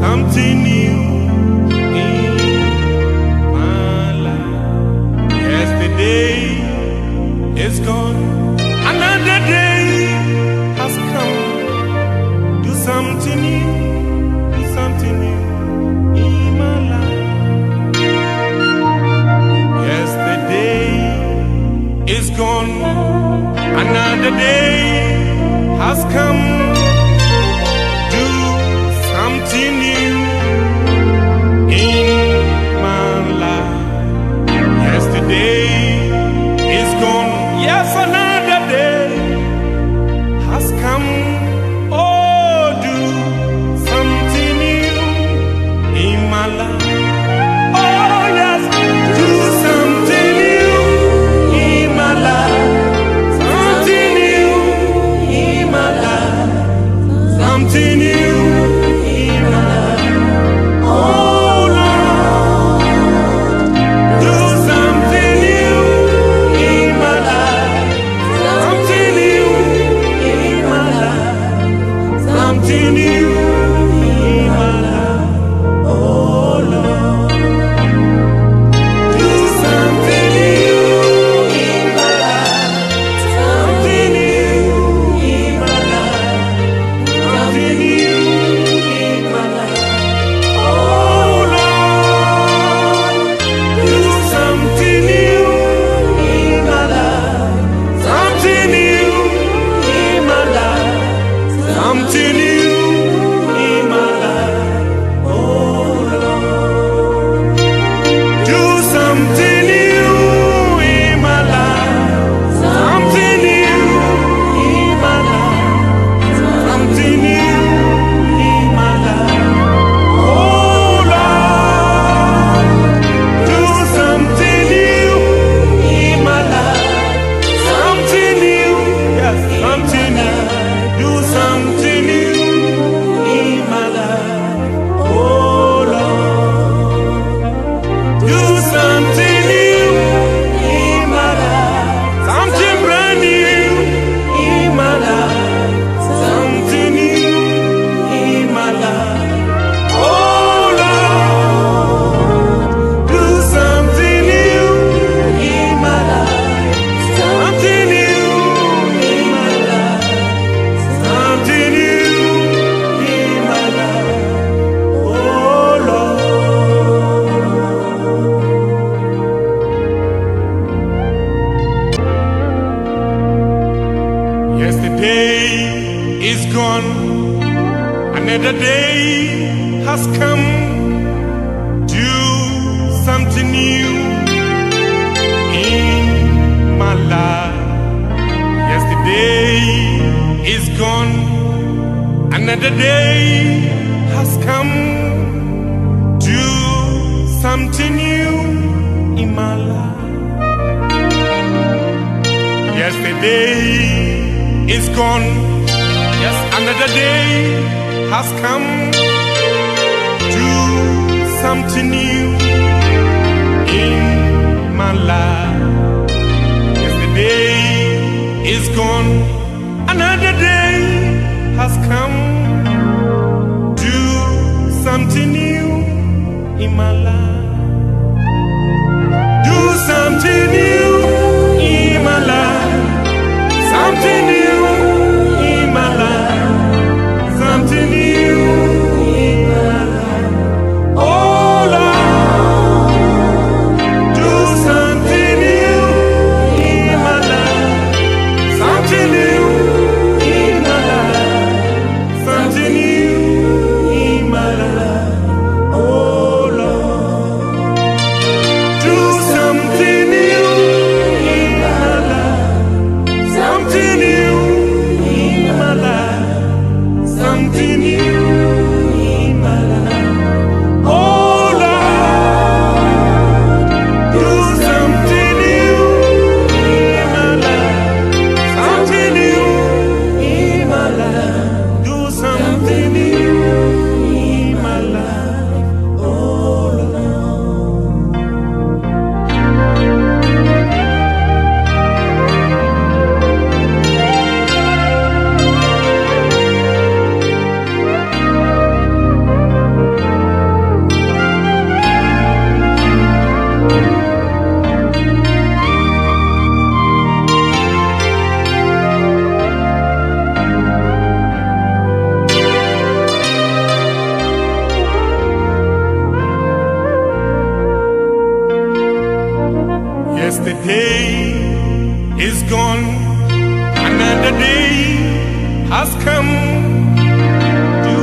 something new in my life. Yesterday is gone. Another day has come. Do something new. Do something new in my life. Yesterday is gone. Another day has come. Do something new in my life. Yesterday is gone. Yes, another day has come. Oh, do something new in my life. Oh, yes, do something new in my life. Something new in my life. Something new in my life. Oh Lord, do something new in my life. Something new in my life. Something new in my life. Oh Lord, do something new in my life. Something new in my life. Something new. Another day has come. Do something new in my life. Yesterday is gone. Another day has come. Do something new in my life. Yesterday is gone. Yes, another day has come. Do something new in my life. Yesterday is gone. Another day has come. Do something new in my life. Do something new in my life. Something new in my life. Something new in my life. Oh Lord, do something new in my life. Something new in my life. Something new in my life. Oh Lord, do something new in my life. Something new in my life. Something new in my life. Oh Lord, do something new in my life. Something new in my life. Do something new in my life. Oh Lord. Yesterday is gone. Another day has come. Do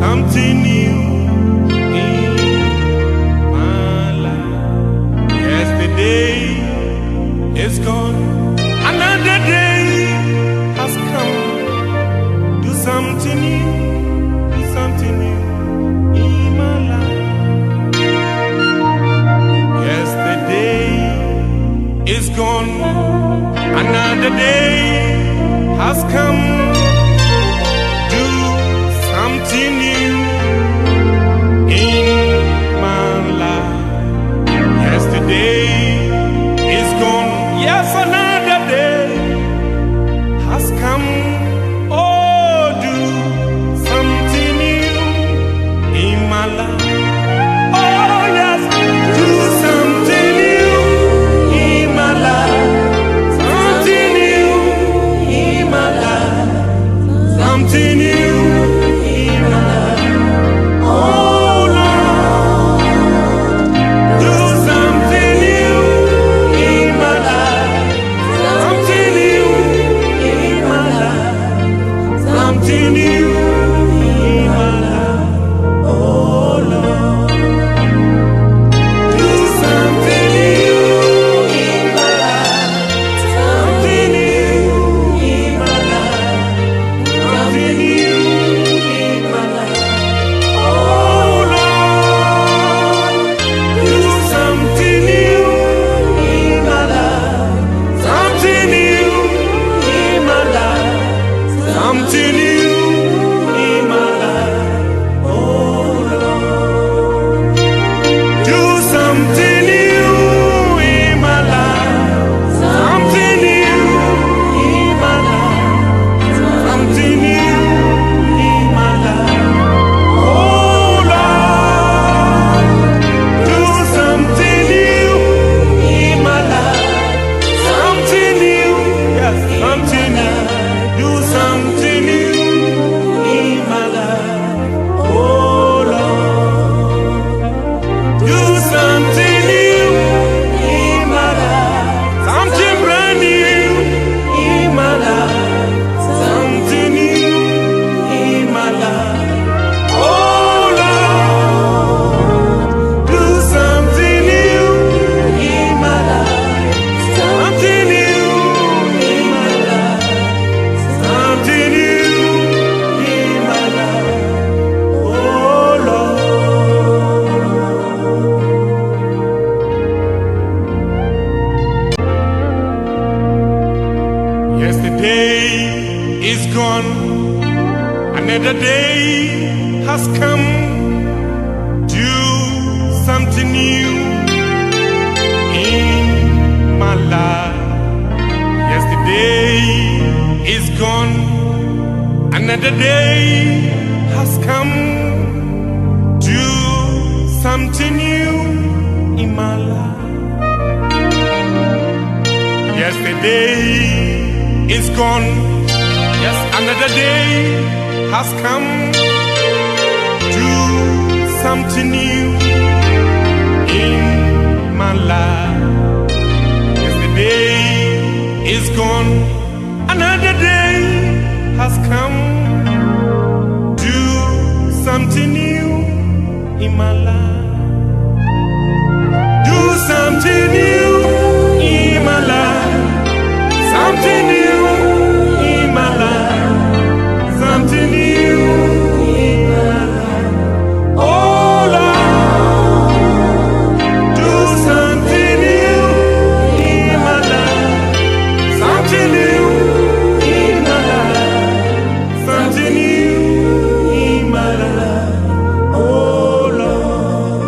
something new in my life. Yesterday is gone. Another day has come. Do something new. Do something new in my life. Yesterday is gone. Another day has come. Do something new in my life. Yesterday is gone. Yes, another day has come. Oh, do something new in my life. Oh, yes, do something new in my life. Something new in my life. has come. Do something new in my life. Yesterday is gone, another day has come. Do something new in my life. Yesterday is gone, yes, another day has come. Do something new in my life. Yesterday is gone, another day has come. Do something new in my life. Do something new in my life. Something new in my life. Something new in my life. Oh Lord, do something new in my life. Something new in my life. Something new in my life. Oh Lord.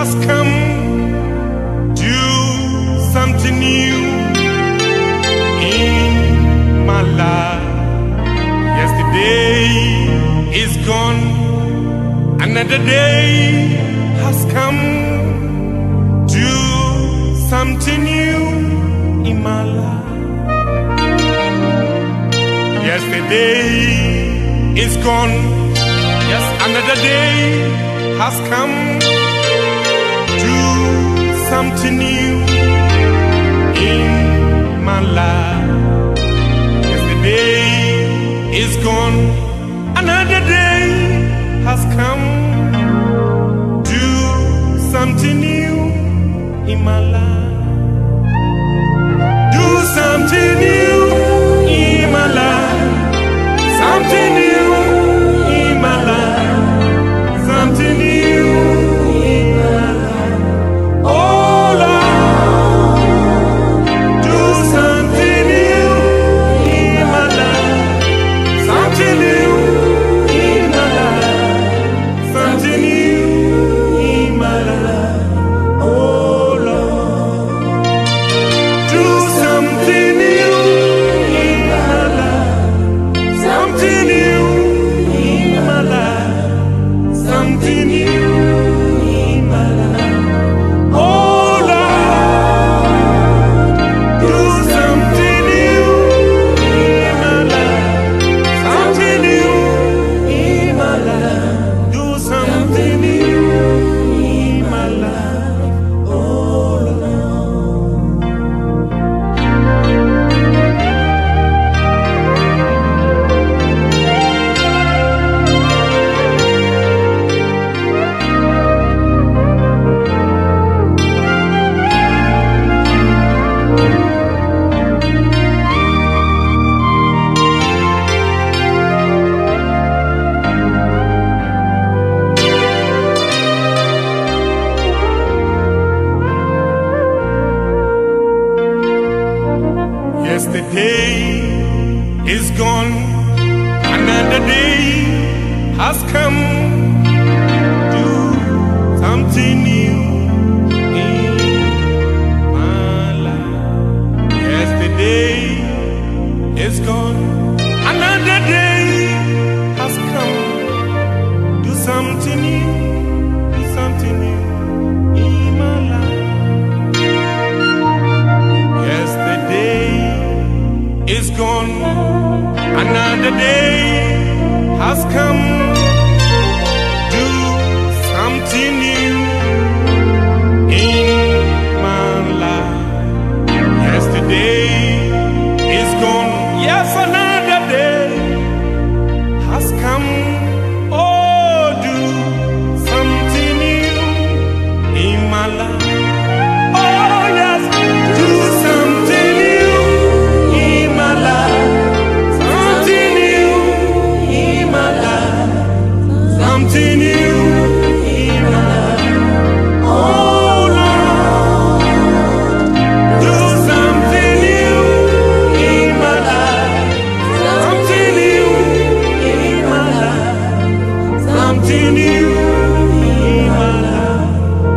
has come. Do something new in my life. Yesterday is gone, another day has come. Do something new in my life. Yesterday is gone, yes, another day has come. Do something new in my life. Yesterday is gone, another day has come. Do something new in my life. Do something new in my life. Something new in my life. Something new in my life. Oh Lord, do something new in my life. Something new in my life. Something new in my life. Oh Lord, do something new in my life. Something new in my life. Something new in my life. Oh Lord, do something new in my life. Something new in my life. Do something new in my life. Oh Lord. Yesterday is gone, another day has come. Do something new in my life. Yesterday is gone, another day has come. Do something new, do something new in my life. Yesterday is gone, another day has come. Do something new in my life. Yesterday is gone, yes, another day has come. Oh, do something new in my life. Oh, yes, do something new in my life. Something new in my life. Something new in my life. Oh Lord, do something new in my life. Something new in my life. Something new in my life.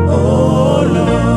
Oh Lord.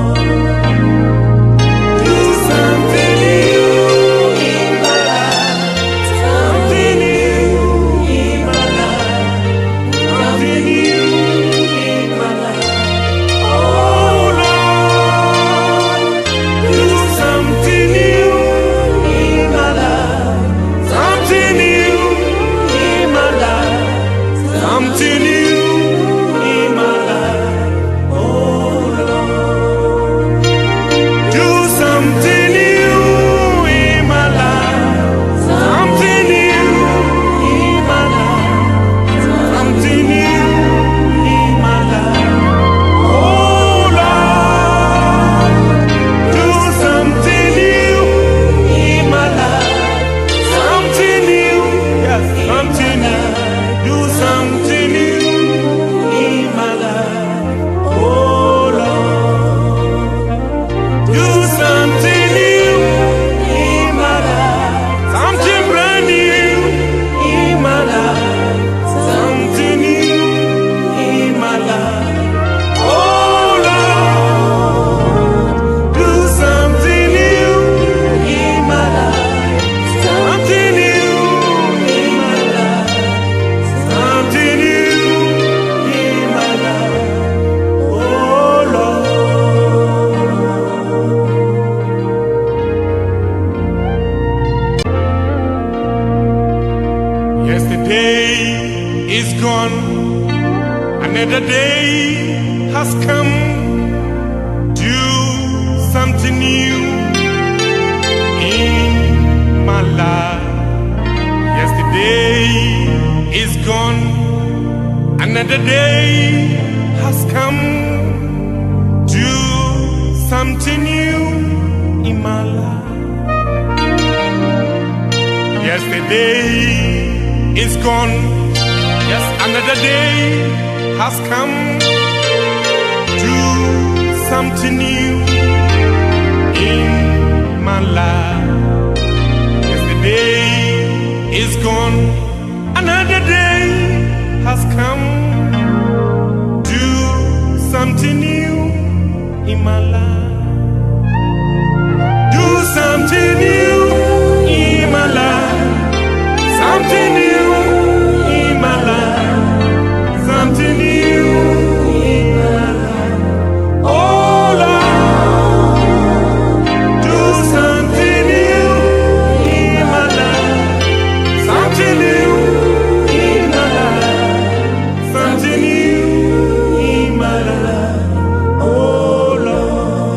Another day has come. Do something new in my life. Yesterday is gone. Yes, another day has come. Do something new in my life. Yesterday is gone. Another day has come. Do something new in my life. Do something new in my life. Something new in my life. Something new in my life. Oh Lord, do something new in my life. Something new in my life. Something new in my life. Oh Lord.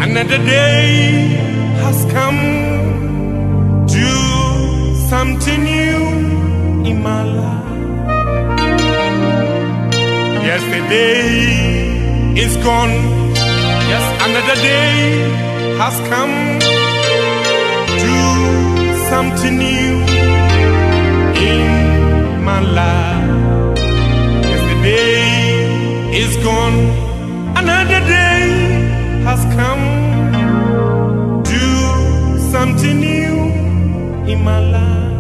Another day has come. Do something new in my life. Yesterday is gone. Yes, another day has come. Do something new in my life. Yesterday is gone. Another day has come. Do something new in my life.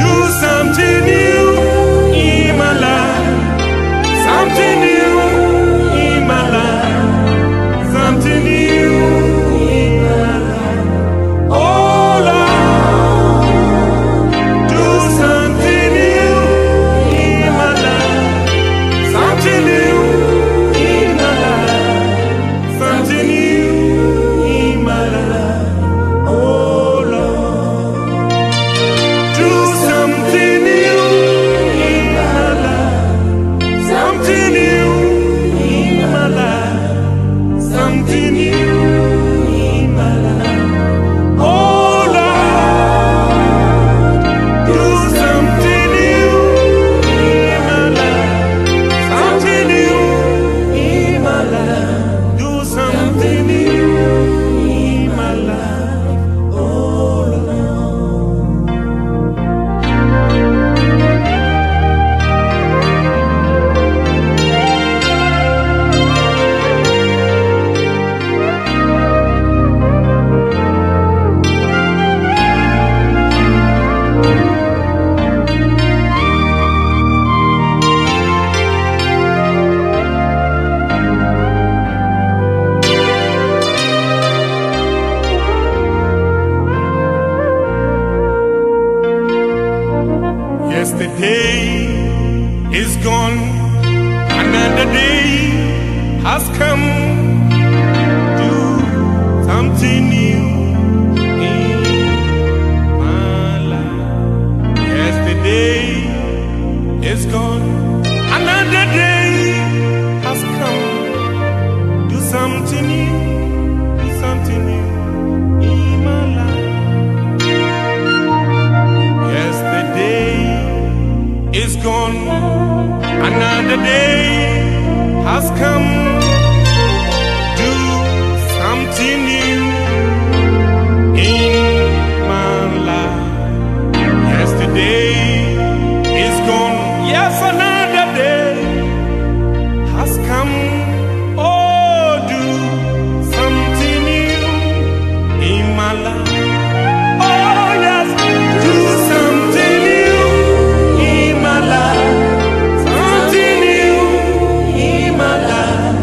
Do something new in my life. Something new in my life. Something new in my life. Oh Lord, do something new in my life. Something new in my life. Something new in my life. Oh Lord, do something new in my life. Something new in my life. Something new in my life. Oh Lord, do something new in my life. Something new in my life. Do something new in my life. Oh Lord. Yesterday is gone. Another day has come. Do something new in my life. Yesterday is gone. Another day has come. Do something new. Do something new in my life. Yesterday is gone. Another day has come. Do something new in my life. Yesterday is gone. Yes, another day has come. Oh, do something new in my life. Oh, yes, do something new in my life. Something new in my life.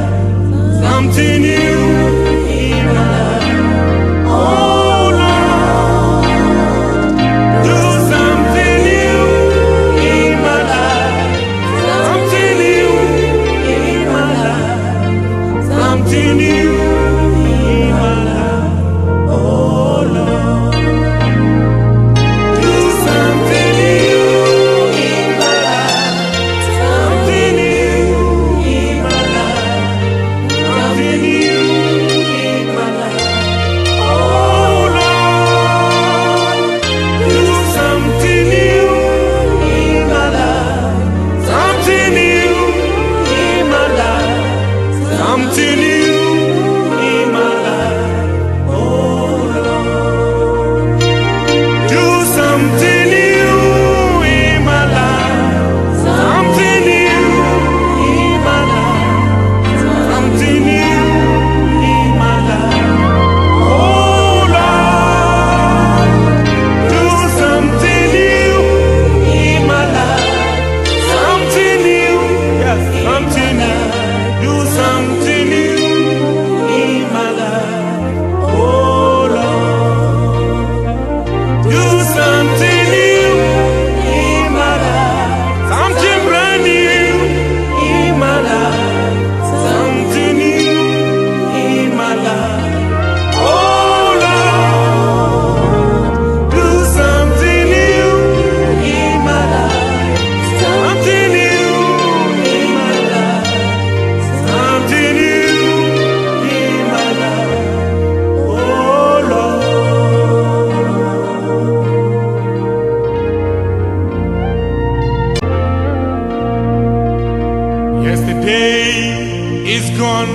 is gone.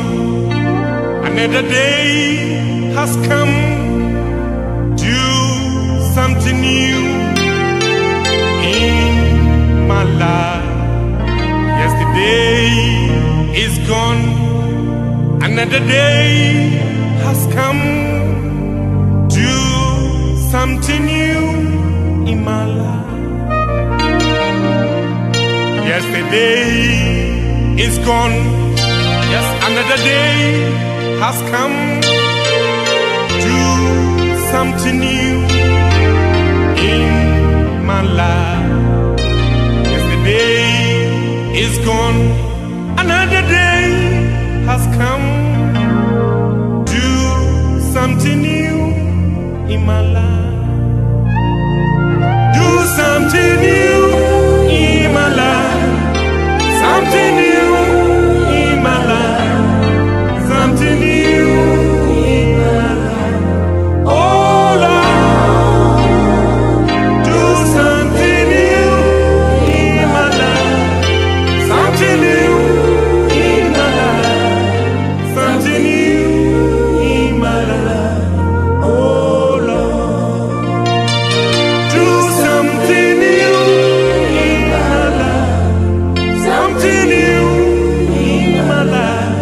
Another day has come. Do something new in my life. Yesterday is gone. Another day has come. Do something new in my life. Yesterday is gone. Yes, another day has come. Do something new in my life. Yesterday is gone. Another day has come. Do something new in my life. Do something new in my life. Something new in my life. Something new in my life. Oh Lord, do something new in my life. Something new in my life. Something new in my life. Oh Lord, do something new in my life. Something new in my life.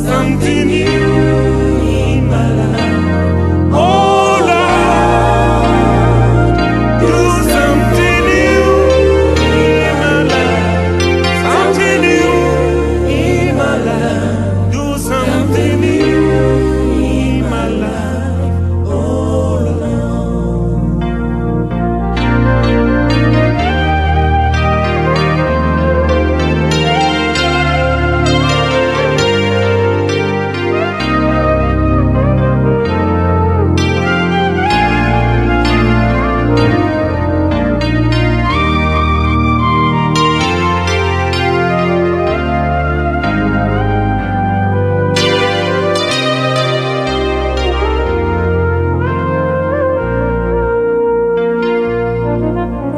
Something new in my life. Oh Lord, do something new in my life. Something new in my life. Do something new in my life. Oh Lord.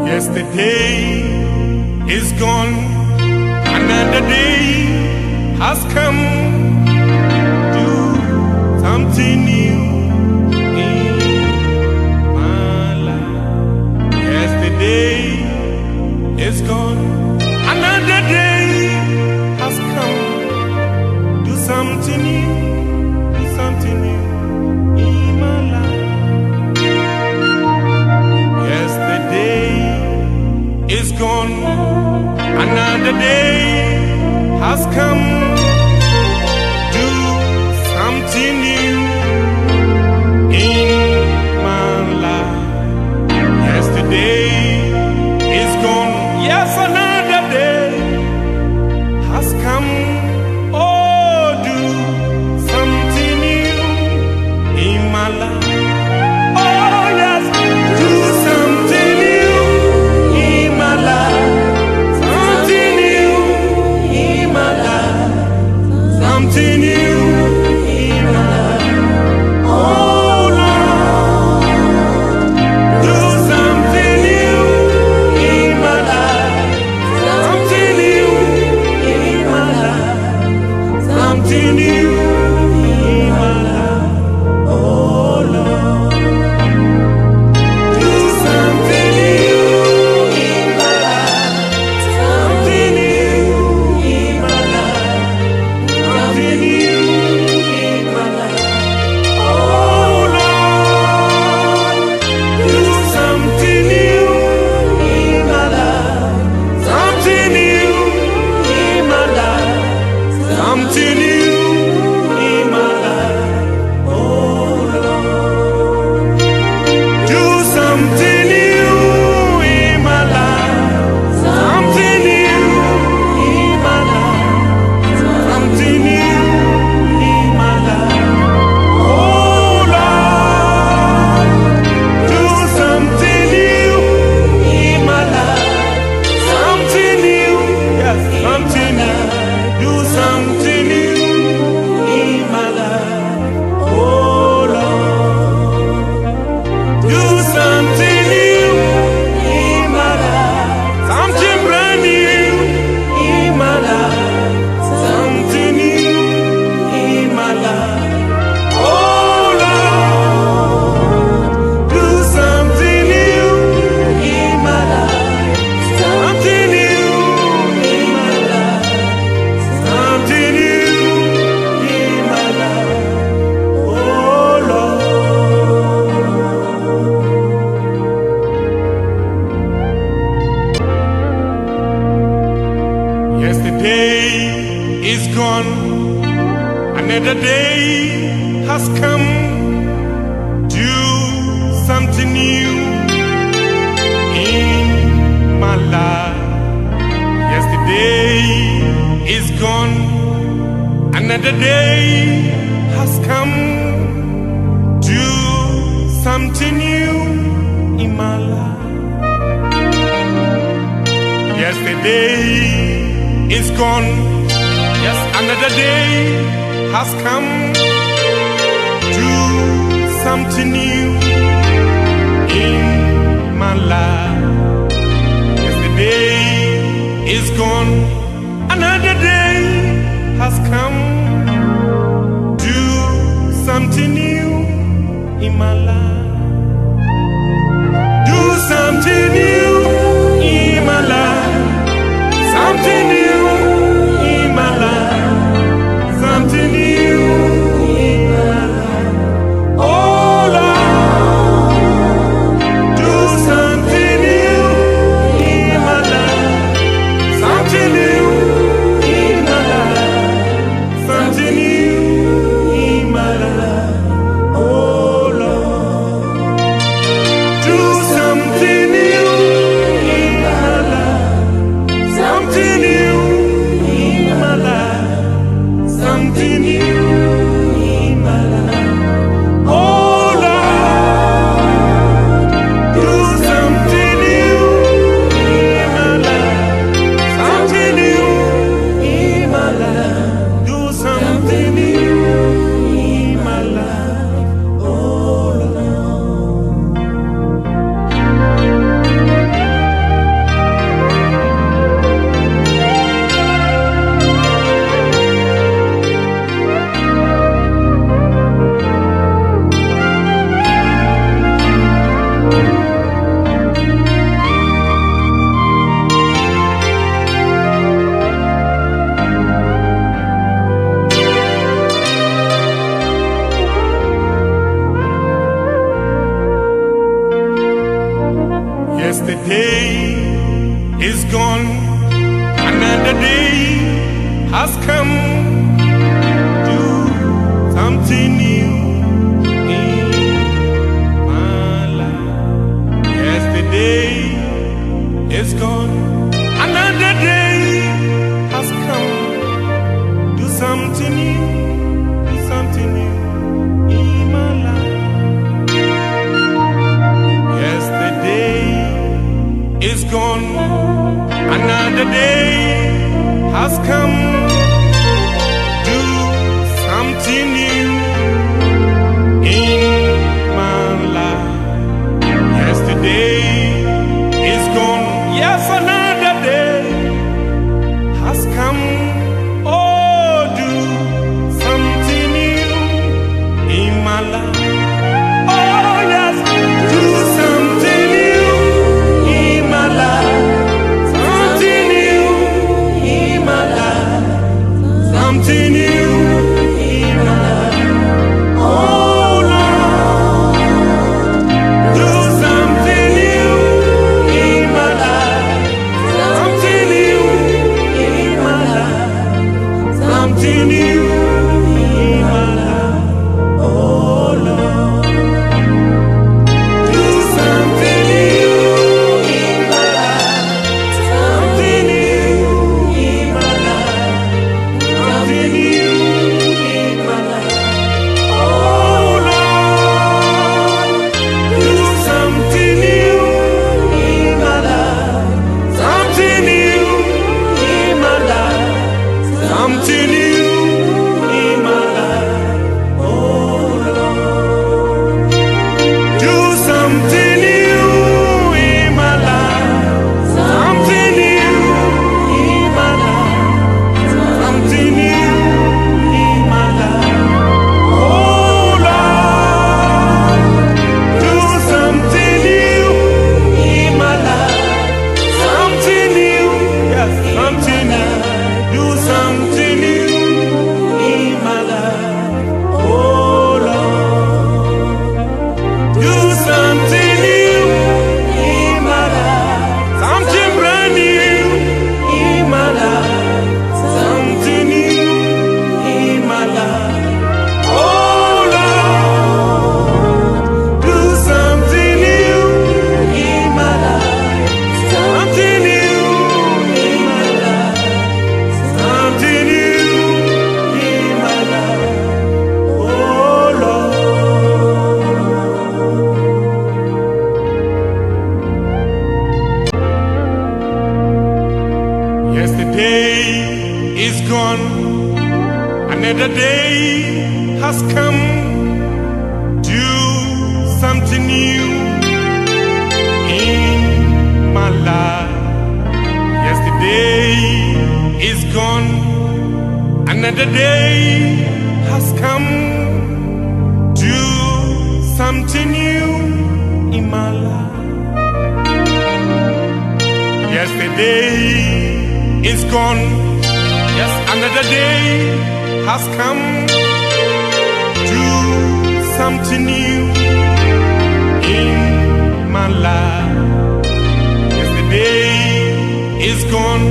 Yesterday is gone. Another day has come. Do something new in my life. Yesterday is gone. Another day has come. Do something new. Do something new in my life. Yesterday is gone. Another day has come. Do something new in my life. Yesterday is gone. Yes, another day has come. Oh, do something new in my life. Oh, yes, do something new in my life. Something new in my life. Another day has come. Do something new in my life. Yesterday is gone. Another day has come. Do something new in my life. Yesterday is gone. Yes, another day has come. Do something new in my life. Yesterday is gone. Another day has come. Do something new in my life. Do something new in my life. Something new in my life. Something new in my life. Oh Lord, do something new in my life. Something new in my life. Something new in my life. Oh Lord, do something new in my life. Something new in my life. Something new in my life. Oh Lord, do something new in my life. Something new in my life. Do something new in my life. Oh Lord. Yesterday is gone. Another day has come. Do something new in my life. Yesterday is gone. Another day has come. Do something new. Do something new in my life. Yesterday is gone. Another day has come. Do something new in my life. Yesterday is gone. Yes, another day is gone, another day has come. Do something new in my life. Yesterday is gone, another day has come. Do something new in my life. Yesterday is gone, yes, another day has come. Do something new in my life. Yesterday is gone,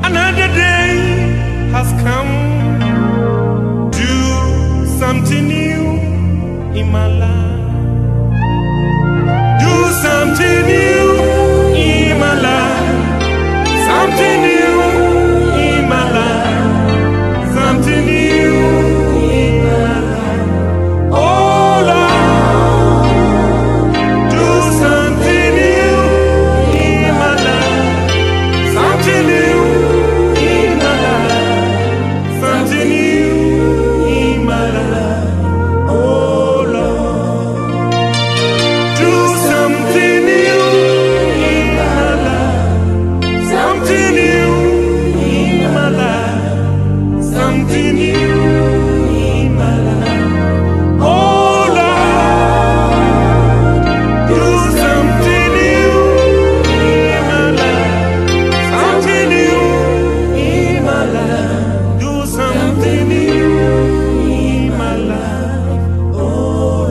another day has come. Do something new in my life. Do something new in my life. Something new in my life. Something new in my life. Oh Lord, do something new in my life. Something new in my life. Something new in my life. Oh Lord, do something new in my life. Something new in my life. Something new in my life. Oh Lord, do something new in my life. Something new in my life. Do something new in my life. Oh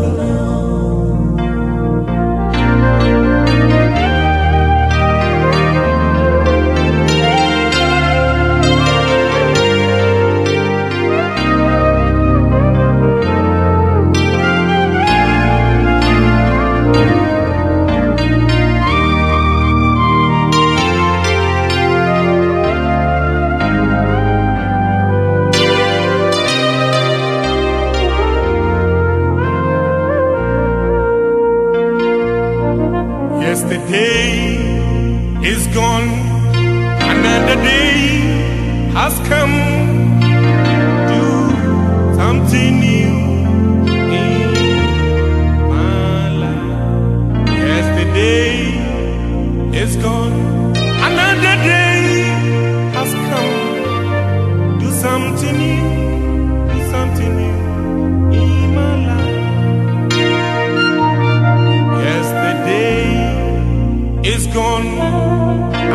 Lord. Yesterday is gone, another day has come. Do something new in my life. Yesterday is gone, another day has come. Do something new, do something new in my life. Yesterday is gone,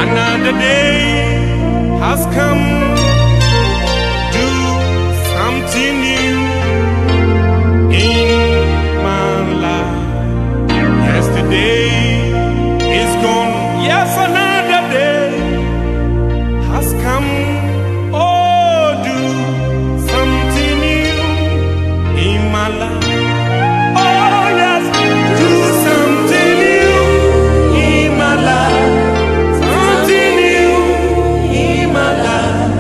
another day has come. Do something new in my life. Yesterday is gone, yes, another day has come. Oh, do something new in my life. Oh, yes, do something new in my life. Something new in my life.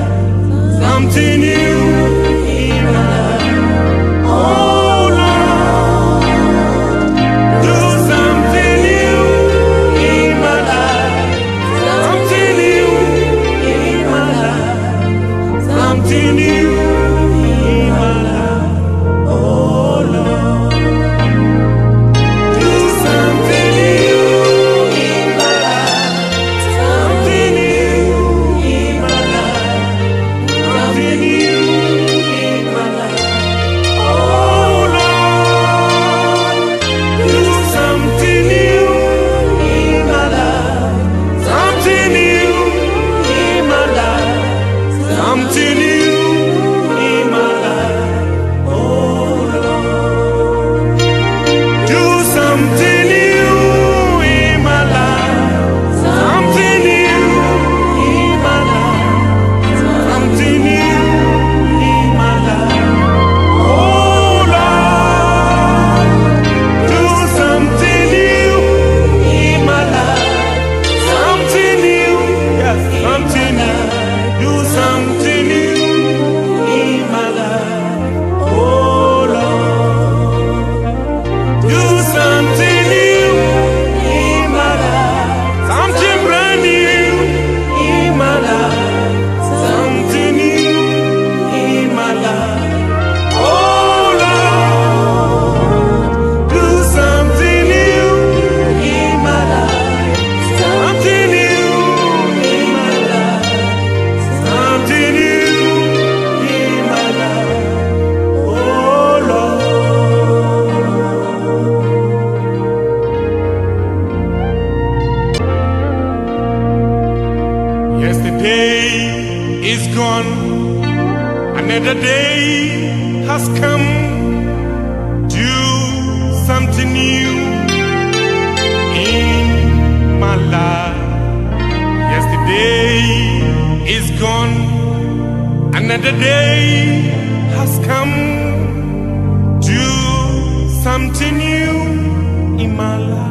Yesterday is gone, another day has come. Do something new in my life. Yesterday is gone, another day has come. Do something new in my life.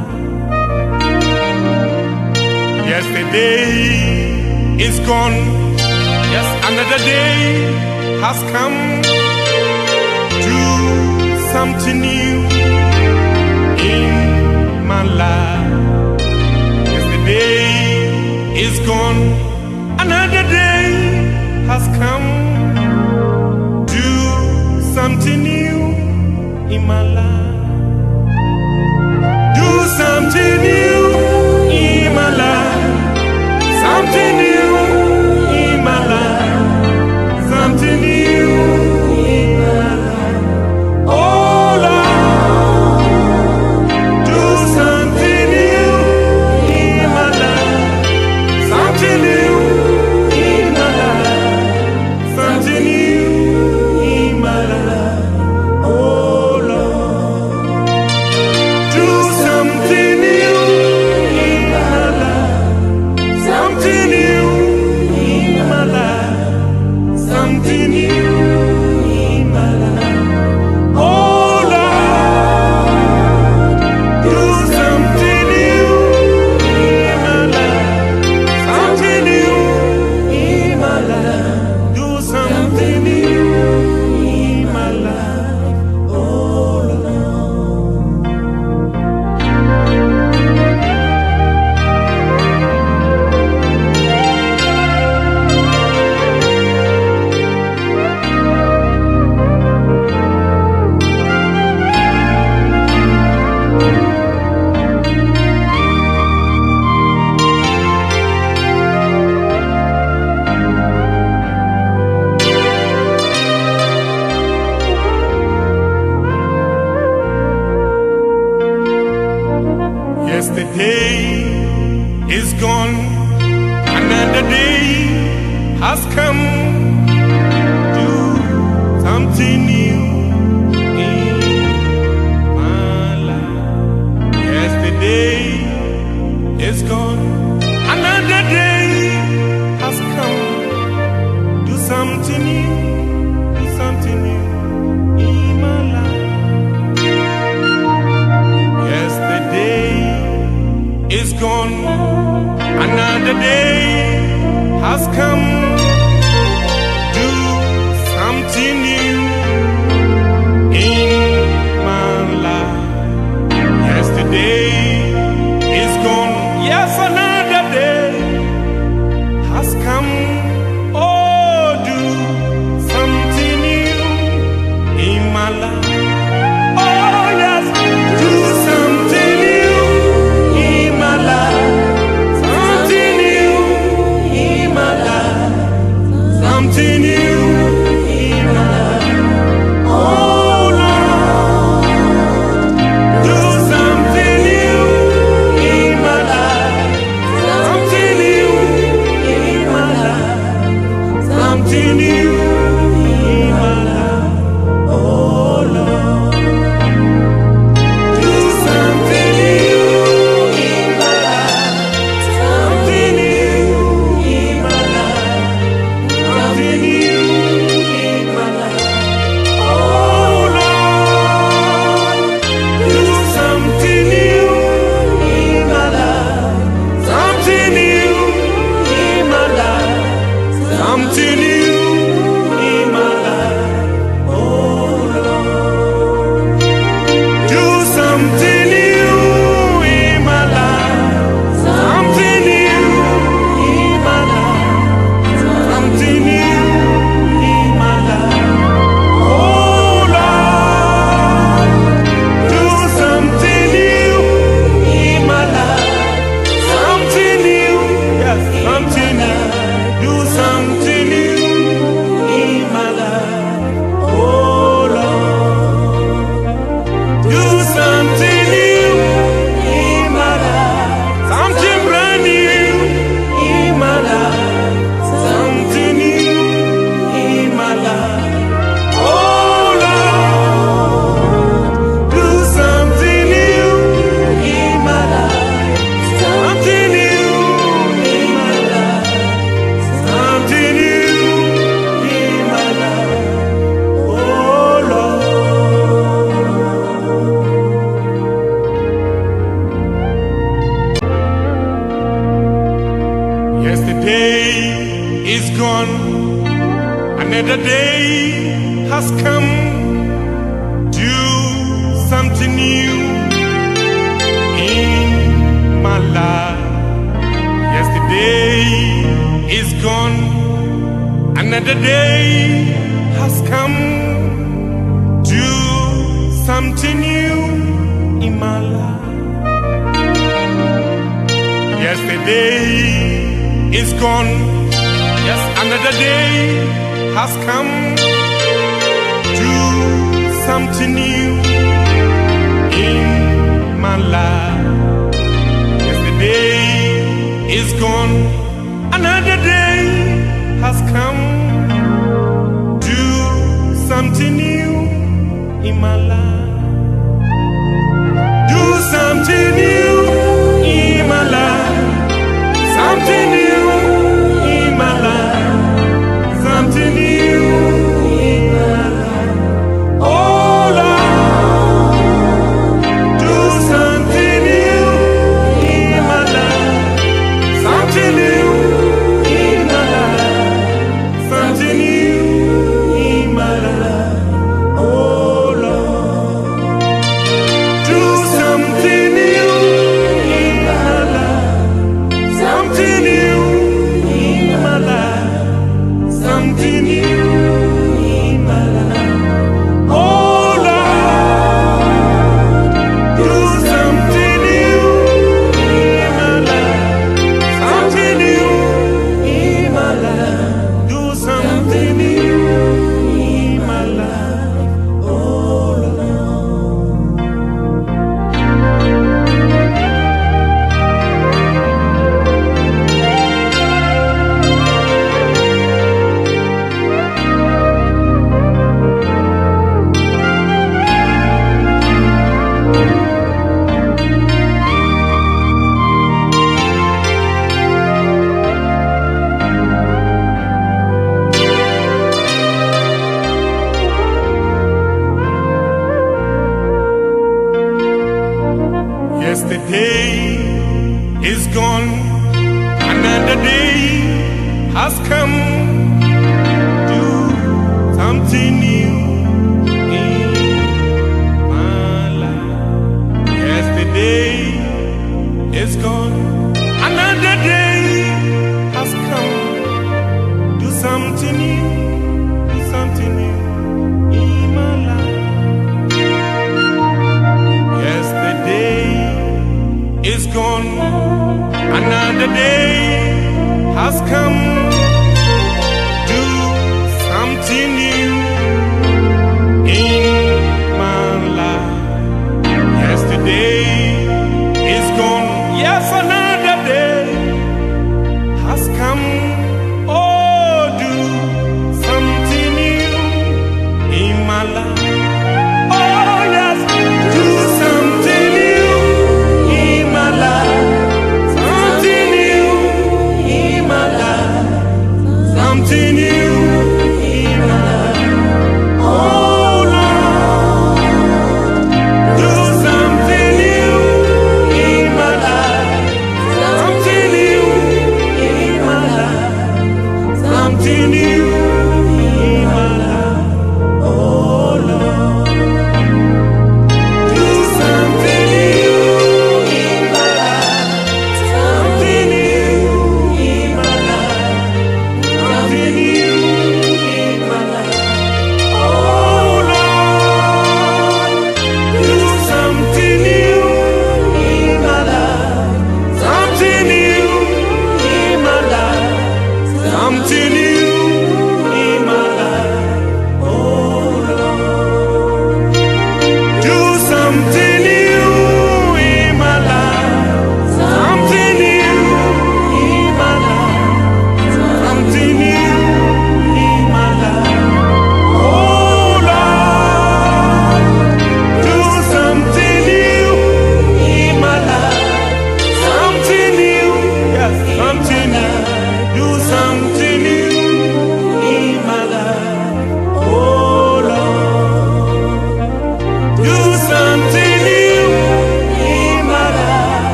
Yesterday is gone, yes, another day has come. Do something new in my life. Yesterday is gone, another day has come. Do something new in my life. Do something new in my life. Something new in my life. Something new in my life. Oh Lord, do something new in my life. Something new in my life. Something new in my life. Oh Lord, do something new in my life. Something new in my life. Something new in my life. Oh Lord, do something new in my life. Something new in my life. Do something new in my life. Oh Lord. Yesterday is gone, another day has come. Do something new in my life. Yesterday is gone, another day has come. Do something new, do something new in my life. Yesterday is gone, another day has come. Do something new in my life. Yesterday is gone, yes, another day has come. Oh, do something new in my life. Oh, yes, do something new in my life. Something new in my life. Yesterday is gone, another day has come. Do something new in my life. Yesterday is gone, another day has come. Do something new in my life. Yesterday is gone, yes, another day has come. Do something new in my life. Yesterday is gone, another day has come. Do something new in my life. Do something new in my life. Something new in my life. Something new in my life. Oh Lord, do something new in my life. Something new in my life. Something new in my life. Oh Lord, do something new in my life. Something new in my life. Something new in my life. Oh Lord, do something new in my life. Something new in my life. Do something new in my life. Oh Lord. Yesterday is gone, another day has come. Do something new in my life. Yesterday is gone, another day has come. Do something new, do something new in my life. Yesterday is gone, another day has come. Do something new in my life. Yesterday is gone, yes, another day has come. Oh, do something new in my life. Oh, yes, do something new in my life. Something new in my life.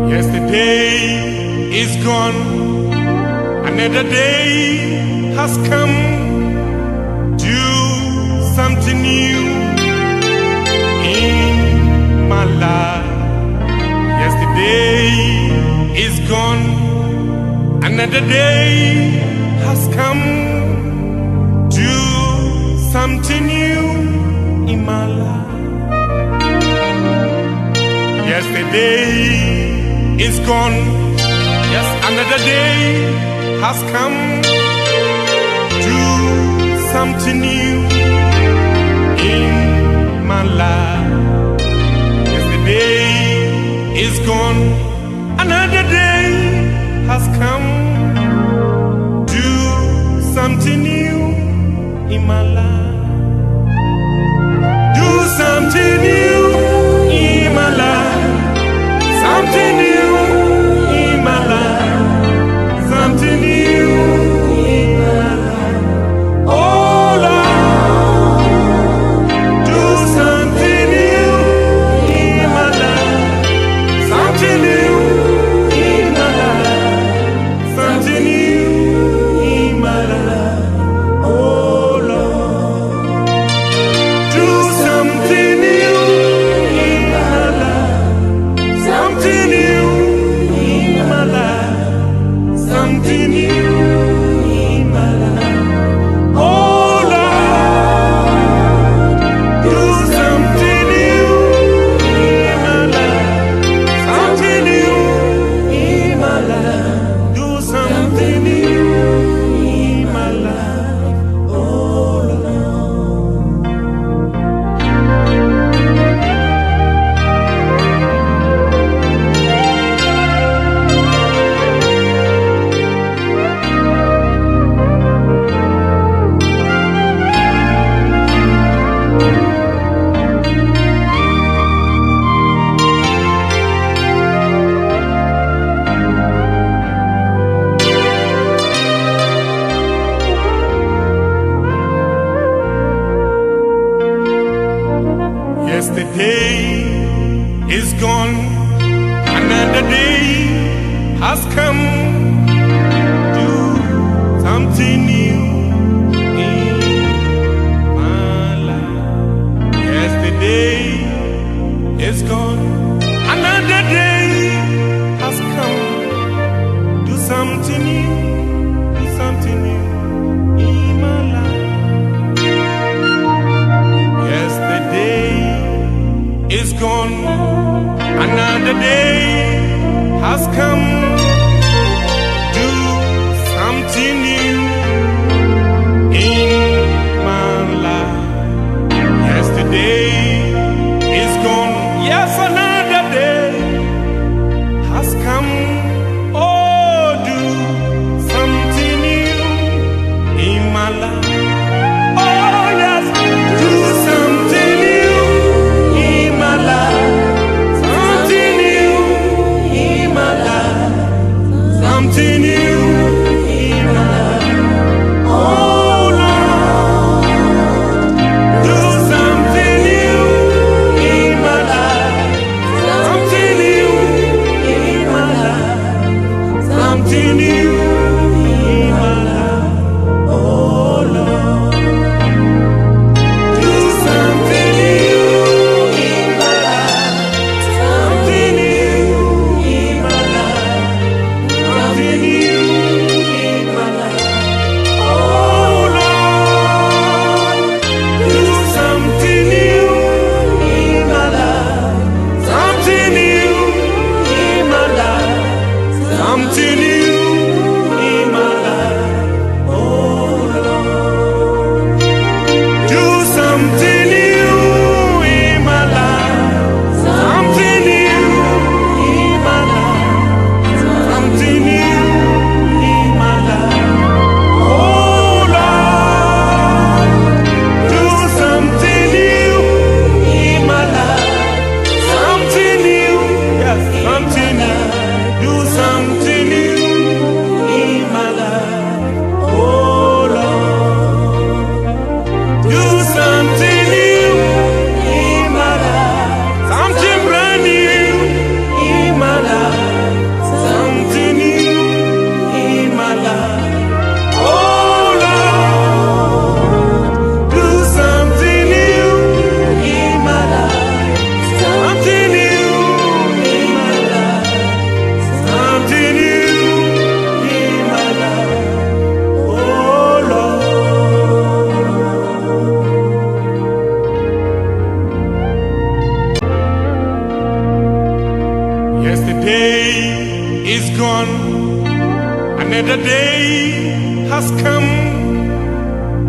Yesterday is gone, another day has come. Do something new in my life. Yesterday is gone, another day has come. Do something new in my life. Yesterday is gone, yes, another day has come. Do something new in my life. Yesterday is gone, another day has come. Do something new in my life. Do something new in my life. Something new in my life. Something new in my life. Oh Lord, do something new in my life. Something new in my life. Something new in my life. Oh Lord, do something new in my life. Something new in my life. Something new in my life. Oh Lord, do something new in my life. Something new in my life. Do something new in my life. Oh Lord. Yesterday is gone, another day has come. Do something new in my life. Yesterday is gone, another day has come. Do something new, do something new in my life. Yesterday is gone, another day has come. Do something new in my life. Yesterday is gone, yes, another day has come. Oh, do something new in my life. Oh, yes, do something new in my life. Something new in my life. Yesterday is gone, another day has come.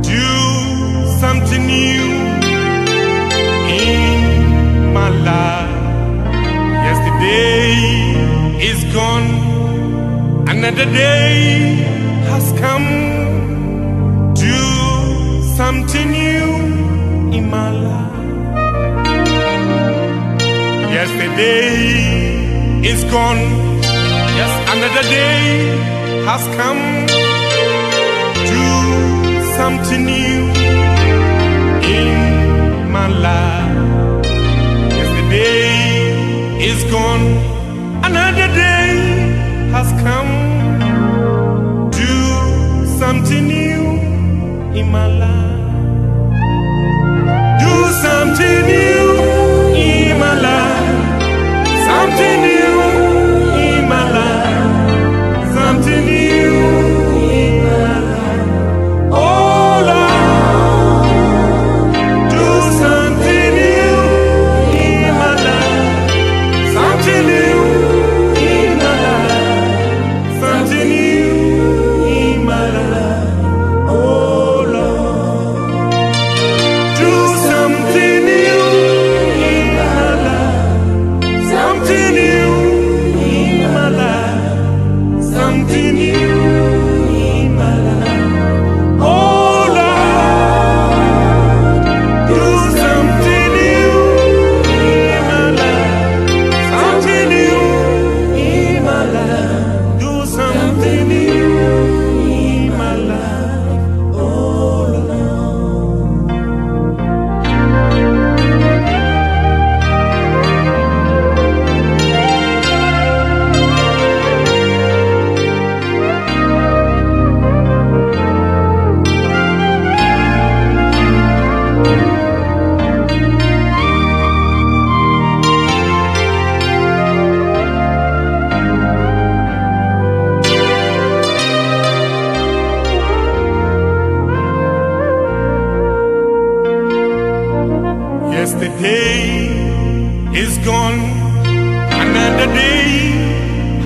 Do something new in my life. Yesterday is gone, another day has come. Do something new in my life. Yesterday is gone, yes, another day has come. Do something new in my life. Yesterday is gone, another day has come. Do something new in my life. Do something new in my life. Something new in my life. Something new in my life. Oh Lord, do something new in my life. Something new in my life. Something new in my life. Oh Lord, do something new in my life. Something new in my life. Something new in my life. Oh Lord, do something new in my life. Something new in my life. Do something new in my life. Oh Lord. Yesterday is gone, another day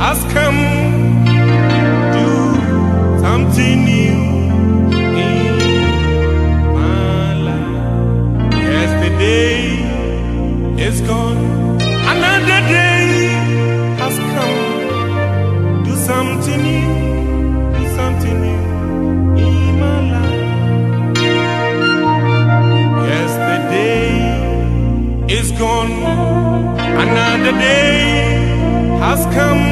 has come. Do something new in my life. Yesterday is gone, another day has come. Do something new, do something new in my life. Yesterday is gone, another day has come.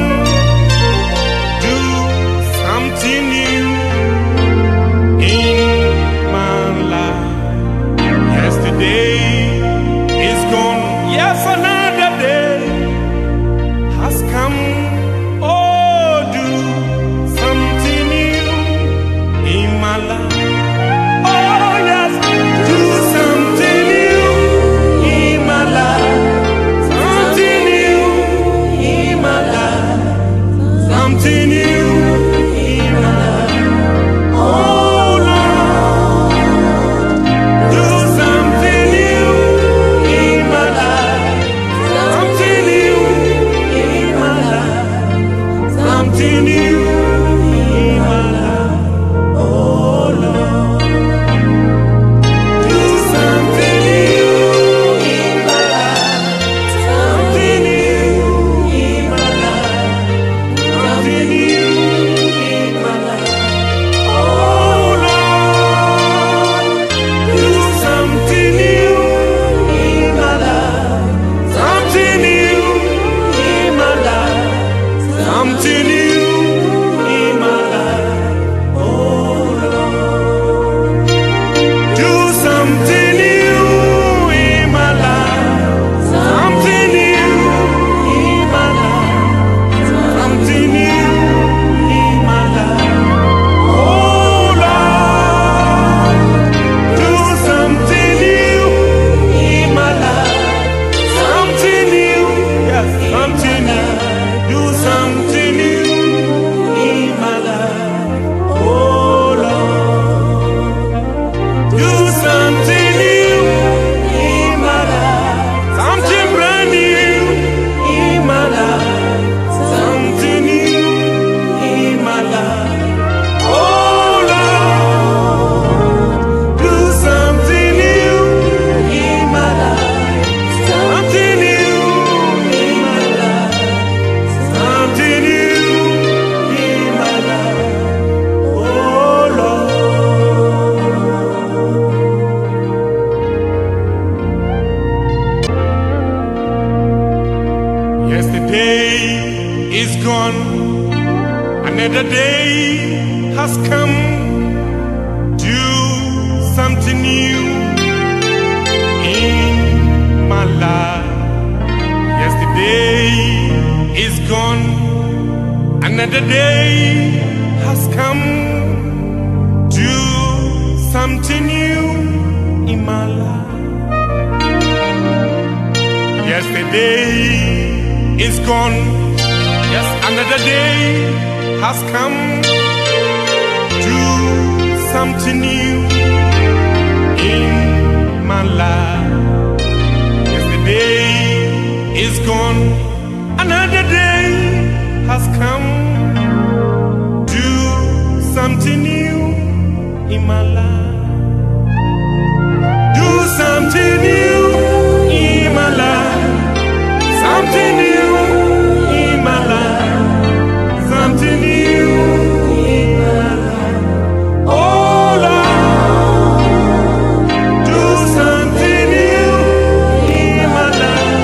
Do something new in my life. Yesterday is gone, yes, another day has come. Oh, do something new in my life. Oh, yes, do something new in my life. Something new in my life. Something new in my life. Oh Lord, do something new in my life. Something new in my life. Something new in my life. Oh Lord, do something new in my life. Something new in my life. Something new in my life. Oh Lord, do something new in my life. Something new in my life. Something new in my life. Oh Lord, do something new in my life. Something new in my life. Something new in my life. Oh Lord, do something new in my life. Something new, yes, something new. Do something new is gone, another day has come. Do something new in my life. Yesterday is gone, another day has come. Do something new in my life. Yesterday is gone, yes, another day has come. Do something new in my life. Yesterday is gone, another day has come. Do something new in my life. Do something new in my life. Something new in my life. Something new in my life. Oh Lord, do something new in my life.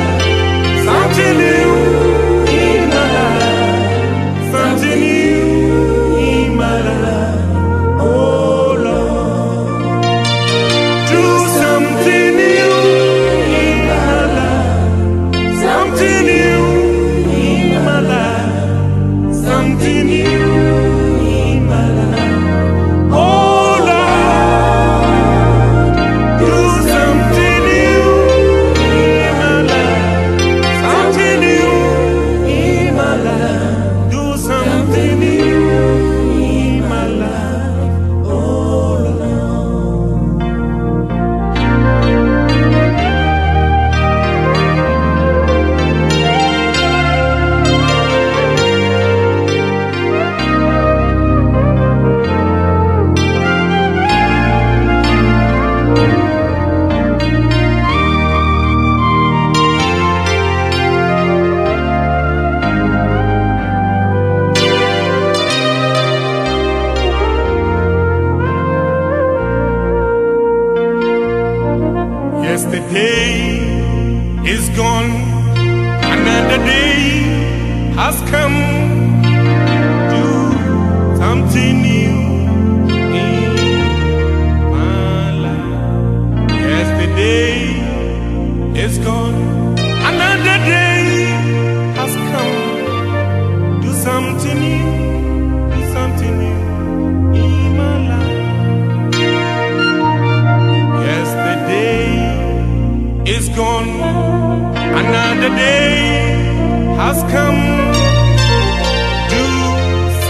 Something new in my life. Something new in my life. Oh Lord, do something new in my life. Something new in my life. Something new in my life. Oh Lord, do something new in my life. Something new in my life. Do something new in my life. Oh Lord. Yesterday is gone, another day has come. Do something new in my life. Yesterday is gone, another day has come. Do something new, do something new in my life. Yesterday is gone, another day has come. Do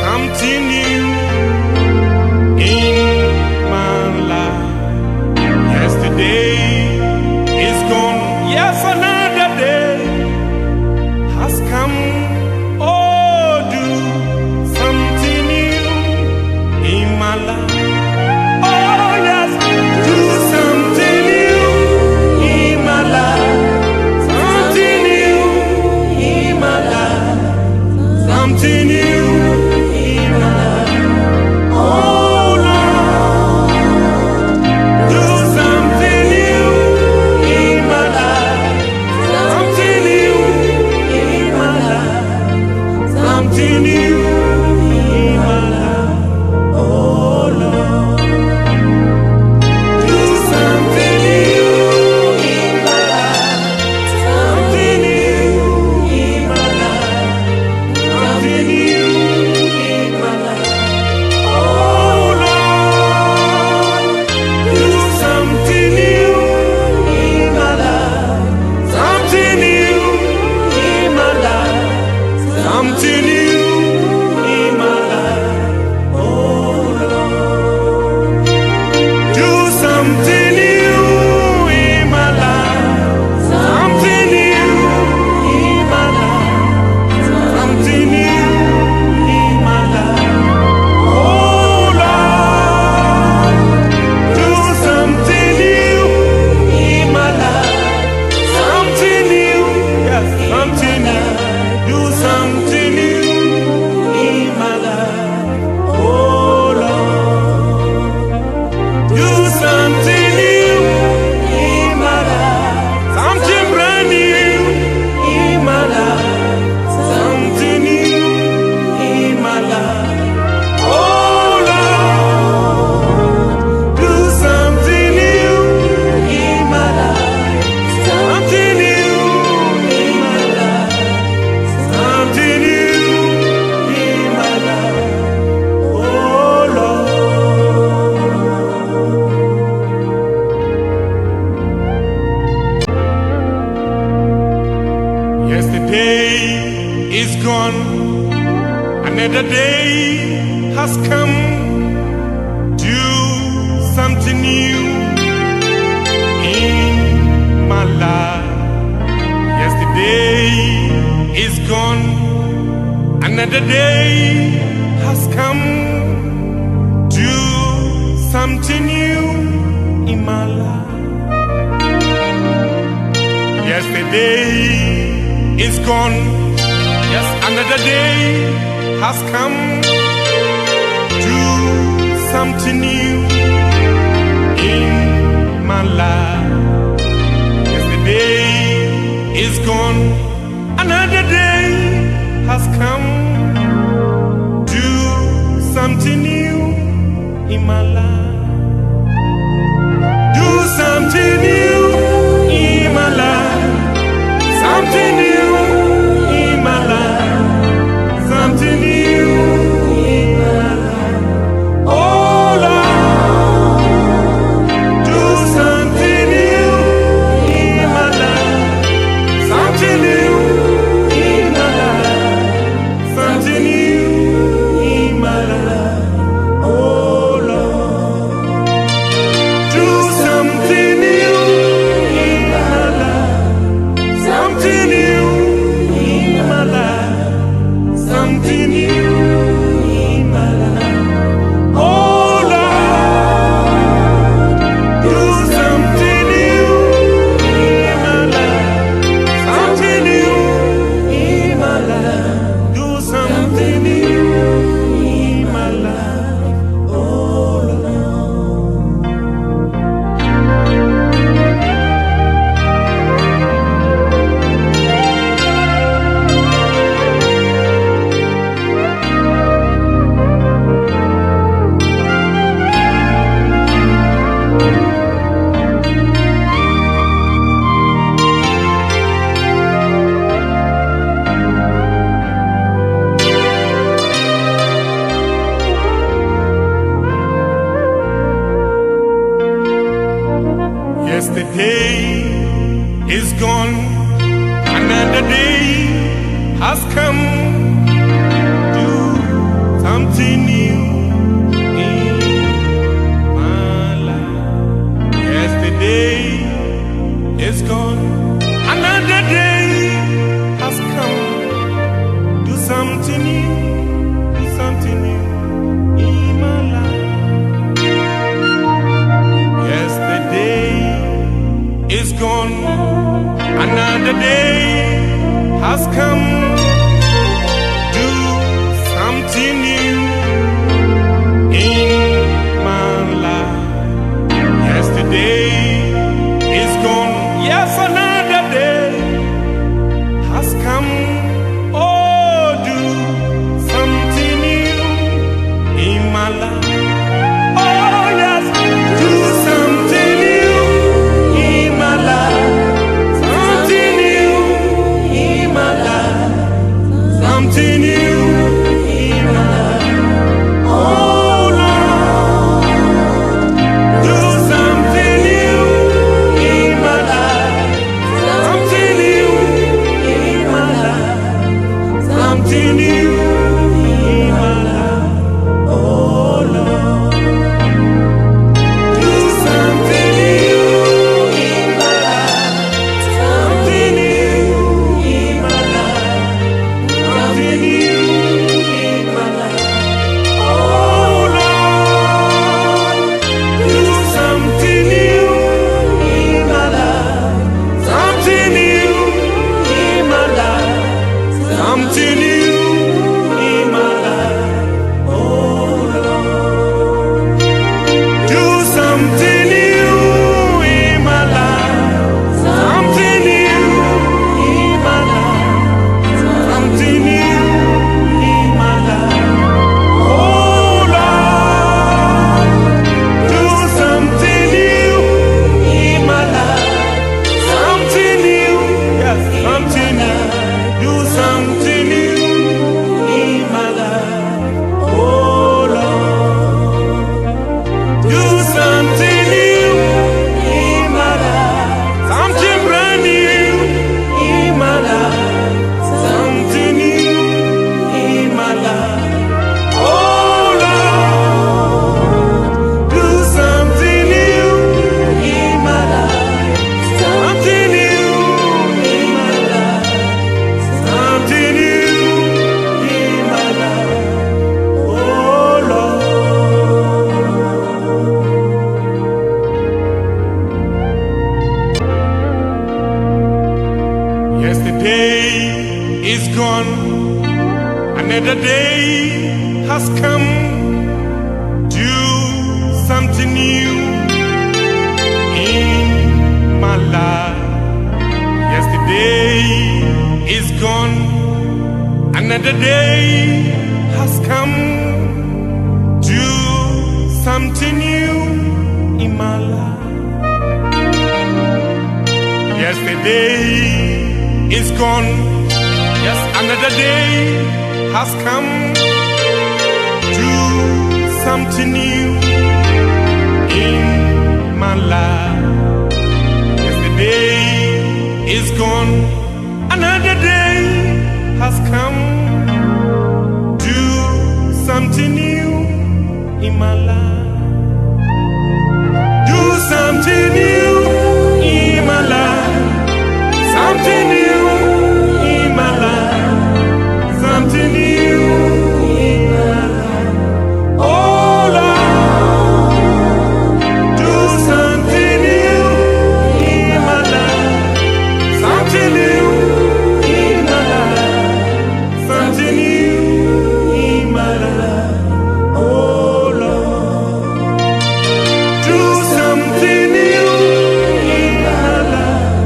something new in my life. Yesterday is gone, yes, another day has come. Oh, do something new in my life. Oh, yes, do something new in my life. Something new in my life. Something new in my life. Oh Lord, do something new in my life. Something new in my life. Something new in my life. Oh Lord, do something new in my life. Something new in my life. Something new in my life. Oh Lord, do something new in my life. Something new in my life. Something new in my life. Oh Lord, do something new in my life. Something new in my life. Something new in my life. Oh Lord, do something new in my life. Something new, yes, something new. Do something new Another day has come. Do something new in my life. Yesterday is gone. Another day has come. Do something new in my life. Yesterday is gone. Yes, another day has come. Do something new in my life. Yesterday is gone. Another day has come. Do something new in my life. Do something new in my life. Something new in my life. Something new in my life. Oh Lord, do something new in my life. Something new in my life. Something new in my life. Oh Lord, do something new in my life. Something new in my life. Something new in my life. Oh Lord, do something new in my life. Something new in my life. Do something new in my life. Oh Lord. Yesterday is gone. Another day has come. Do something new in my life. Yesterday is gone. Another day has come. Do something new. Do something new in my life. Yesterday is gone. Another day has come. Do something new in my life. Yesterday is gone. Yes, another day has come. Oh, do something new in my life. Oh, yes, do something new in my life. Something new in my life. Something new in my life. Oh Lord, do something new in my life. Something new in my life. Something new in my life. Oh Lord, do something new in my life. Something new in my life. Something new in my life. Oh Lord, do something new in my life. Something new in my life. Something new Another day has come. Do something new in my life. Yesterday is gone. Another day has come. Do something new in my life. Yesterday is gone. Yes, another day has come. Do something new in my life. Yesterday is gone. Another day has come. Do something new in my life. Do something new in my life. Something new in my life. Something new in my life. Oh Lord, do something new in my life. Something new in my life. Something new in my life. Oh Lord, do something new in my life.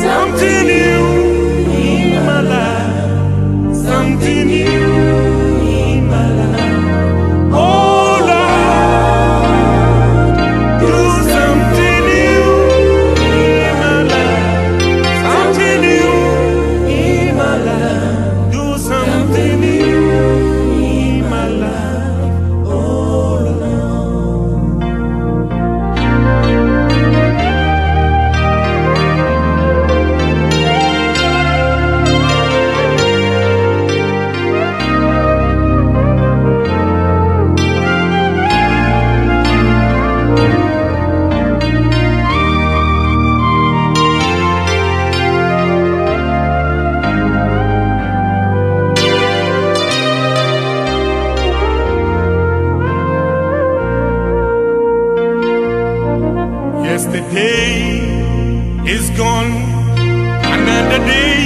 Something new in my life. Something new in my life. Oh Lord, do something new in my life. Something new in my life. Do something new in my life. Oh Lord. Yesterday is gone. Another day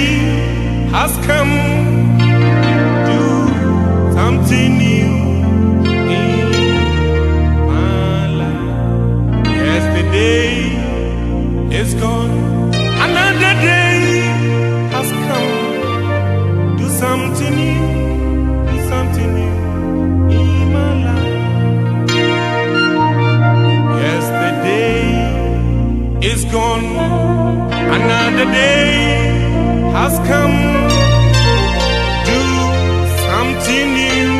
has come. Do something new in my life. Yesterday is gone. Another day has come. Do something new. Do something new in my life. Yesterday is gone. Another day has come. Do something new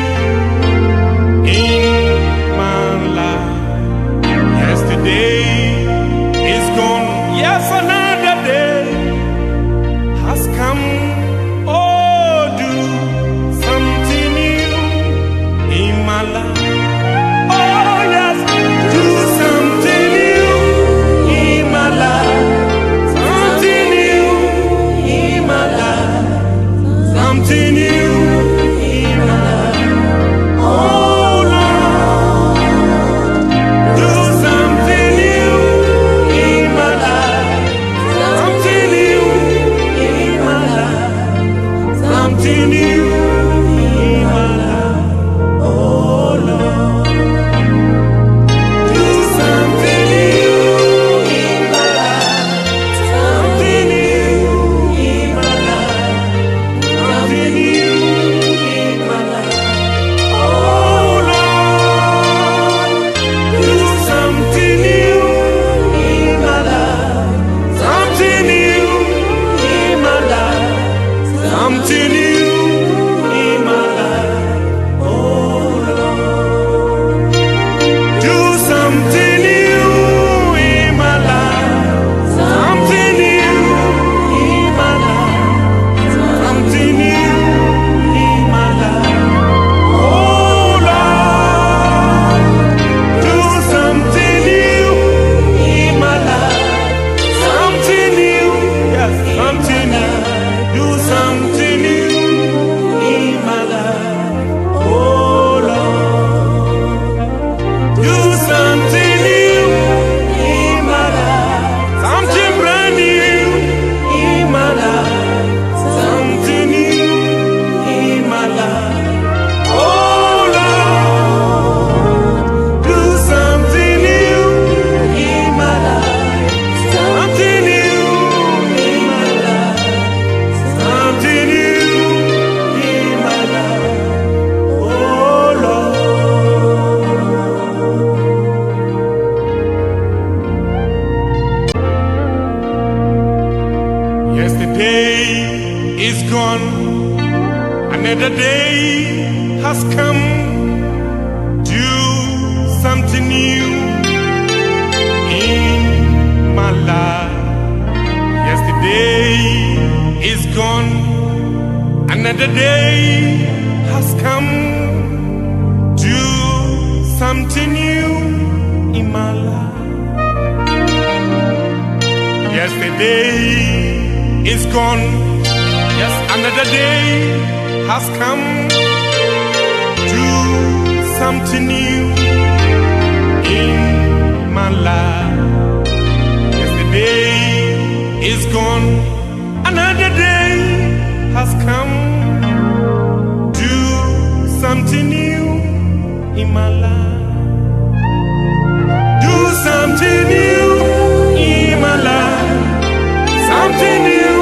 has come. Do something new in my life. Yesterday is gone. Another day has come. Do something new in my life. Yesterday is gone. Yes, another day has come. Do something new in my life. Yesterday is gone. Another day has come. Do something new in my life. Do something new in my life. Something new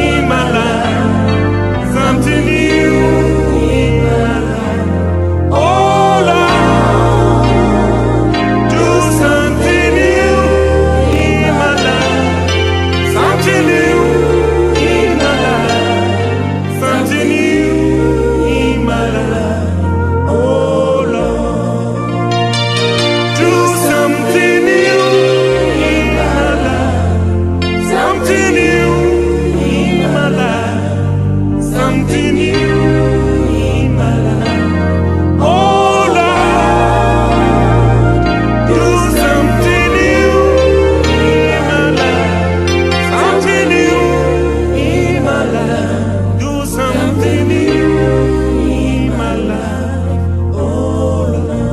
in my life. Something new in my life. Oh Lord, do something new in my life. Something new in my life. Something new in my life. Oh Lord, do something new in my life. Something new in my life. Something new in my life. Oh Lord, do something new in my life. Something new in my life. Do something new in my life. Oh Lord.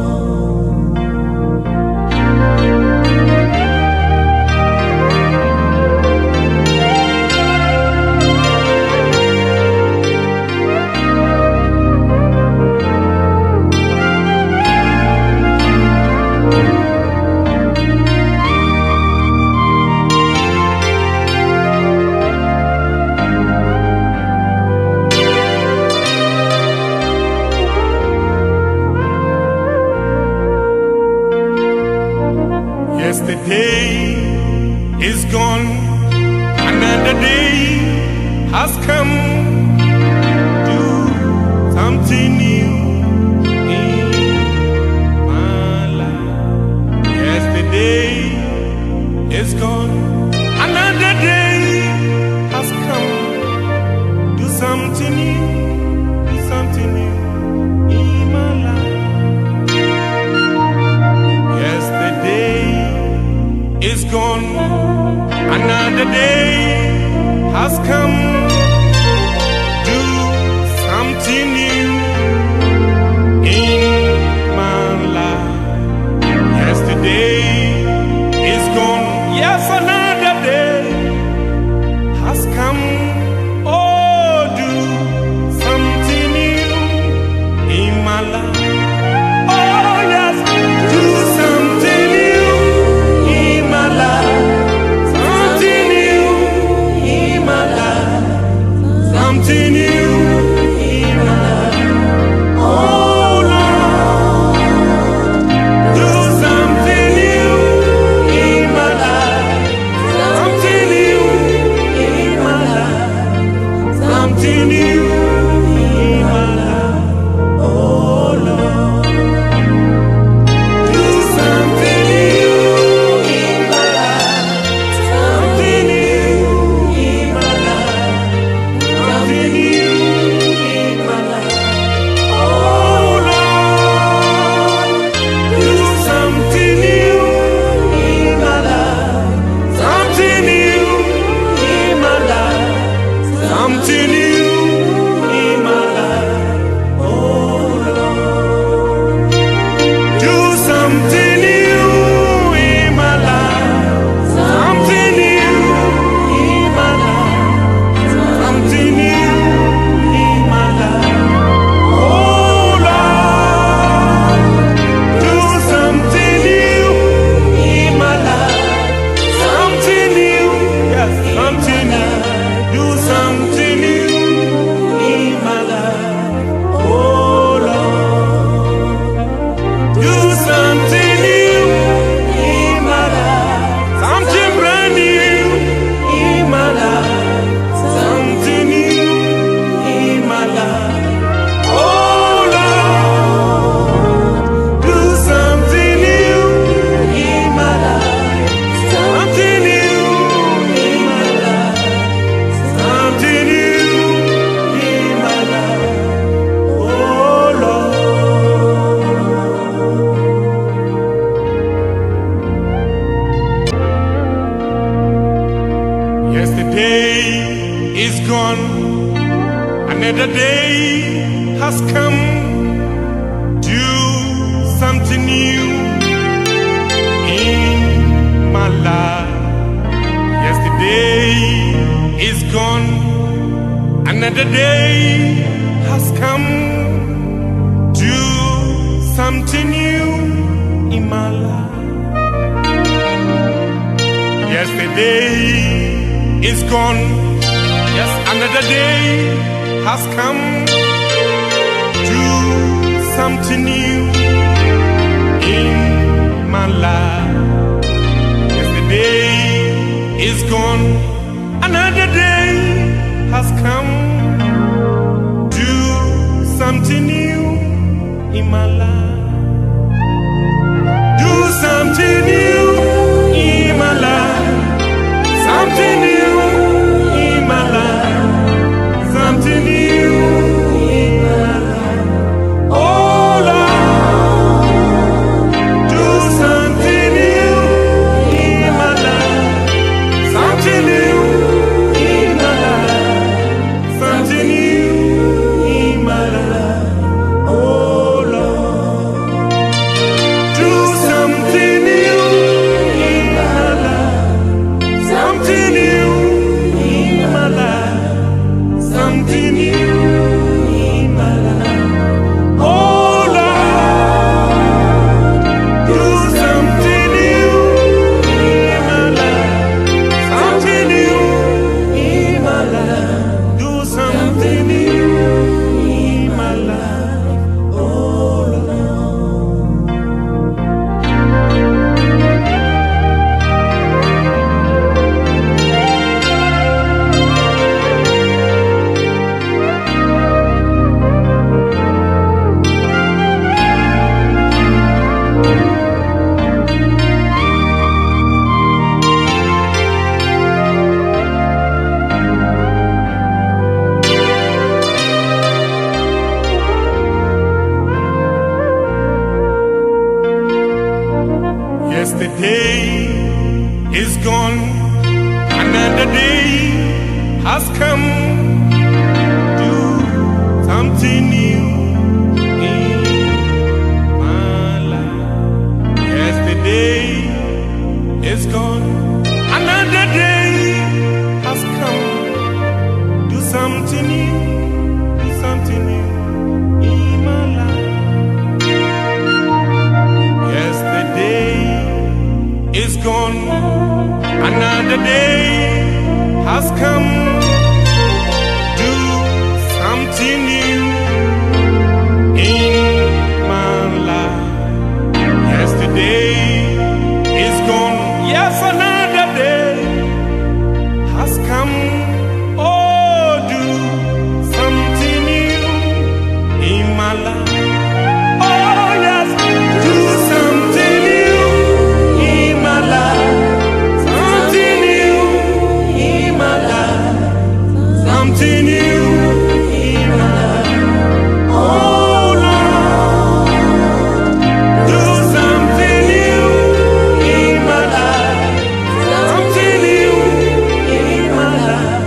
Yesterday is gone. Another day has come. Do something new in my life. Yesterday is gone. Another day has come. Do something new. Do something new in my life. Yesterday is gone. Another day has come. Do something new in my life. Yesterday is gone. Yes, another day has come. Oh, do something new in my life. Oh, yes, do something new in my life. Something new in my life. Something new in my life. Oh Lord, do something new in my life. Something new in my life. Something new in my life. Oh Lord. has come. Do something new in my life. Yesterday is gone, another day has come. Do something new in my life. Yesterday is gone, yes, another day has come. Do something new in my life. Yesterday is gone, another day has come. Do something new in my life. Do something new in my life. Something new in my life. Something new in my life. Oh Lord, do something new in my life. Something new in my life. Something new in my life. Oh Lord, do something new in my life. Something new in my life. Something new in my life. Oh Lord, do something new in my life. Something new in my life. Do something new in my life. Oh Lord. Yesterday is gone, another day has come. Do something new in my life. Yesterday is gone, another day has come. Do something new, do something new in my life. Yesterday is gone, another day has come. Do something new in my life. Yesterday is gone, yes, another day has come. Oh, do something new in my life. Oh, yes, do something new in my life. Something new in my life. Something new in my life. Oh Lord, do something new in my life. Something new in my life.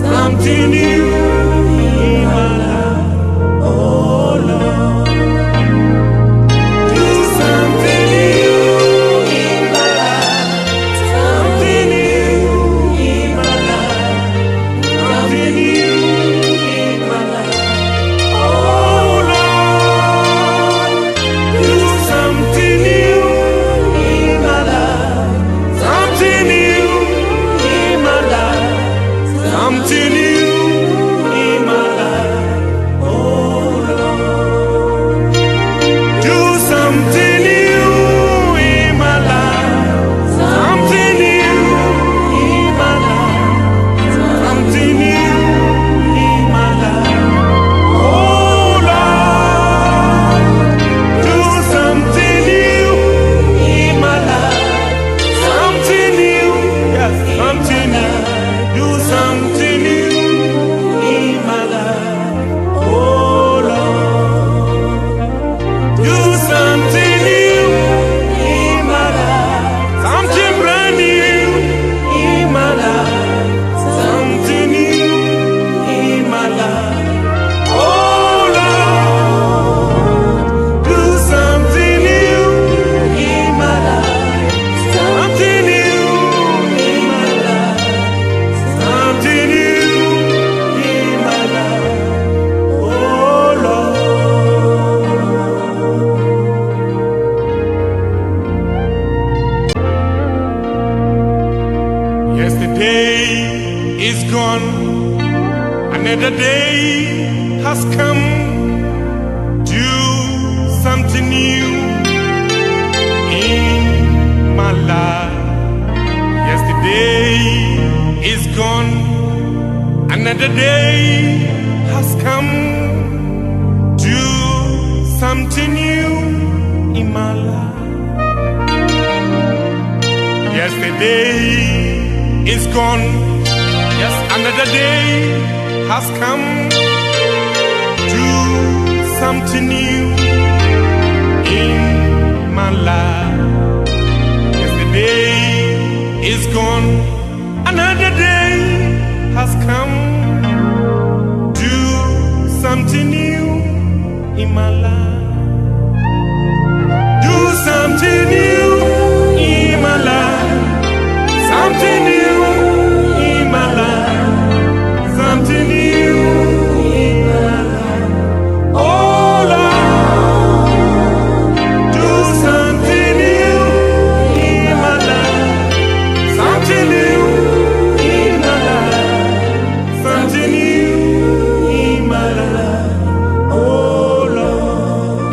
Something new in my life. Oh Lord. Another day has come. Do something new in my life. Yesterday is gone. Yes, another day has come. Do something new in my life. Yesterday is gone. Another day has come. Do something new in my life. Do something new in my life. Something new in my life. Something new in my life. Oh Lord, do something new in my life. Something new in my life. Something new in my life. Oh Lord.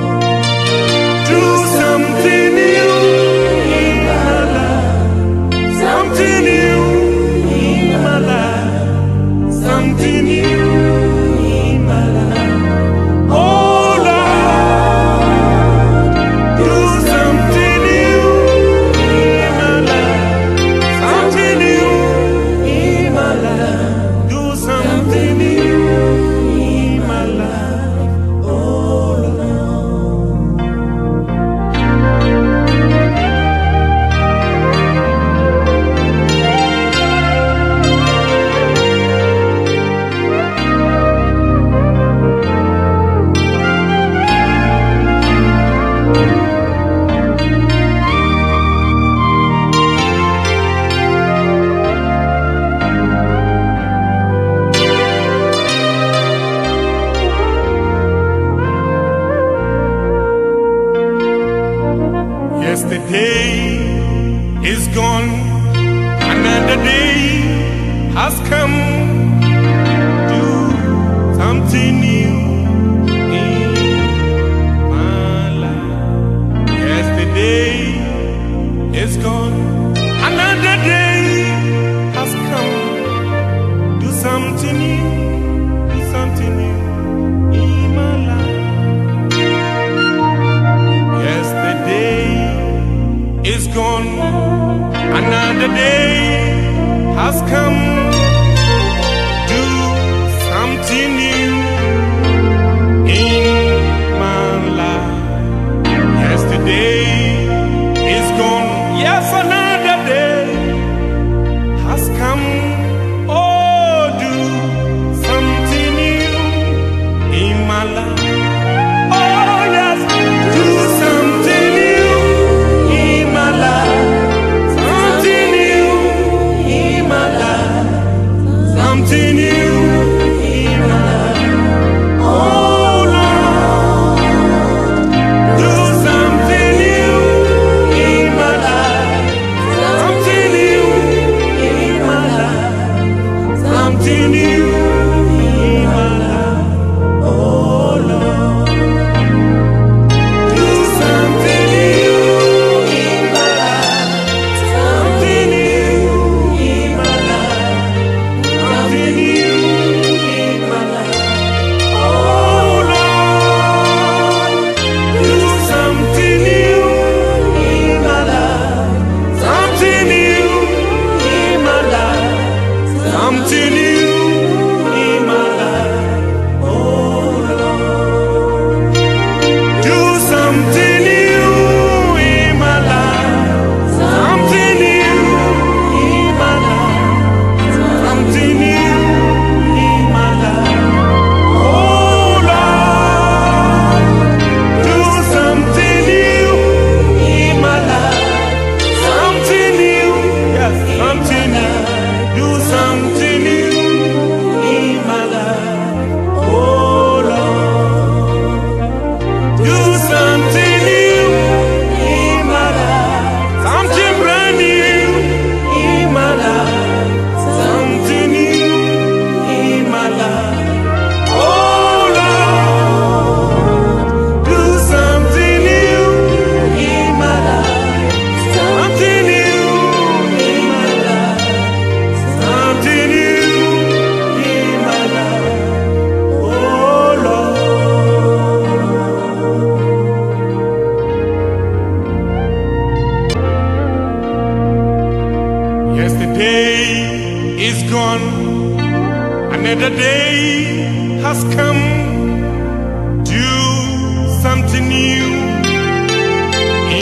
something new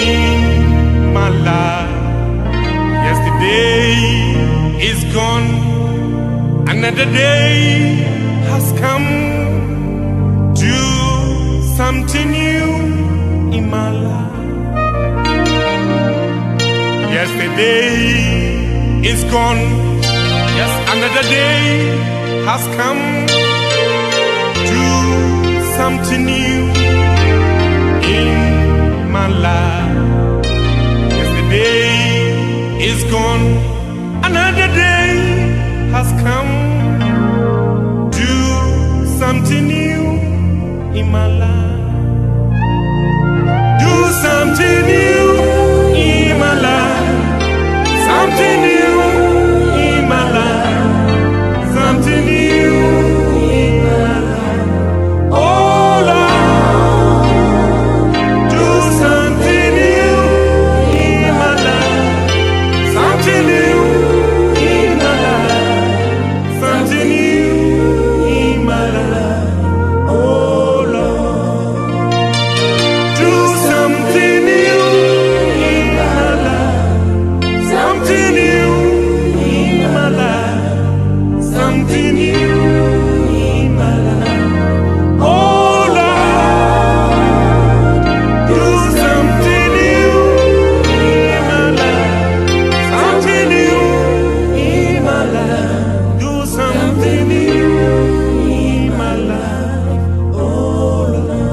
in my life. Yesterday is gone, another day has come. Do something new in my life. Yesterday is gone, yes, another day has come. Do something new in my life. Yesterday is gone, another day has come. Do something new in my life. Do something new in my life. Something new in my life. Something new in my life. Oh Lord, do something new in my life. Something new in my life. Something new in my life. Oh Lord, do something new in my life. Something new in my life. Something new in my life. Oh Lord, do something new in my life. Something new in my life. Do something new in my life. Oh Lord.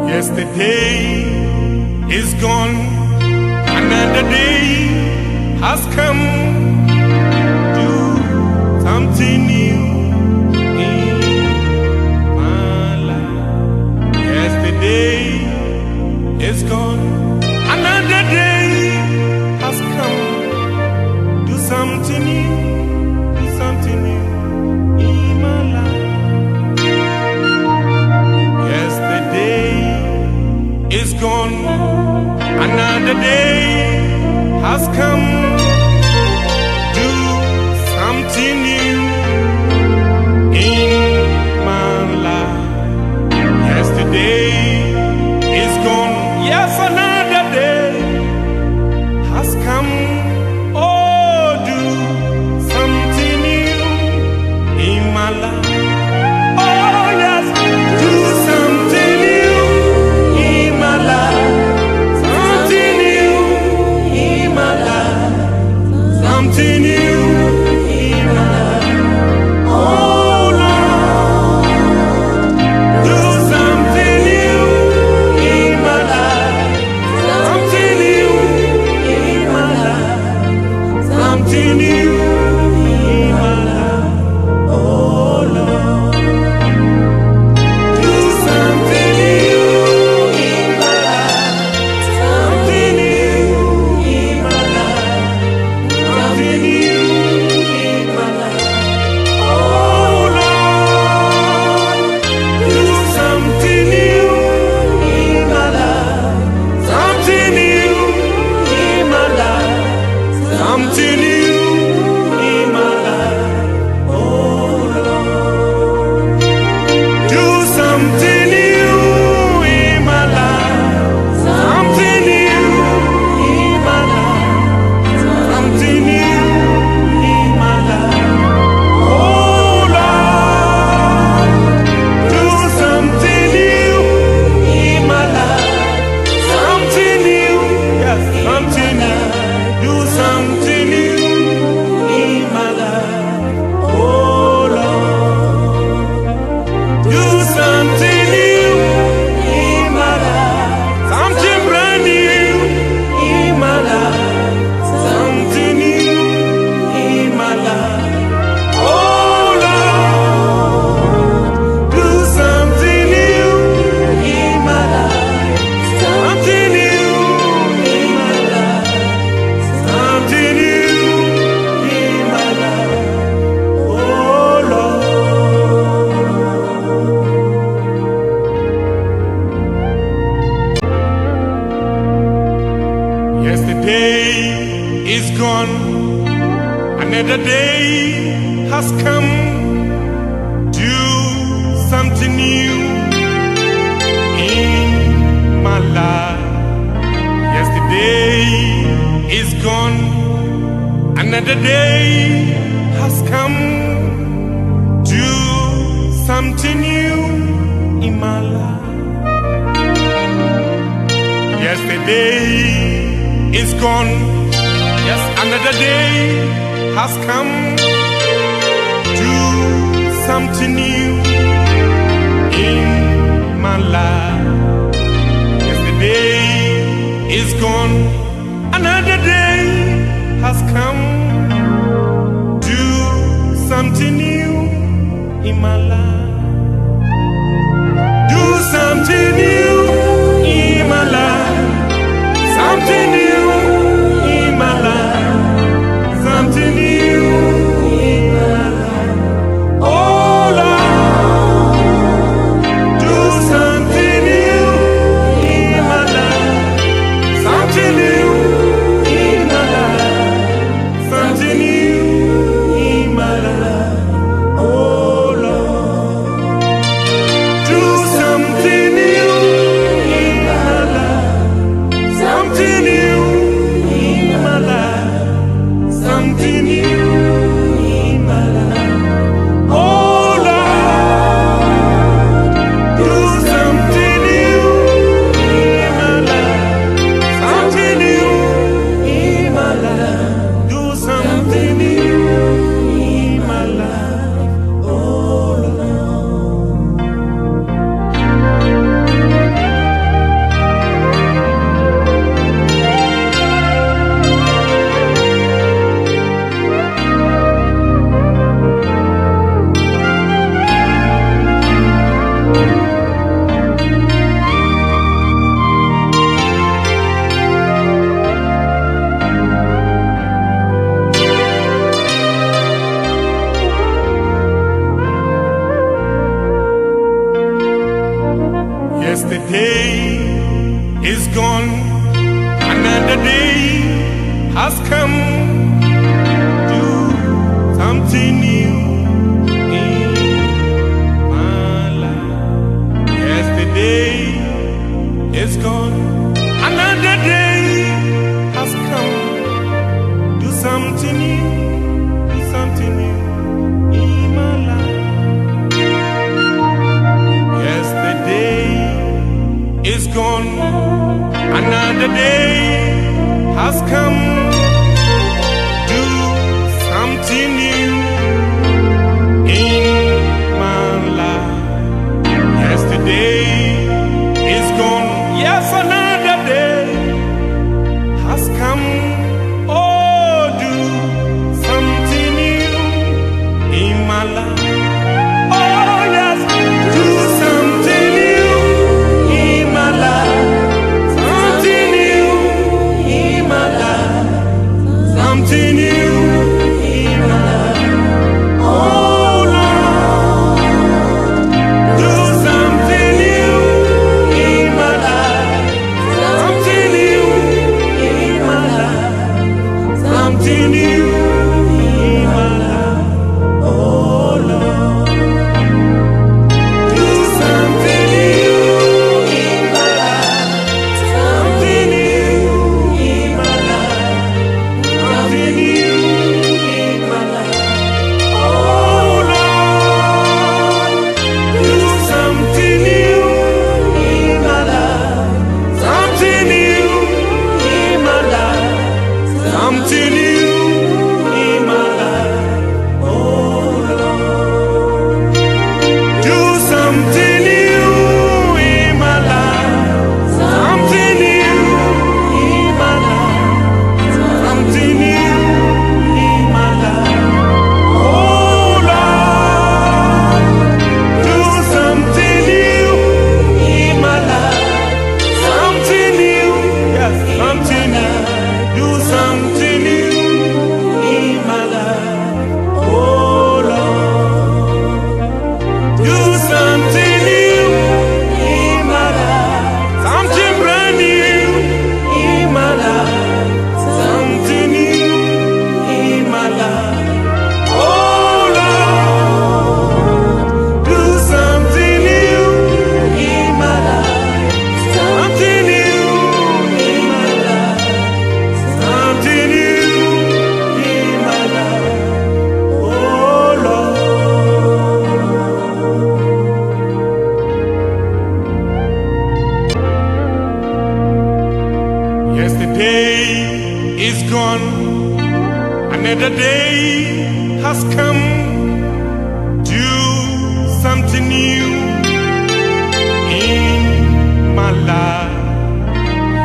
Yesterday is gone, another day has come. Do something new in my life. Yesterday is gone, another day has come. Do something new, do something new in my life. Yesterday is gone, another day has come. Do something new in my life. Yesterday is gone, yes, another day has come. Oh, do something new in my life. Oh, yes, do something new in my life. Something new in my life. new in my life. Yesterday is gone, another day has come. Do something new in my life. Yesterday is gone, yes, another day has come. Do something new in my life. Yesterday is gone, another day has come. Do something new in my life. Do something new in my life. Something new in my life. Something new in my life. Oh Lord, do something new in my life. Something new in my life. Something new in my life. Oh Lord, do something new in my life. Something new in my life. Something new in my life. Oh Lord, do something new in my life. Something new in my life. Do something new in my life. Oh Lord. Yesterday is gone, another day has come. Do something new in my life. Yesterday is gone, another day has come. Do something new, do something new in my life. Yesterday is gone, another day has come. Do something new in my life. Yesterday is gone, yes, another day has come. Oh, do something new in my life. Oh, yes, do something new in my life. Something new in my life. Something new in my life. Oh Lord, do something new day is gone, another day has come. Do something new in my life.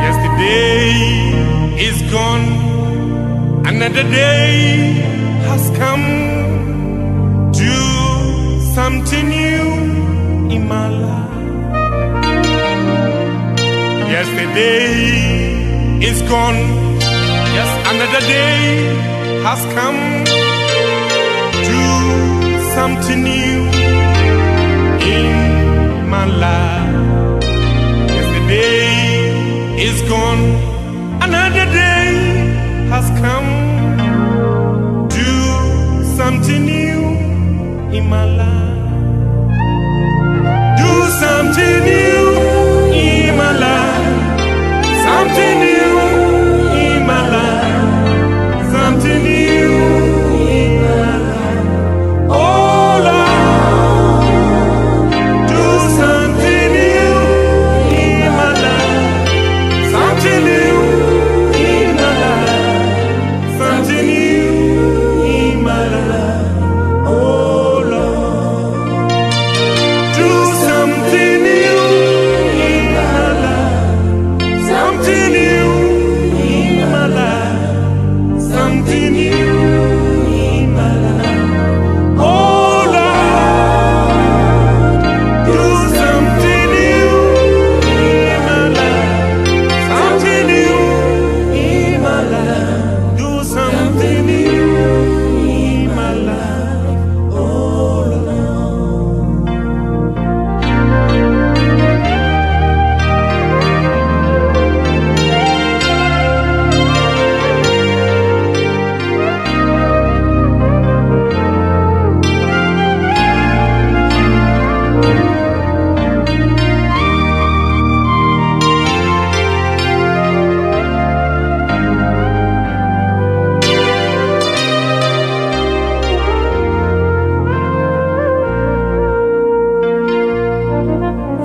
Yesterday is gone, another day has come. Do something new in my life. Yesterday is gone, yes, another day has come. Do something new in my life. Yesterday is gone, another day has come. Do something new in my life. Do something new in my life. Something new in my life. Something new in my life. Oh Lord, do something new in my life. Something new in my life. Something new in my life. Oh Lord, do something new in my life. Something new in my life. Something new in my life. Oh Lord, do something new in my life. Something new in my life. Do something new in my life. Oh Lord.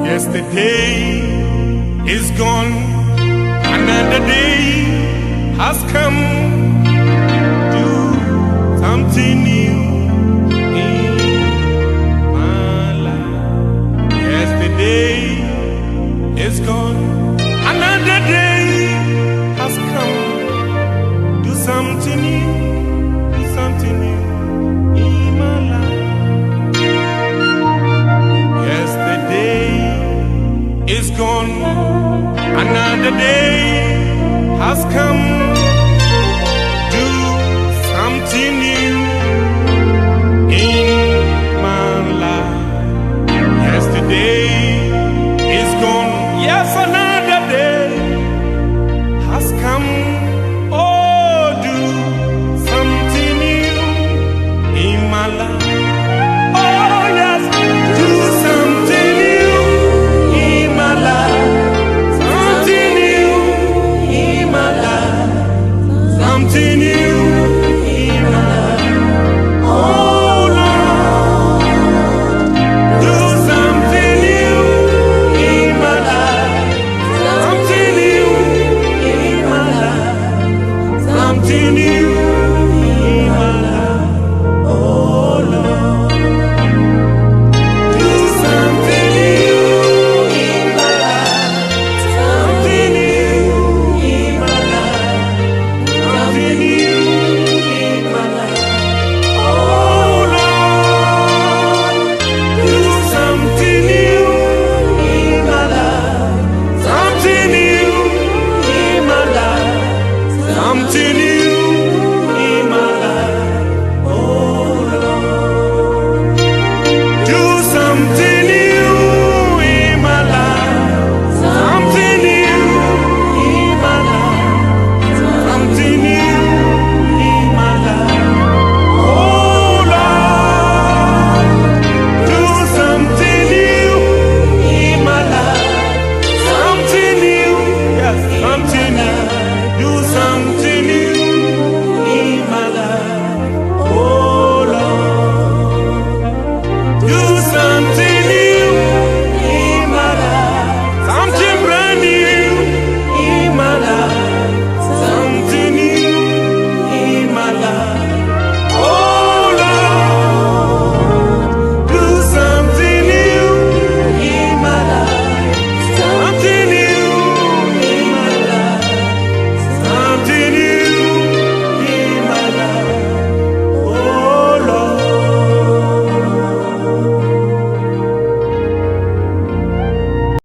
Yesterday is gone, another day has come. Do something new in my life. Yesterday is gone, another day has come. Do something new, do something new in my life. Yesterday is gone, another day has come.